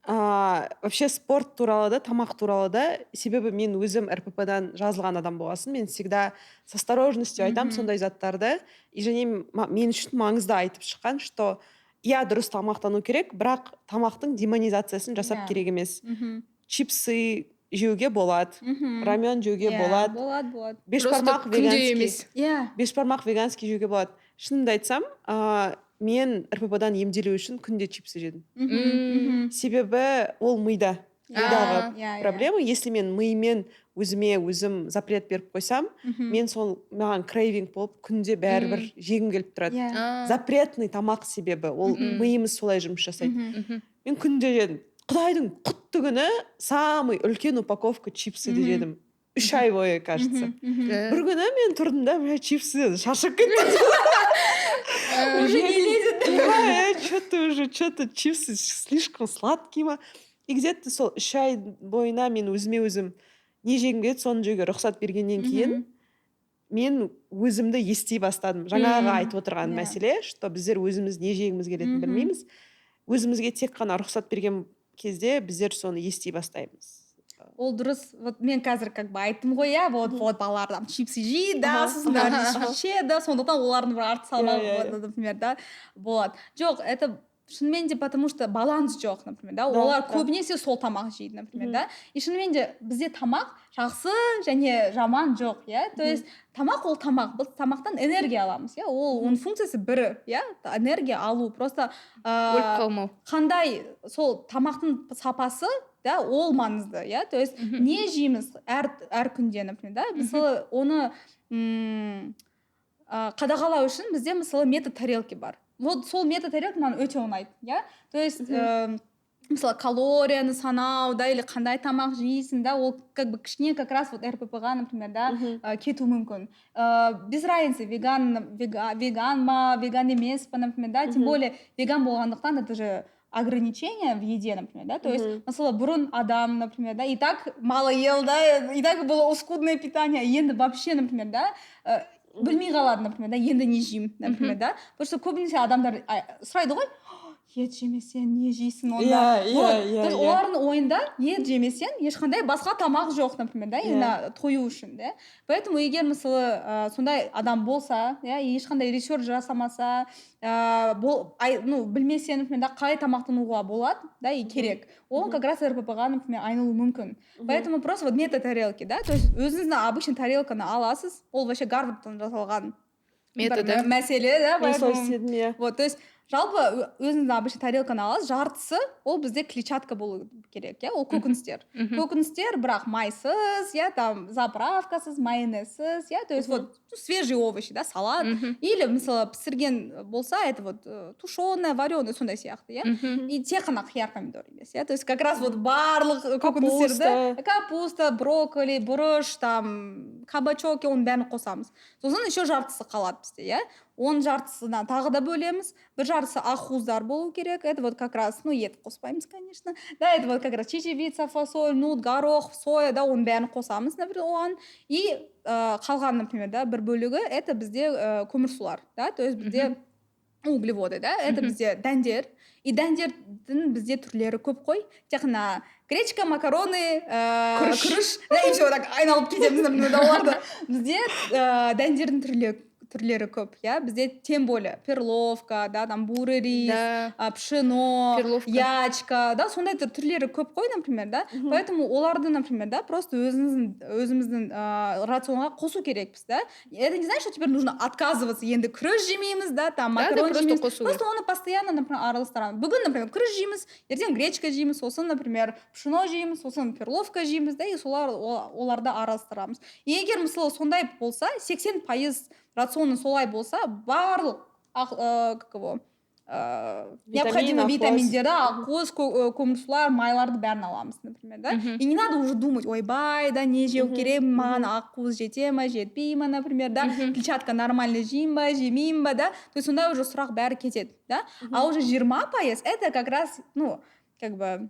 Вообще спорт туралы да, тамақ туралы да, себебі мен өзім РПП-дан жазылған адам болғасын, мен всегда с осторожностью айтам сондай заттарды. И және мен үшін маңызды айтып шыққан, что иә, дұрыс тамақтану керек, бірақ тамақтың демонизациясын жасап керек емес. Чипсы жеуге болады, рамен жеуге болады. Болады. Бешбармақ веганский. Иә. Бешбармақ веганский жеуге болады. Шынымды айтсам, мен РПП-дан емделу үшін күнде чипсы жедім. Себебі ол мидағы проблема. Если мен мимен өзім запрет беріп қойсам, мен маған крейвинг болып күнде бәрібір жегім келіп тұрады. Запретный тамақ себебі, ол миымыз солай жұмыс жасайды. Мен күнде жедім. Құдайдың құтты күні самый үлкен упаковка чипсыды жедім. 3 ай бойы, кажется. Бір күні мен тұрдым да, чипсы шаршап кеттім. Уже не лезет. Что-то чипсы слишком сладкие ма. И где-то сол 3 ай бойына мен өзім не жегім келеді, соны жеуге рұқсат бергеннен кейін мен өзімді ести бастадым. Жаңағы айтып отырған мәселе, что біздер өзіміз не жегіміз келетінін білмейміз. Өзімізге тек қана рұқсат берген кезде біздер соны ести бастаймыз. Ол дұрыс. Вот мен қазір как бы айттым ғой, иә, вот балалар там чипсы жейді, сосын ішеді, сондықтан олардың бір арты салмағы, например, да, болады. Жоқ, это шынымен де потому что баланс жоқ, например, да, олар көбінесе сол тамақ жейді, например, да, и шынымен де бізде тамақ жақсы және жаман жоқ, иә, то есть тамақ ол тамақ, біз тамақтан энергия аламыз, иә, оның функциясы бірі, иә, энергия алу, просто өліп қалмау. қандай сол тамақтың сапасы, да, ол маңызды, иә, то есть не жейміз әр күнде, например, да, мысалы оны қадағалау үшін бізде мысалы метод тарелки бар. Вот сол метод тарелки маған өте ұнайды, иә, то есть мысалы калорияны санау, да, или қандай тамақ жейсің, да, ол как бы кішкене как раз вот РПП-ға, например, да, кету мүмкін. Без разницы, веган ма, веган емес па, например, да, тем более веган болғандықтан это же ограничения в еде, например, да, то есть, мысалы, бұрын адам, например, да, и так мало ел, да, и так было скудное питание, енді вообще, например, да, білмей қалады, например, да, енді не жеймін, например, да, потому что көбінесе адамдар сұрайды ғой, ет жемесең не жейсің онда. Олардың ойында ет жемесең ешқандай басқа тамақ жоқ, например, да, именно тою үшін, да. Поэтому егер мысалы сондай адам болса, ешқандай ресерч жасамаса, білмесе, например, да, қалай тамақтануға болады, да, и керек. Он как раз РПП-ға, например, айналуы мүмкін. Поэтому просто вот метод тарелки, да, то есть өзіңіздің обычный тарелканы аласыз, ол вообще Гарвардтан жасалған мәселе, да, поэтому вот, то есть жалпы өзіңіздің обычный тарелканы аласыз, жартысы ол бізде клетчатка болу керек, иә, ол көкөністер. Көкөністер, бірақ майсыз, иә, там заправкасыз, майонезсіз, иә, то есть вот свежие овощи, да, салат, или мысалы пісірген болса, это вот тушеное, вареное, сондай сияқты, иә, и тек қана қияр помидор емес, иә, то есть как раз вот барлық көкөністерді, капуста, брокколи, бұрыш, там кабачок, оның бәрін қосамыз. Сосын еще жартысы қалады бізде, иә. Он жартысына тағы да бөлеміз. Бір жартысы ақуыздар болу керек. Это вот как раз, ет қоспаймыз, конечно. Да, это вот как раз чечевица, фасоль, нут, горох, соя, да, оның бәрін қосамыз, например, оған. И қалған, например, да, бір бөлігі, это бізде көмірсулар, да, то есть бізде углеводы, да, это бізде дәндер. И дәндердің бізде түрлері көп қой. Тек қана гречка, макароны, күріш, да, и все, так айналып кетеміз, например, оларды. Бізде дәндердің түрлері көп, иә, бізде тем более перловка, да, там бурый рис, пшено, ячка, да, сондай түрлері көп қой, например, да, поэтому оларды, например, да, просто өзіміздің рационға қосу керекпіз, да, это не значит, что теперь нужно отказываться, енді күріш жемейміз, да, там макарон жемейміз, просто оны постоянно, например, араластырамыз. Бүгін, например, күріш жейміз, ертең гречка жейміз, сосын, например, пшено жейміз, сосын перловка жейміз, да, и оларды араластырамыз. Егер мысалы сондай болса, 80% рационы солай болса, барлық необходимый витаминдерді, ақуыз, көмірсулар, майларды бәрін аламыз, например, да. И не надо уже думать, ойбай, да, не жеу керек, маған ақуыз жете ма, жетпей ма, например, да, клетчатка нормально жеймін ба, жемеймін ба, да, то есть сондай уже сұрақ бәрі кетеді, да. А уже 20% это как раз, как бы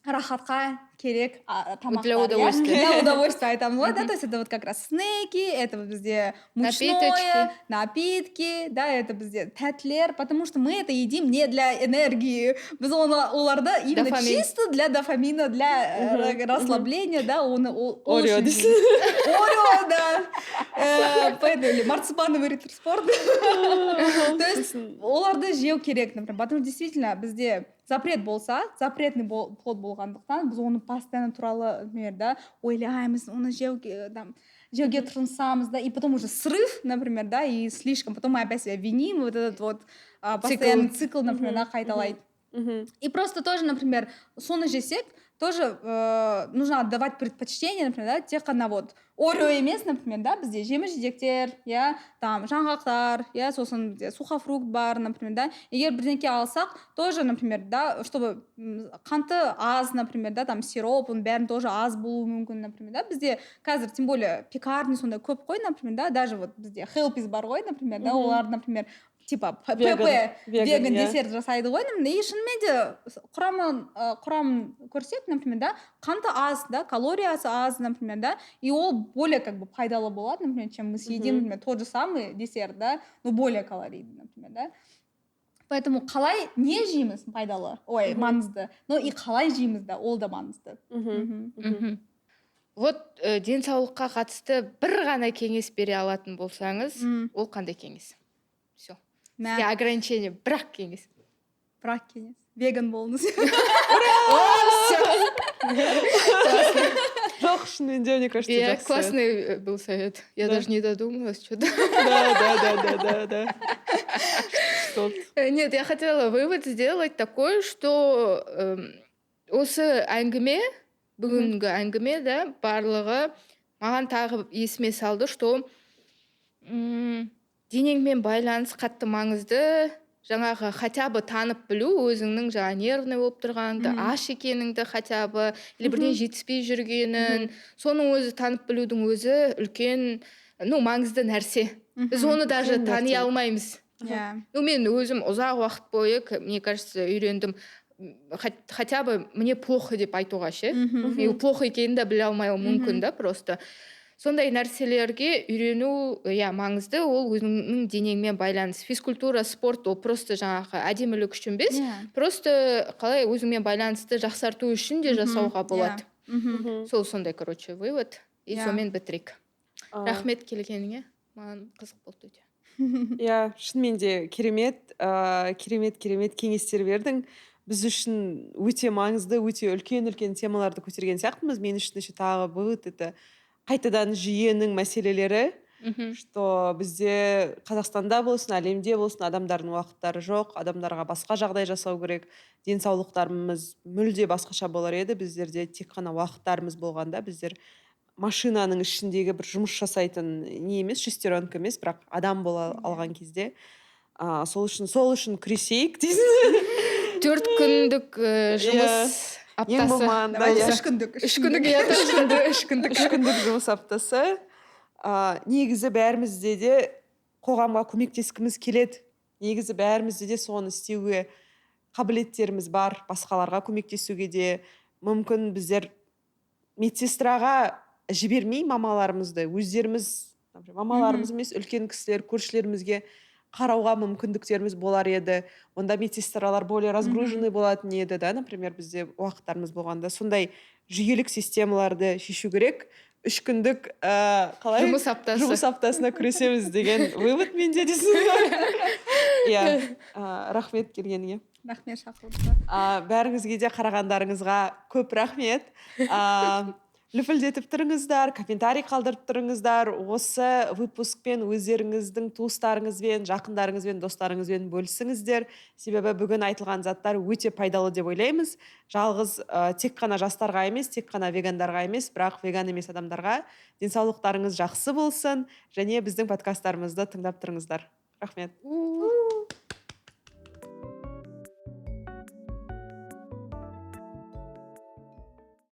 рахатқа керек тамақтар. Для удовольствия. Для удовольствия айтамын ғой, да, то есть это вот как раз снеки, это бізде мучное, напитки, да, это бізде тәттілер, потому что мы это едим не для энергии, біз оларды именно чисто для дофамина, для расслабления, да, Орео дейсің. Орео, да. Поэтому марципановый риттер-спорт. То есть оларды жеу керек, например, потому что действительно бізде запрет болса, запретный плод болғандықтан біз оны постоянно туралы, например, да, ойлаймыз, оны жеуге тырысамыз, да, и потом уже срыв, например, да, и слишком, потом мы опять себя виним, вот этот вот постоянный цикл, например, да, қайталайды. И просто тоже, например, соны жесек, тоже нужно отдавать предпочтение, например, да, тех қана вот орео емес, например, да, бізде жеміс жидектер, я там жаңғақтар, я сосын сухофрукт бар, например, да, егер бірдеңке алсақ, тоже, например, да, чтобы қанты аз, например, да, там сироп, оның бәрін тоже аз болуы мүмкін, например, да, бізде қазір тем более пекарня сондай көп қой, например, да, даже вот бізде хелпис бар ғой, например, да, олар, например, типа ПП веган десерт жасайды ғой, и шынымен де құрамын көрсек, например, да, қанты аз, да, калориясы аз, например, да, и ол более как бы пайдалы болады, например, чем мы съедим, например, тот же самый десерт, да, но более калорийный, например, да. Поэтому қалай не жейміз пайдалы, ой, маңызды, но и қалай жейміз, да, ол да маңызды. Вот денсаулыққа қатысты бір ғана кеңес бере алатын болсаңыз, ол қандай кеңес? Все. Сізге ограничение бірақ кеңес. Бірақ кеңес. Веган болыңыз. Жоқ, шынымен де, мне кажется, жақсы. Классный был совет. Я даже не додумалась что-то. Да. Нет, я хотела вывод сделать такой, что осы әңгіме, бүгінгі әңгіме, да, барлығы маған тағы есіме салды, что денеңмен байланыс қатты маңызды, жаңағы хотя бы танып білу, өзіңнің жаңа нервный болып тұрғаныңды, аш екеніңді хотя бы, или бірден жетіспей жүргенін, соның өзі танып білудің өзі үлкен, маңызды нәрсе. Біз оны даже тани алмаймыз. Мен өзім ұзақ уақыт бойы, мне кажется, үйрендім, хотя бы мне плохо деп айтуға ше. Мен плохо екенін де біле алмай мүмкін да просто. Сондай нәрселерге үйрену маңызды, ол өзіңнің денеңмен байланыс. Физкультура, спорт, ол просто жаңағы әдемілік үшін емес, просто қалай өзіңмен байланысты жақсарту үшін де жасауға болады. Сол сондай, короче, вывод. И сонымен бітірейік. Рахмет келгеніңе, маған қызық болды өте. Иә, шынымен де керемет кеңестер бердің. Біз үшін өте маңызды, өте үлкен темаларды көтерген сияқтымыз. Мен үшін тағы вывод это қайтадан жүйенің мәселелері, что бізде Қазақстанда болсын, әлемде болсын, адамдардың уақыттары жоқ, адамдарға басқа жағдай жасау керек, денсаулықтарымыз мүлде басқаша болар еді, біздерде тек қана уақыттарымыз болғанда, біздер машинаның ішіндегі бір жұмыс жасайтын не емес, шестеренка емес, бірақ адам бола алған кезде, сол үшін күресейік дейсің. 4 күндік жұмыс аптасы. 3 күндік жұмыс аптасы. Негізі бәрімізде де қоғамға көмектескіміз келеді. Негізі бәрімізде де соны істеуге қабілеттеріміз бар. Басқаларға көмектесуге де мүмкін біздер медсестраға жібермей мамаларымызды, өздеріміз, мамаларымыз емес, үлкен кісілер, көршілерімізге қарауға мүмкіндіктеріміз болар еді. Онда медсестралар более разгруженный болатын еді, да, например, бізде уақыттарымыз болғанда. Сондай жүйелік системаларды шешу керек. 3 күндік жұмыс аптасына күресеміз деген вывод менде дейсің. Рахмет келгеніңе. Рахмет шақырдыңыздар. Бәріңізге де қарағандарыңызға көп рахмет. Лүпілдетіп тұрыңыздар, комментарий қалдырып тұрыңыздар. Осы выпускпен өздеріңіздің туыстарыңызбен, жақындарыңызбен, достарыңызбен бөлісіңіздер. Себебі бүгін айтылған заттар өте пайдалы деп ойлаймыз. Жалғыз тек қана жастарға емес, тек қана вегандарға емес, бірақ веган емес адамдарға денсаулықтарыңыз жақсы болсын және біздің подкасттарымызды тыңдап тұрыңыздар. Рахмет.